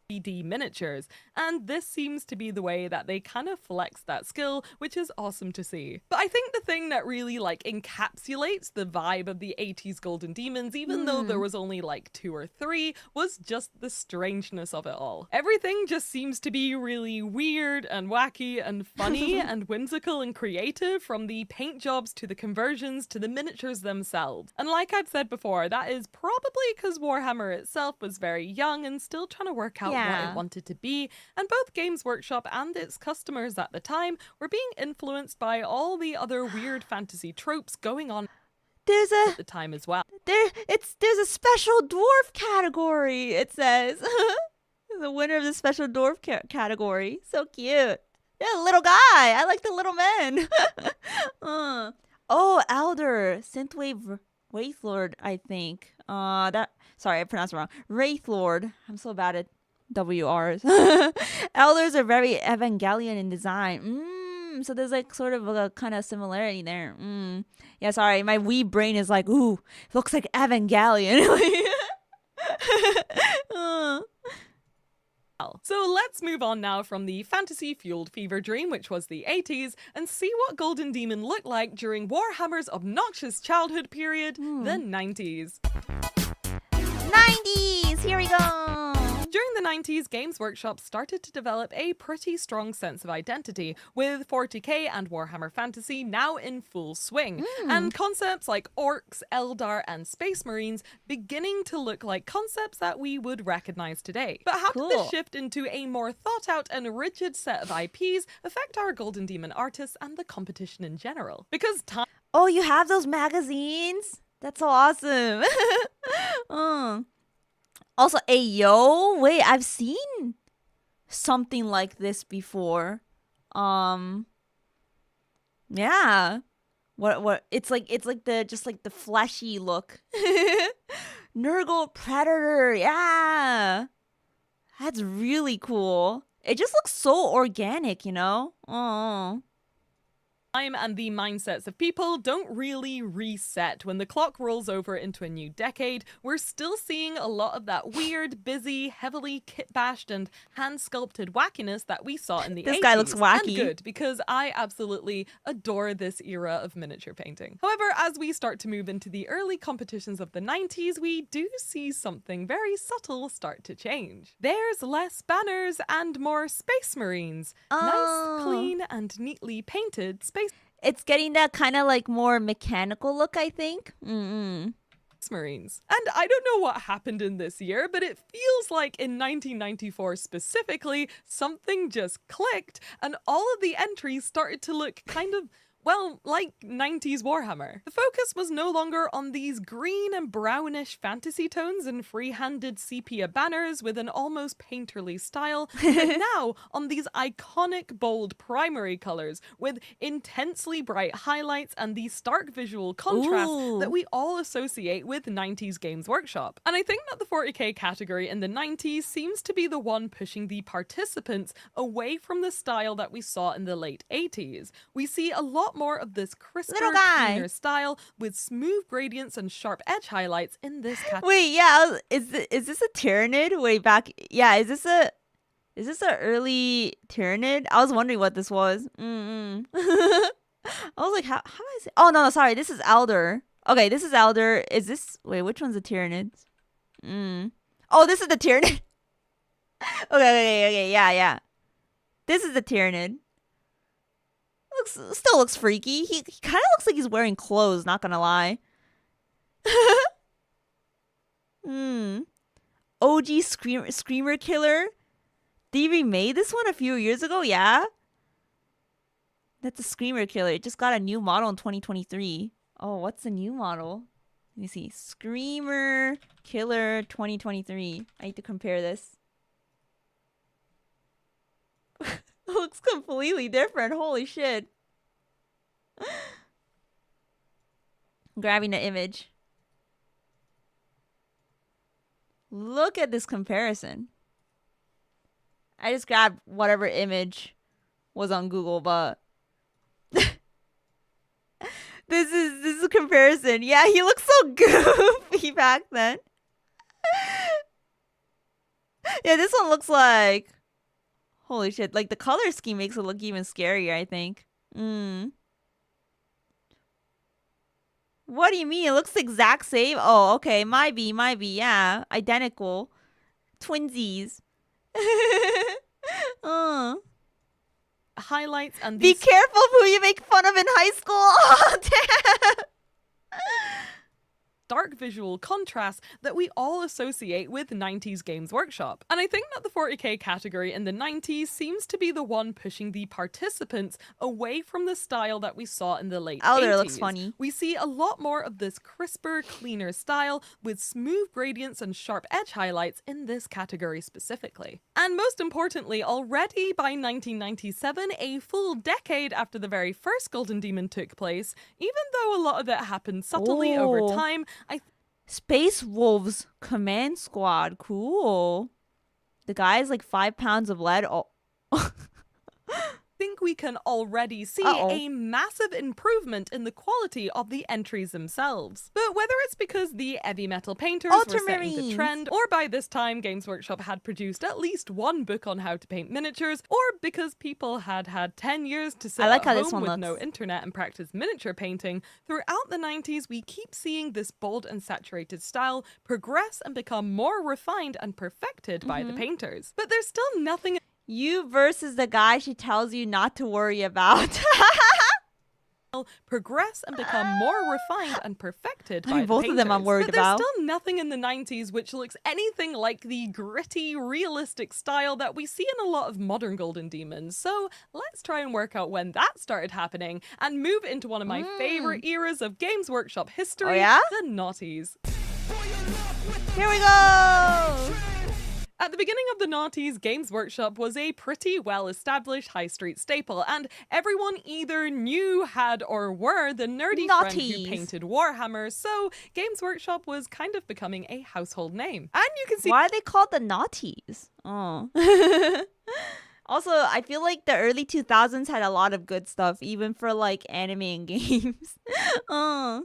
3D miniatures, and this seems to be the way that they kind of flex that skill, which is awesome to see. But I think the thing that really like encapsulates the vibe of the 80s Golden Demons, even though there was only like 2 or 3, was just the strangeness of it all. Everything just seems to be really weird and wacky and funny and whimsical and creative, from the paint jobs to the conversions to the miniatures themselves. And like I've said before, that is probably because Warhammer itself was very young and still trying to work out what it wanted to be, and both Games Workshop and its customers at the time were being influenced by all the other weird fantasy tropes going on at the time as well. There's a special dwarf category, it says. The winner of the special dwarf category. So cute. Yeah, little guy. I like the little men. Oh, Elder. Synthwave Wraithlord, I think. Sorry, I pronounced it wrong. Wraithlord. I'm so bad at WRs. Elders are very Evangelion in design. So there's like sort of a kind of similarity there. Yeah, sorry, my wee brain is like, ooh, looks like Evangelion. So let's move on now from the fantasy-fueled fever dream, which was the 80s, and see what Golden Demon looked like during Warhammer's obnoxious childhood period, the 90s. 90s! Here we go! During the 90s, Games Workshop started to develop a pretty strong sense of identity, with 40k and Warhammer Fantasy now in full swing, and concepts like orcs, Eldar, and Space Marines beginning to look like concepts that we would recognize today. But how did this shift into a more thought-out and rigid set of IPs affect our Golden Demon artists and the competition in general? Because time... Oh, you have those magazines? That's so awesome. Also, ayo, wait, I've seen something like this before. Yeah. What it's like the fleshy look. Nurgle Predator, yeah. That's really cool. It just looks so organic, you know? Oh. And the mindsets of people don't really reset. When the clock rolls over into a new decade, we're still seeing a lot of that weird, busy, heavily kit-bashed and hand-sculpted wackiness that we saw in the 80s. This guy looks wacky. And good, because I absolutely adore this era of miniature painting. However, as we start to move into the early competitions of the 90s, we do see something very subtle start to change. There's less banners and more Space Marines. Nice, clean, and neatly painted space It's getting that kind of like more mechanical look, I think. Marines. And I don't know what happened in this year, but it feels like in 1994 specifically, something just clicked and all of the entries started to look kind of, well, like 90s Warhammer. The focus was no longer on these green and brownish fantasy tones and free-handed sepia banners with an almost painterly style, but now on these iconic bold primary colors with intensely bright highlights and the stark visual contrast that we all associate with 90s Games Workshop. And I think that the 40k category in the 90s seems to be the one pushing the participants away from the style that we saw in the late 80s. We see a lot more of this crisper, cleaner style with smooth gradients and sharp edge highlights in this category. Wait, yeah, is this a Tyranid? Wait, back, yeah, is this a early Tyranid? I was wondering what this was. I was like, how is it? Oh no, sorry, this is Elder. Okay, this is Elder. Is this? Wait, which one's the Tyranid? Oh, this is the Tyranid. Okay, yeah. This is the Tyranid. Still looks freaky. He kind of looks like he's wearing clothes, not gonna lie. OG Screamer Killer. They remade this one a few years ago, yeah? That's a Screamer Killer. It just got a new model in 2023. Oh, what's the new model? Let me see. Screamer Killer 2023. I need to compare this. It looks completely different. Holy shit. Grabbing the image. Look at this comparison. I just grabbed whatever image was on Google, but this is a comparison. Yeah, he looks so goofy back then. Yeah, this one looks like, holy shit, like the color scheme makes it look even scarier, I think. What do you mean? It looks the exact same? Oh, okay. Might be, yeah. Identical. Twinsies. Highlights and be careful of who you make fun of in high school. Oh, damn. Dark visual contrast that we all associate with 90s Games Workshop. And I think that the 40k category in the 90s seems to be the one pushing the participants away from the style that we saw in the late 80s. Elder looks funny. We see a lot more of this crisper, cleaner style with smooth gradients and sharp edge highlights in this category specifically. And most importantly, already by 1997, a full decade after the very first Golden Demon took place, even though a lot of it happened subtly over time, Space Wolves Command Squad. Cool. The guy is like 5 pounds of lead. Oh. think we can already see a massive improvement in the quality of the entries themselves. But whether it's because the heavy metal painters were setting the trend, or by this time Games Workshop had produced at least one book on how to paint miniatures, or because people had had 10 years to sit at home with no internet and practice miniature painting, throughout the 90s we keep seeing this bold and saturated style progress and become more refined and perfected by the painters. But there's still nothing... You versus the guy she tells you not to worry about. Progress and become more refined and perfected by both the of them I'm worried about. There's still nothing in the 90s which looks anything like the gritty, realistic style that we see in a lot of modern Golden Demons. So let's try and work out when that started happening and move into one of my favorite eras of Games Workshop history, the noughties. Here we go! At the beginning of the noughties, Games Workshop was a pretty well-established high street staple, and everyone either knew, had, or were the nerdy friend who painted Warhammer, so Games Workshop was kind of becoming a household name. And you can see— Why are they called the naughties? Oh. Also, I feel like the early 2000s had a lot of good stuff, even for like anime and games. Oh.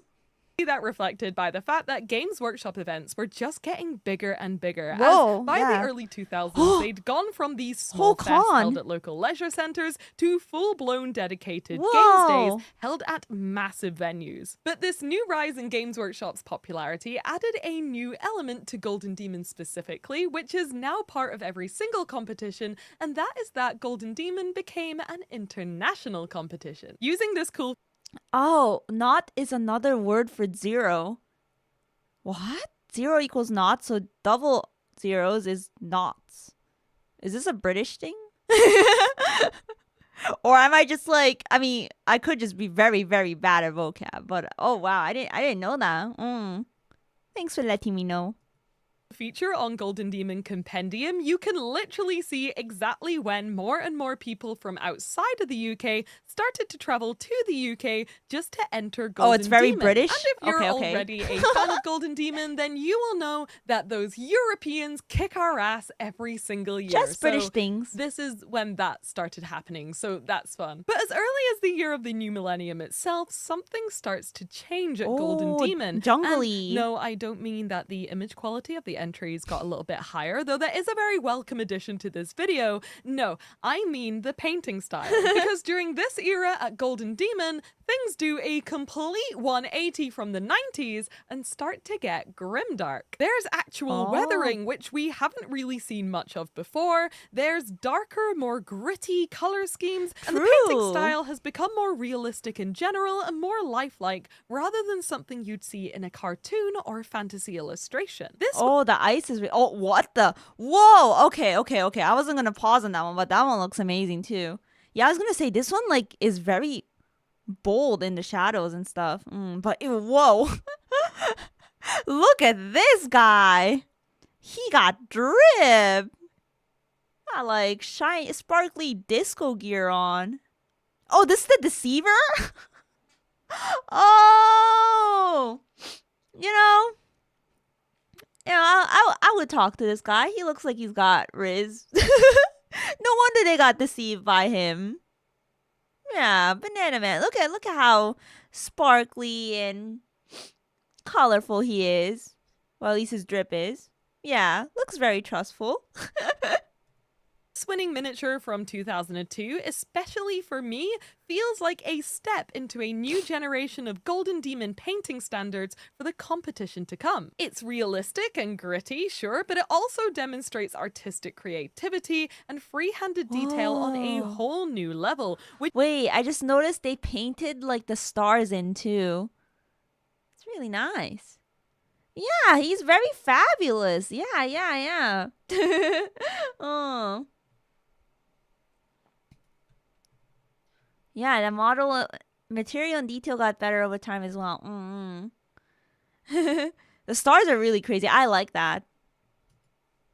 That reflected by the fact that Games Workshop events were just getting bigger and bigger. Whoa, as by the early 2000s, they'd gone from these small fests held at local leisure centres to full-blown dedicated games days held at massive venues. But this new rise in Games Workshop's popularity added a new element to Golden Demon specifically, which is now part of every single competition, and that is that Golden Demon became an international competition. Using this cool— Oh, not is another word for zero. What? Zero equals not, so double zeros is knots. Is this a British thing? Or am I just like, I mean, I could just be very, very bad at vocab, but oh wow, I didn't know that. Thanks for letting me know. Feature on Golden Demon Compendium, you can literally see exactly when more and more people from outside of the UK started to travel to the UK just to enter Golden Demon. Oh, it's very Demon. British? And if you're already a fan of Golden Demon, then you will know that those Europeans kick our ass every single year. Just British things. This is when that started happening, so that's fun. But as early as the year of the new millennium itself, something starts to change at Golden Demon. Jungly. And no, I don't mean that the image quality of the entries got a little bit higher, though that is a very welcome addition to this video. No, I mean the painting style. Because during this era at Golden Demon, things do a complete 180 from the 90s and start to get grimdark. There's actual weathering, which we haven't really seen much of before. There's darker, more gritty color schemes, and the painting style has become more realistic in general and more lifelike, rather than something you'd see in a cartoon or fantasy illustration. The ice is... Oh, what the... Whoa! Okay. I wasn't gonna pause on that one, but that one looks amazing too. Yeah, I was gonna say, this one, like, is very bold in the shadows and stuff. But, whoa. Look at this guy. He got drip. Got, like, shiny, sparkly disco gear on. Oh, this is the Deceiver? Oh! I would talk to this guy. He looks like he's got Riz. No wonder they got deceived by him. Yeah, Banana Man. Look at how sparkly and colorful he is. Well, at least his drip is. Yeah, looks very trustful. Winning miniature from 2002, especially for me, feels like a step into a new generation of Golden Demon painting standards for the competition to come. It's realistic and gritty, sure, but it also demonstrates artistic creativity and free-handed detail on a whole new level. Wait, I just noticed they painted like the stars in too. It's really nice. Yeah, he's very fabulous. Yeah. Oh. Yeah, the model material and detail got better over time as well. The stars are really crazy. I like that.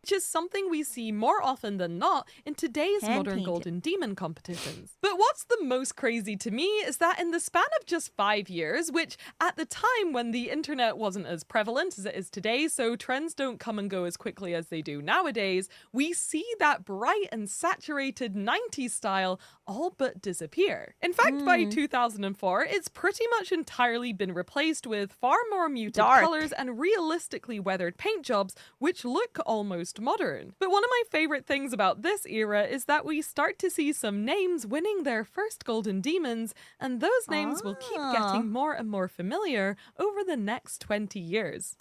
Which is something we see more often than not in today's modern Golden Demon competitions. But what's the most crazy to me is that in the span of just 5 years, which at the time when the internet wasn't as prevalent as it is today, so trends don't come and go as quickly as they do nowadays, we see that bright and saturated 90s style all but disappear. In fact, by 2004, it's pretty much entirely been replaced with far more muted colors and realistically weathered paint jobs, which look almost modern. But one of my favorite things about this era is that we start to see some names winning their first Golden Demons, and those names will keep getting more and more familiar over the next 20 years.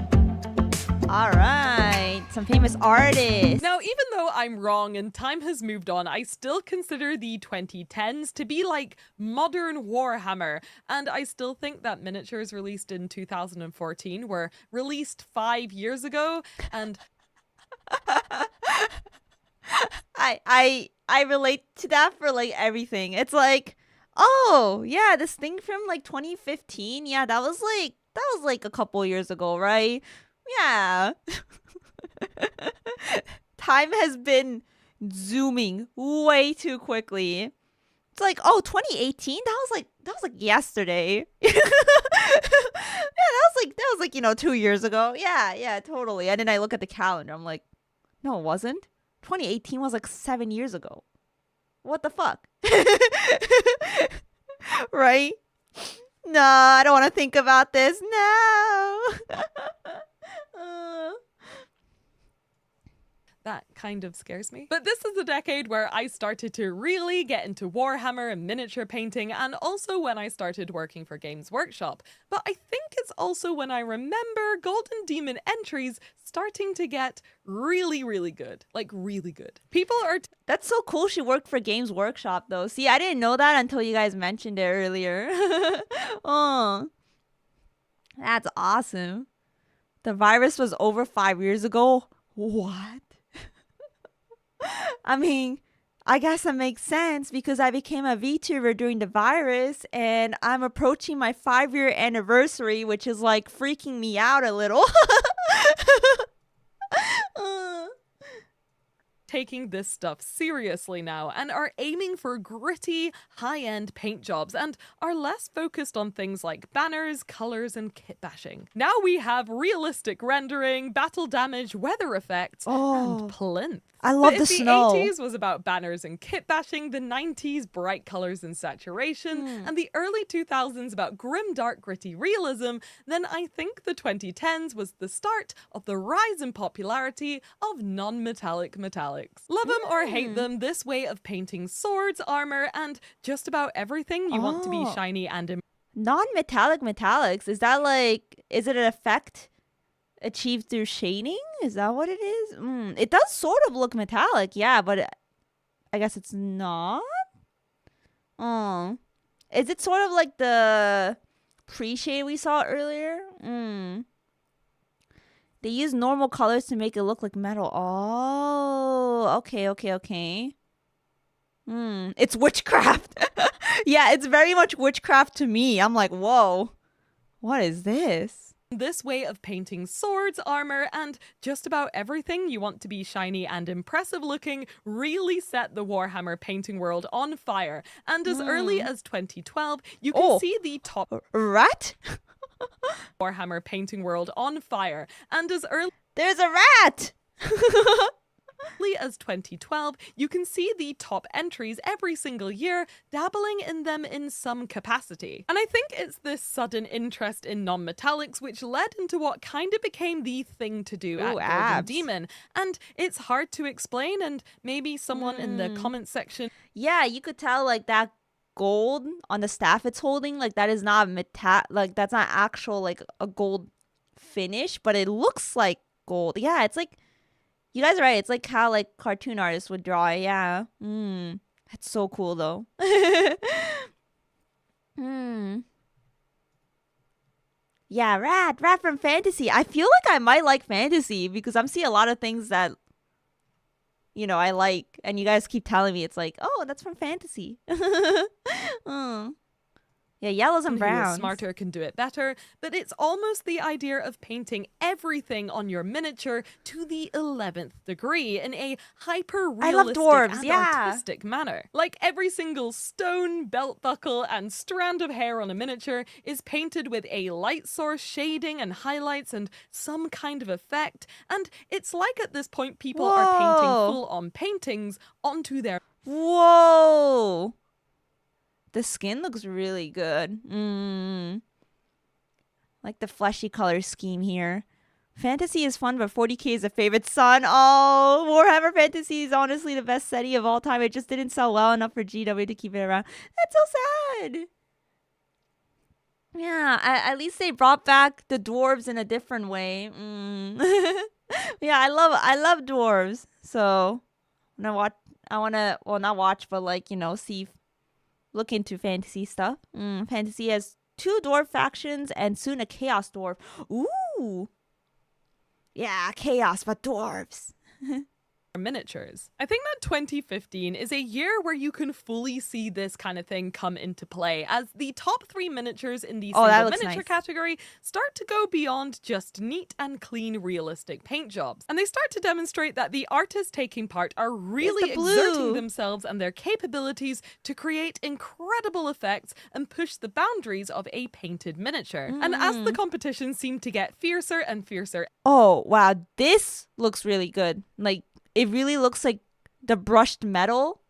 All right, some famous artists. Now, even though I'm wrong and time has moved on, I still consider the 2010s to be like modern Warhammer, and I still think that miniatures released in 2014 were released 5 years ago, and I relate to that for like everything. It's like, oh yeah, this thing from like 2015. Yeah, that was like a couple years ago, right? Yeah. Time has been zooming way too quickly. It's like, oh, 2018? That was like yesterday. Yeah, that was like, you know, 2 years ago. Yeah, totally. And then I look at the calendar. I'm like, no, it wasn't. 2018 was like 7 years ago. What the fuck? Right? No, I don't want to think about this. No. That kind of scares me. But this is the decade where I started to really get into Warhammer and miniature painting, and also when I started working for Games Workshop. But I think it's also when I remember Golden Demon entries starting to get really, really good. Like, really good. People are... That's so cool she worked for Games Workshop, though. See, I didn't know that until you guys mentioned it earlier. Oh, that's awesome. The virus was over 5 years ago? What? I mean, I guess that makes sense because I became a VTuber during the virus and I'm approaching my 5-year anniversary, which is like freaking me out a little. Taking this stuff seriously now and are aiming for gritty, high-end paint jobs and are less focused on things like banners, colors, and kit bashing. Now we have realistic rendering, battle damage, weather effects, and plinth. I love but the if snow. The 80s was about banners and kit bashing, the 90s bright colors and saturation, and the early 2000s about grim, dark, gritty realism, then I think the 2010s was the start of the rise in popularity of non-metallic metallics. Love them or hate them, this way of painting swords, armor, and just about everything you want to be shiny and non-metallic metallics, is that like, is it an effect achieved through shading? Is that what it is? It does sort of look metallic, yeah, but I guess it's not. Is it sort of like the pre-shade we saw earlier? They use normal colors to make it look like metal. Oh, okay. It's witchcraft. Yeah, it's very much witchcraft to me. I'm like, whoa, what is this? This way of painting swords, armor, and just about everything you want to be shiny and impressive looking really set the Warhammer painting world on fire. And as early as 2012, you can see the top rat Warhammer painting world on fire. And as early there's a rat. As 2012, you can see the top entries every single year, dabbling in them in some capacity. And I think it's this sudden interest in non-metallics which led into what kind of became the thing to do at Golden Demon. And it's hard to explain, and maybe someone in the comment section... Yeah, you could tell like that gold on the staff it's holding, like that is not like that's not actual like a gold finish, but it looks like gold. Yeah, it's like... You guys are right. It's like how like cartoon artists would draw. Yeah. That's so cool though. Yeah, rat from fantasy. I feel like I might like fantasy because I'm seeing a lot of things that, you know, I like, and you guys keep telling me it's like, oh, that's from fantasy. Yeah, yellows and browns. Who is smarter can do it better, but it's almost the idea of painting everything on your miniature to the 11th degree in a hyper-realistic and artistic manner. Like every single stone, belt buckle, and strand of hair on a miniature is painted with a light source shading and highlights and some kind of effect, and it's like at this point people are painting full-on paintings onto their... Whoa! The skin looks really good. Like the fleshy color scheme here. Fantasy is fun, but 40k is a favorite son. Oh, Warhammer Fantasy is honestly the best setting of all time. It just didn't sell well enough for GW to keep it around. That's so sad. Yeah, at least they brought back the dwarves in a different way. Yeah, I love dwarves. So I wanna not watch, but like, you know, look into fantasy stuff. Fantasy has 2 dwarf factions and soon a chaos dwarf. Ooh. Yeah, chaos, but dwarves. miniatures. I think that 2015 is a year where you can fully see this kind of thing come into play, as the top 3 miniatures in the single miniature category start to go beyond just neat and clean realistic paint jobs. And they start to demonstrate that the artists taking part are really exerting themselves and their capabilities to create incredible effects and push the boundaries of a painted miniature. And as the competitions seem to get fiercer and fiercer... Oh, wow. This looks really good. Like, it really looks like the brushed metal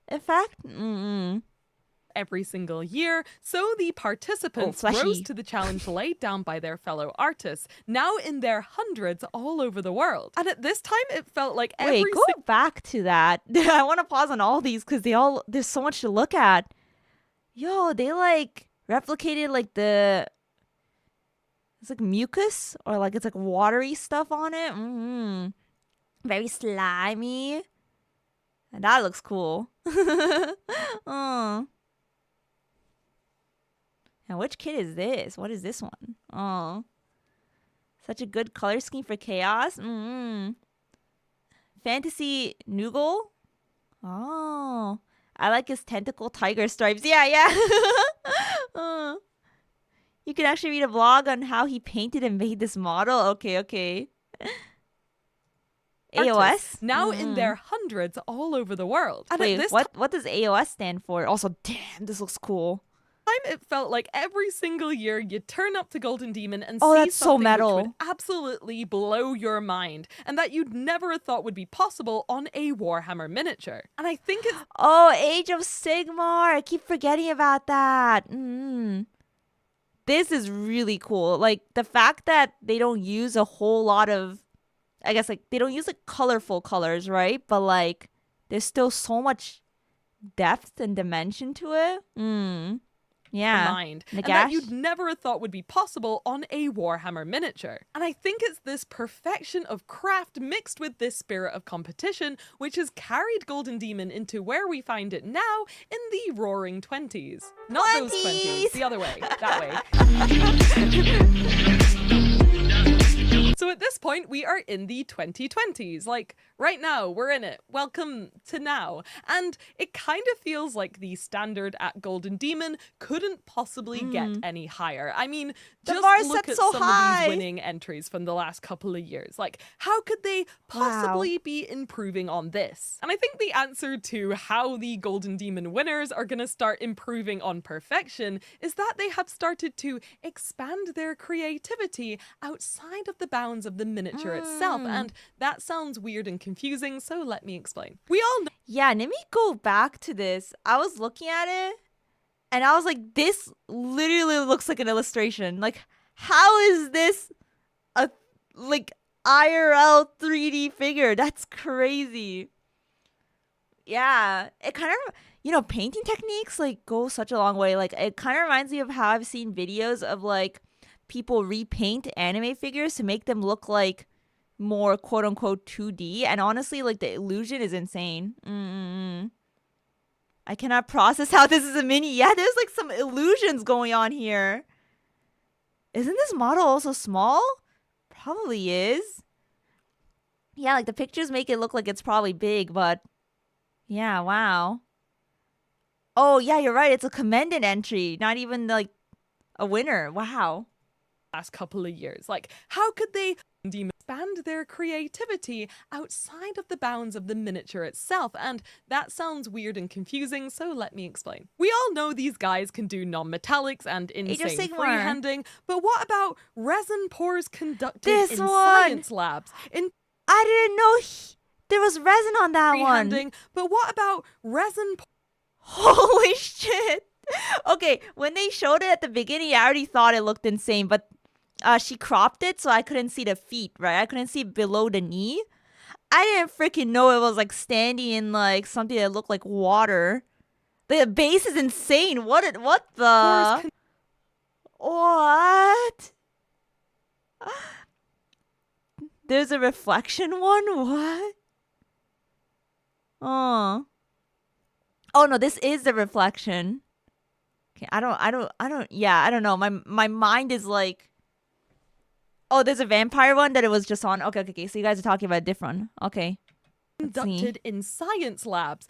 effect. Every single year, so the participants rose to the challenge laid down by their fellow artists, now in their hundreds all over the world. And at this time, it felt like Wait, go back to that. I want to pause on all these because there's so much to look at. Yo, they like replicated like it's like mucus or like it's like watery stuff on it. Very slimy. And that looks cool. Oh. Now, which kit is this? What is this one? Oh. Such a good color scheme for chaos. Fantasy Noogle. Oh. I like his tentacle tiger stripes. Yeah. You can actually read a blog on how he painted and made this model. Okay. AOS? Now in their hundreds all over the world. And wait, what does AOS stand for? Also, damn, this looks cool. It felt like every single year you'd turn up to Golden Demon and see that's so something metal. which would absolutely blow your mind, and that you'd never have thought would be possible on a Warhammer miniature. And I think it's... Oh, Age of Sigmar! I keep forgetting about that. This is really cool. Like, the fact that they don't use a whole lot of... I guess, like, they don't use, like, colorful colors, right? But, like, there's still so much depth and dimension to it. Yeah. Mind, and that you'd never have thought would be possible on a Warhammer miniature. And I think it's this perfection of craft mixed with this spirit of competition which has carried Golden Demon into where we find it now in the roaring 20s. Not those 20s, the other way, that way. So at this point, we are in the 2020s. Like, right now, we're in it. Welcome to now. And it kind of feels like the standard at Golden Demon couldn't possibly get any higher. I mean, just look at some of these winning entries from the last couple of years. Like, how could they possibly be improving on this? And I think the answer to how the Golden Demon winners are going to start improving on perfection is that they have started to expand their creativity outside of the bounds of the miniature itself, and that sounds weird and confusing, so let me explain. We all know— Yeah, let me go back to this. I was looking at it and I was like, this literally looks like an illustration. Like, how is this a like IRL 3D figure? That's crazy. Yeah, it kind of, painting techniques like go such a long way. Like, it kind of reminds me of how I've seen videos of like people repaint anime figures to make them look like more quote-unquote 2D, and honestly, like, the illusion is insane. I cannot process how this is a mini. Yeah, there's like some illusions going on here. Isn't this model also small? Probably is. Yeah, like the pictures make it look like it's probably big, but yeah, wow. Oh yeah, you're right, it's a commended entry, not even like a winner. Wow. Last couple of years. Like, how could they expand their creativity outside of the bounds of the miniature itself? And that sounds weird and confusing, so let me explain. We all know these guys can do non-metallics and insane freehanding, but what about resin pours conducted in science labs? I didn't know there was resin on that one. But what about resin? Holy shit. Okay, when they showed it at the beginning, I already thought it looked insane, but she cropped it so I couldn't see the feet, right? I couldn't see below the knee. I didn't freaking know it was like standing in like something that looked like water. The base is insane. What the? What? There's a reflection one? What? Oh no, this is the reflection. Okay, I don't know. My mind is like, oh, there's a vampire one that it was just on. Okay, so you guys are talking about a different one. Okay. conducted in science labs.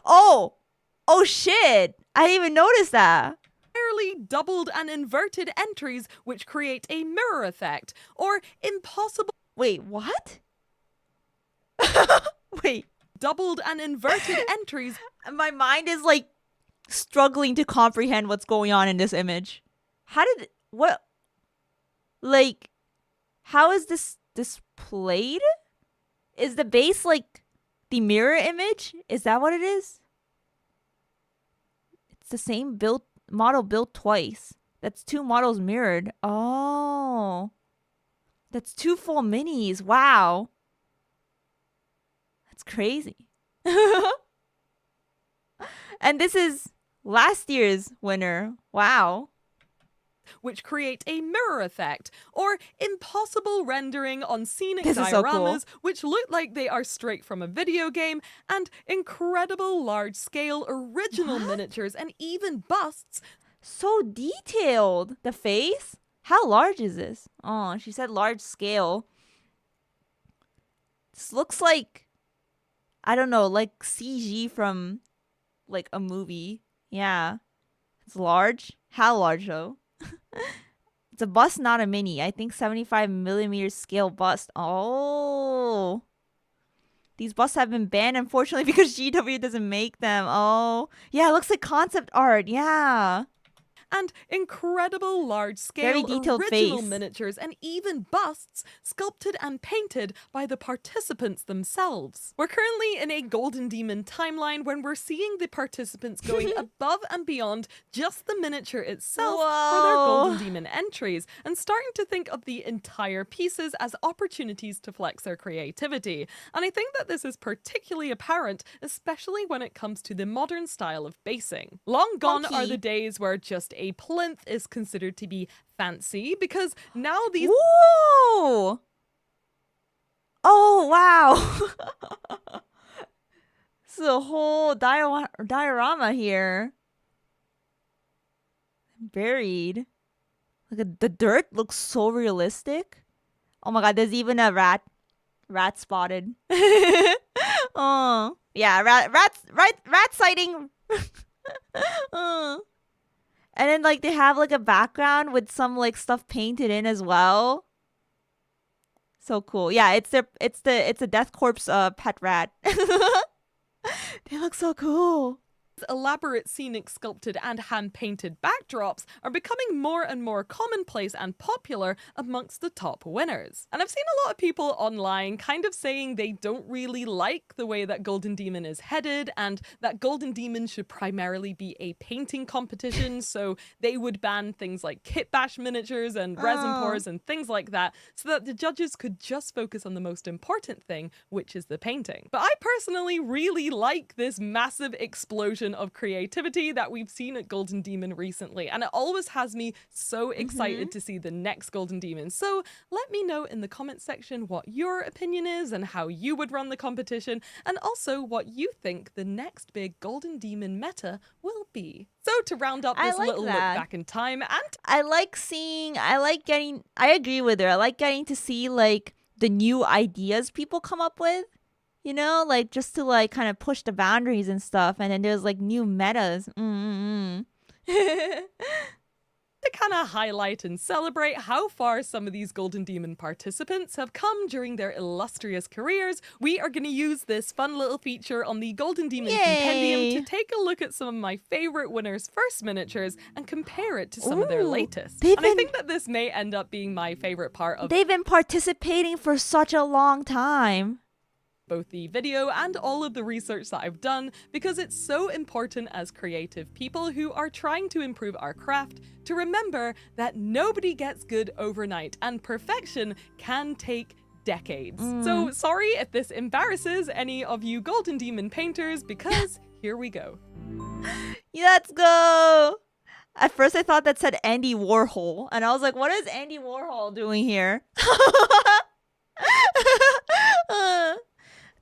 Oh shit! I didn't even notice that. Entirely doubled and inverted entries which create a mirror effect, or impossible. Wait, what? Wait. Doubled and inverted entries. My mind is like struggling to comprehend what's going on in this image. How is this displayed? Is the base like the mirror image? Is that what it is? It's the same model built twice. That's 2 models mirrored. Oh. That's 2 full minis. Wow. That's crazy. And this is last year's winner. Wow. Which create a mirror effect, or impossible rendering on scenic This is so cool. dioramas which look like they are straight from a video game, and incredible large-scale original miniatures and even busts. So detailed. The face? How large is this? Oh, she said large scale. This looks like, I don't know, like CG from like a movie. Yeah. It's large. How large though? It's a bust, not a mini. I think 75mm scale bust. Oh. These busts have been banned, unfortunately, because GW doesn't make them. Oh. Yeah, it looks like concept art. Yeah. And incredible large-scale original miniatures and even busts sculpted and painted by the participants themselves. We're currently in a Golden Demon timeline when we're seeing the participants going above and beyond just the miniature itself for their Golden Demon entries, and starting to think of the entire pieces as opportunities to flex their creativity. And I think that this is particularly apparent, especially when it comes to the modern style of basing. Long gone are the days where just a plinth is considered to be fancy, because now these— Whoa! Oh, wow. This is a whole diorama here. Buried. Look at the dirt, looks so realistic. Oh my god, there's even a rat spotted. Oh, yeah, rat sighting. And then like they have like a background with some like stuff painted in as well. So cool. Yeah, it's a Death Corpse pet rat. They look so cool. Elaborate scenic sculpted and hand-painted backdrops are becoming more and more commonplace and popular amongst the top winners. And I've seen a lot of people online kind of saying they don't really like the way that Golden Demon is headed, and that Golden Demon should primarily be a painting competition, so they would ban things like Kitbash miniatures and resin pours and things like that, so that the judges could just focus on the most important thing, which is the painting. But I personally really like this massive explosion of creativity that we've seen at Golden Demon recently, and it always has me so excited to see the next Golden Demon. So let me know in the comments section what your opinion is and how you would run the competition, and also what you think the next big Golden Demon meta will be. So to round up this little look back in time, and I agree with her. I like getting to see like the new ideas people come up with. You know, like just to like kind of push the boundaries and stuff. And then there's like new metas. To kind of highlight and celebrate how far some of these Golden Demon participants have come during their illustrious careers, we are going to use this fun little feature on the Golden Demon Compendium to take a look at some of my favorite winners' first miniatures and compare it to some of their latest. And I think that this may end up being my favorite part of— They've been participating for such a long time. Both the video and all of the research that I've done, because it's so important as creative people who are trying to improve our craft to remember that nobody gets good overnight and perfection can take decades. So sorry if this embarrasses any of you Golden Demon painters, because here we go. Let's go! At first I thought that said Andy Warhol, and I was like, what is Andy Warhol doing here?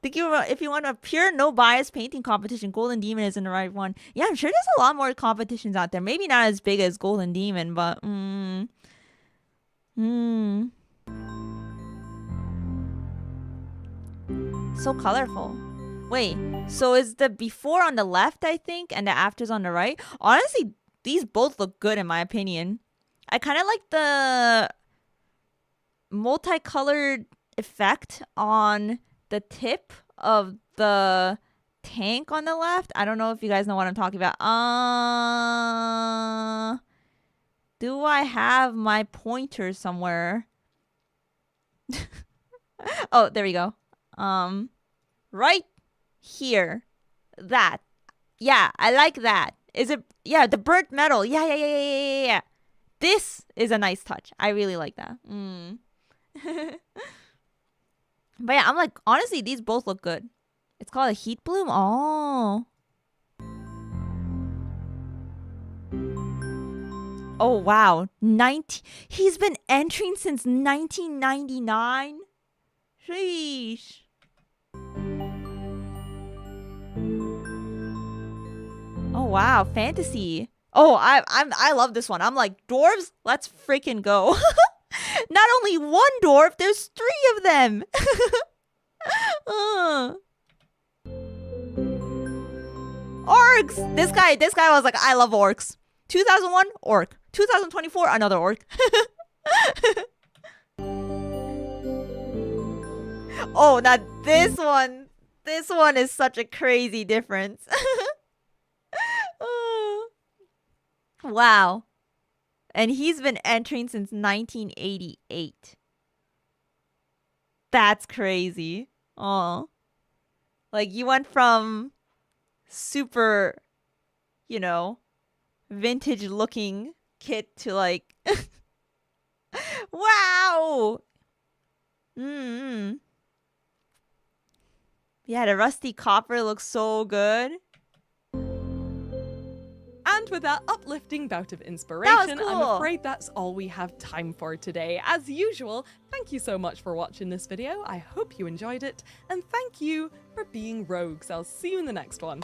If you want a pure, no bias painting competition, Golden Demon isn't the right one. Yeah, I'm sure there's a lot more competitions out there. Maybe not as big as Golden Demon, but So colorful. Wait, so is the before on the left, I think, and the after's on the right? Honestly, these both look good in my opinion. I kind of like the multicolored effect on the tip of the tank on the left. I don't know if you guys know what I'm talking about. Do I have my pointer somewhere? Oh, there we go. Right here. That. Yeah, I like that. Is it? Yeah, the burnt metal. Yeah. This is a nice touch. I really like that. But yeah, I'm like, honestly, these both look good. It's called a heat bloom. Oh. Oh, wow. He's been entering since 1999? Sheesh. Oh, wow. Fantasy. Oh, I love this one. I'm like, dwarves, let's freaking go. Not only one dwarf, there's 3 of them. Orcs. This guy was like, I love orcs. 2001, orc. 2024, another orc. Oh, now this one is such a crazy difference. Wow. And he's been entering since 1988. That's crazy. Oh. Like, you went from super, you know, vintage looking kit to like wow. Yeah, the rusty copper looks so good. And with that uplifting bout of inspiration, cool. I'm afraid that's all we have time for today. As usual, thank you so much for watching this video. I hope you enjoyed it, and thank you for being rogues. I'll see you in the next one.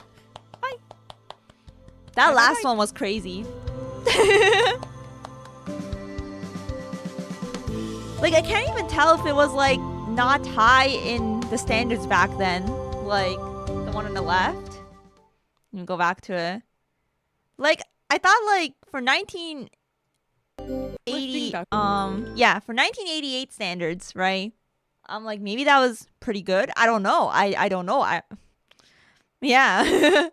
Bye. That last one was crazy. Like, I can't even tell if it was like not high in the standards back then. Like the one on the left. Let me go back to it. Like, I thought like for 1980 for 1988 standards, right? I'm like, maybe that was pretty good. I don't know. I don't know. Yeah.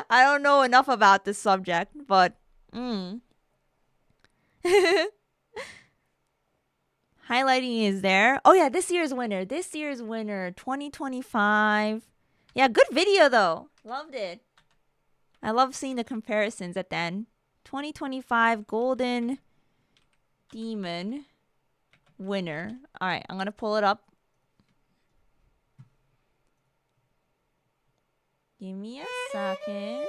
I don't know enough about this subject, but highlighting is there. Oh yeah, this year's winner, 2025. Yeah, good video though. Loved it. I love seeing the comparisons at the end. 2025 Golden Demon winner. All right, I'm gonna pull it up. Give me a second.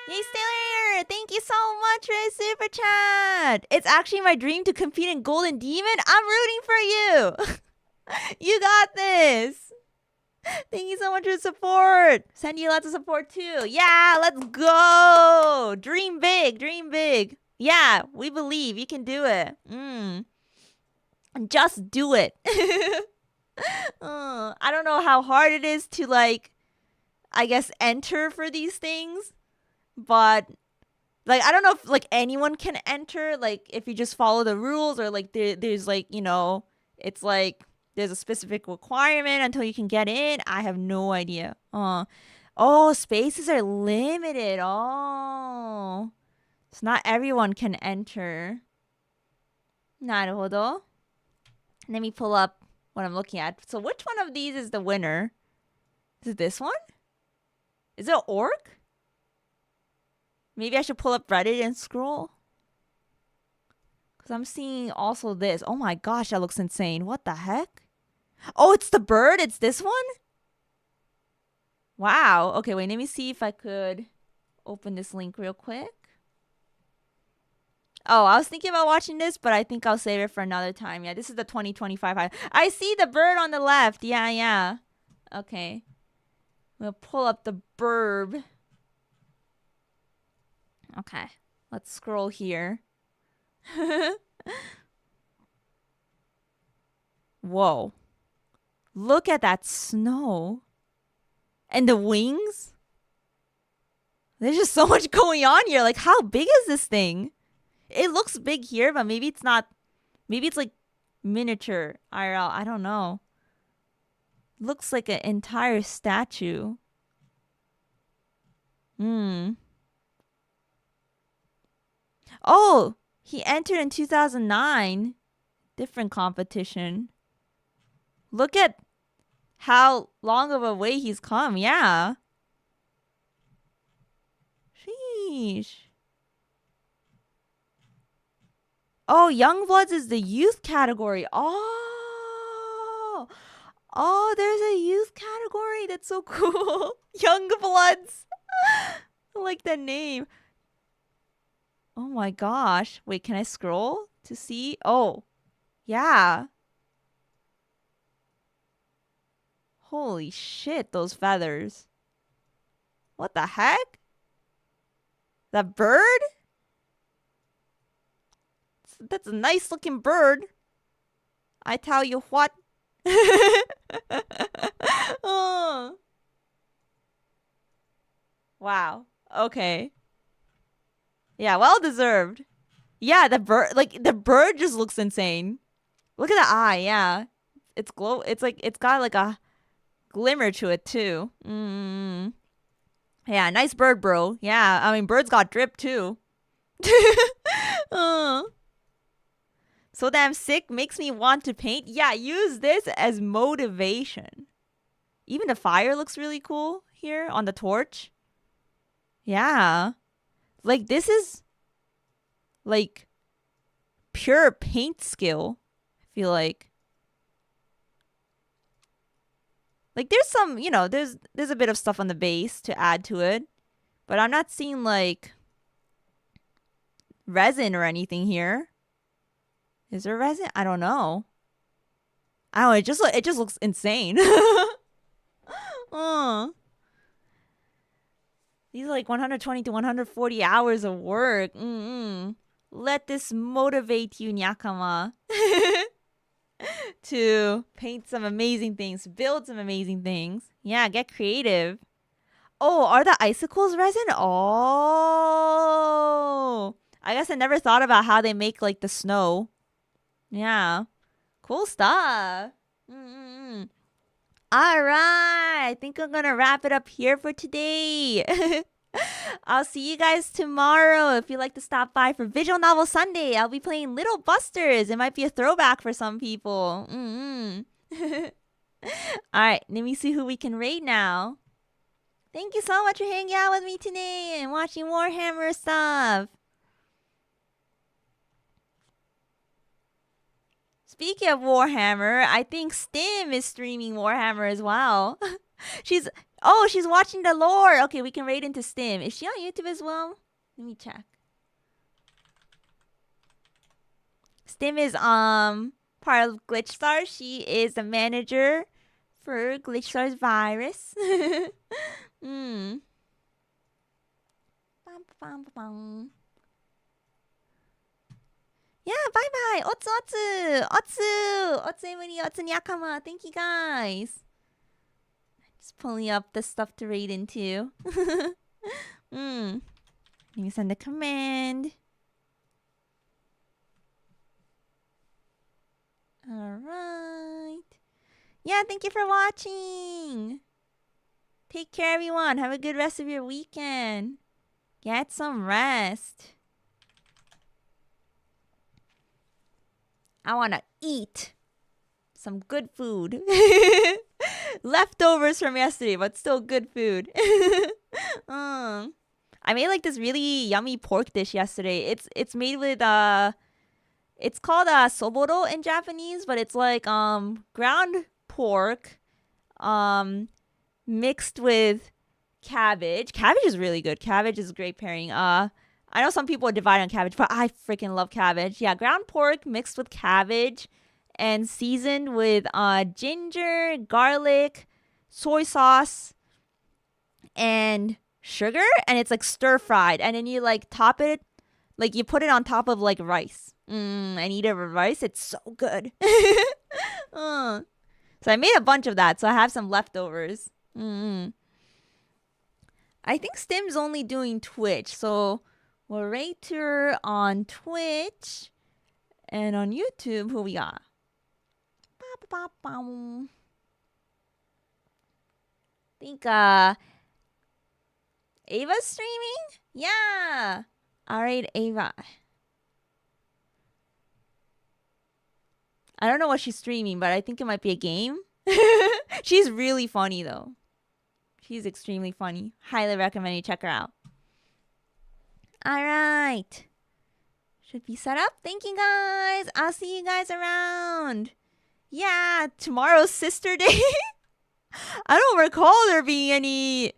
Yay, Stellar! Thank you so much for the super chat. It's actually my dream to compete in Golden Demon. I'm rooting for you. You got this. Thank you so much for the support. Send you lots of support too. Yeah, let's go. Dream big, dream big. Yeah, we believe you can do it. Just do it. I don't know how hard it is to like, I guess, enter for these things. But like, I don't know if like anyone can enter, like if you just follow the rules, or like there's like, you know, it's like there's a specific requirement until you can get in. I have no idea. Oh, spaces are limited. Oh, so not everyone can enter. なるほど. Let me pull up what I'm looking at. So which one of these is the winner? Is it this one? Is it an orc? Maybe I should pull up Reddit and scroll. Because I'm seeing also this. Oh my gosh, that looks insane. What the heck? Oh, it's the bird? It's this one? Wow. Okay, wait. Let me see if I could open this link real quick. Oh, I was thinking about watching this, but I think I'll save it for another time. Yeah, this is the 2025. I see the bird on the left. Yeah. Okay. We'll pull up the bird. Okay, let's scroll here. Whoa. Look at that snow. And the wings. There's just so much going on here. Like, how big is this thing? It looks big here, but maybe it's not. Maybe it's like miniature IRL. I don't know. Looks like an entire statue. Oh, he entered in 2009. Different competition. Look at how long of a way he's come. Yeah. Sheesh. Oh, Youngbloods is the youth category. Oh, there's a youth category. That's so cool. Youngbloods. I like that name. Oh my gosh. Wait, can I scroll to see? Oh, yeah. Holy shit, those feathers. What the heck? That bird? That's a nice looking bird. I tell you what. Oh. Wow. Okay. Yeah, well deserved. Yeah, the bird just looks insane. Look at the eye, yeah. It's got like a glimmer to it too. Yeah, nice bird, bro. Yeah, I mean birds got drip too. So damn sick makes me want to paint. Yeah, use this as motivation. Even the fire looks really cool here on the torch. Yeah. Like this is like pure paint skill, I feel like. Like there's some, there's a bit of stuff on the base to add to it, but I'm not seeing like resin or anything here. Is there resin? I don't know. It just looks insane. These are like 120 to 140 hours of work. Let this motivate you, Nyakama. To paint some amazing things, build some amazing things. Yeah, get creative. Oh, are the icicles resin? Oh, I guess I never thought about how they make like the snow. Yeah, cool stuff. All right, I think I'm gonna wrap it up here for today. I'll see you guys tomorrow. If you'd like to stop by for Visual Novel Sunday, I'll be playing Little Busters. It might be a throwback for some people. Alright, let me see who we can raid now. Thank you so much for hanging out with me today and watching Warhammer stuff. Speaking of Warhammer, I think Stim is streaming Warhammer as well. She's watching the lore. Okay, we can raid into Stim. Is she on YouTube as well? Let me check. Stim is part of Glitchstar. She is the manager for Glitchstar's virus. Yeah, bye-bye. Otsu, Emuri, Otsu Nyakama. Thank you guys. Just pulling up the stuff to raid into. Let me send a command. Alright. Yeah, thank you for watching. Take care, everyone. Have a good rest of your weekend. Get some rest. I want to eat some good food. Leftovers from yesterday, but still good food. I made like this really yummy pork dish yesterday. It's made with it's called soboro in Japanese, but it's like ground pork mixed with cabbage. Cabbage is really good. Cabbage is a great pairing. I know some people are divided on cabbage, but I freaking love cabbage. Yeah, ground pork mixed with cabbage and seasoned with ginger, garlic, soy sauce, and sugar. And it's like stir fried. And then you like top it, like you put it on top of like rice. And eat it with rice. It's so good. So I made a bunch of that, so I have some leftovers. I think Stim's only doing Twitch, so moderator on Twitch and on YouTube, who we got? I think Ava's streaming? Yeah. Alright, Ava. I don't know what she's streaming, but I think it might be a game. She's really funny though. She's extremely funny. Highly recommend you check her out. Alright. Should be set up. Thank you guys. I'll see you guys around. Yeah, tomorrow's Sister Day. I don't recall there being any...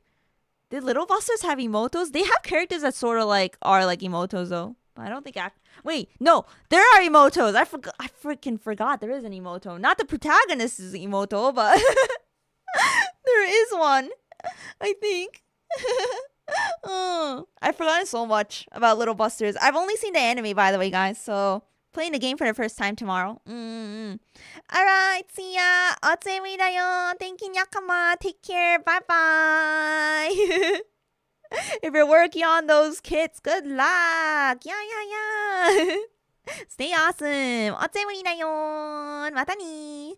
Did Little Busters have emotos? They have characters that sort of like are like emotos though. But I don't think... Wait, no. There are emotos. I freaking forgot there is an emoto. Not the protagonist's emoto, but... there is one. I think. I've forgotten so much about Little Busters. I've only seen the anime, by the way, guys. So, playing the game for the first time tomorrow. Alright, see ya. Emuri da yon. Thank you, Nakama. Take care. Bye-bye. If you're working on those kits, good luck. Yeah. Stay awesome. Emuri da yon. Mata ni.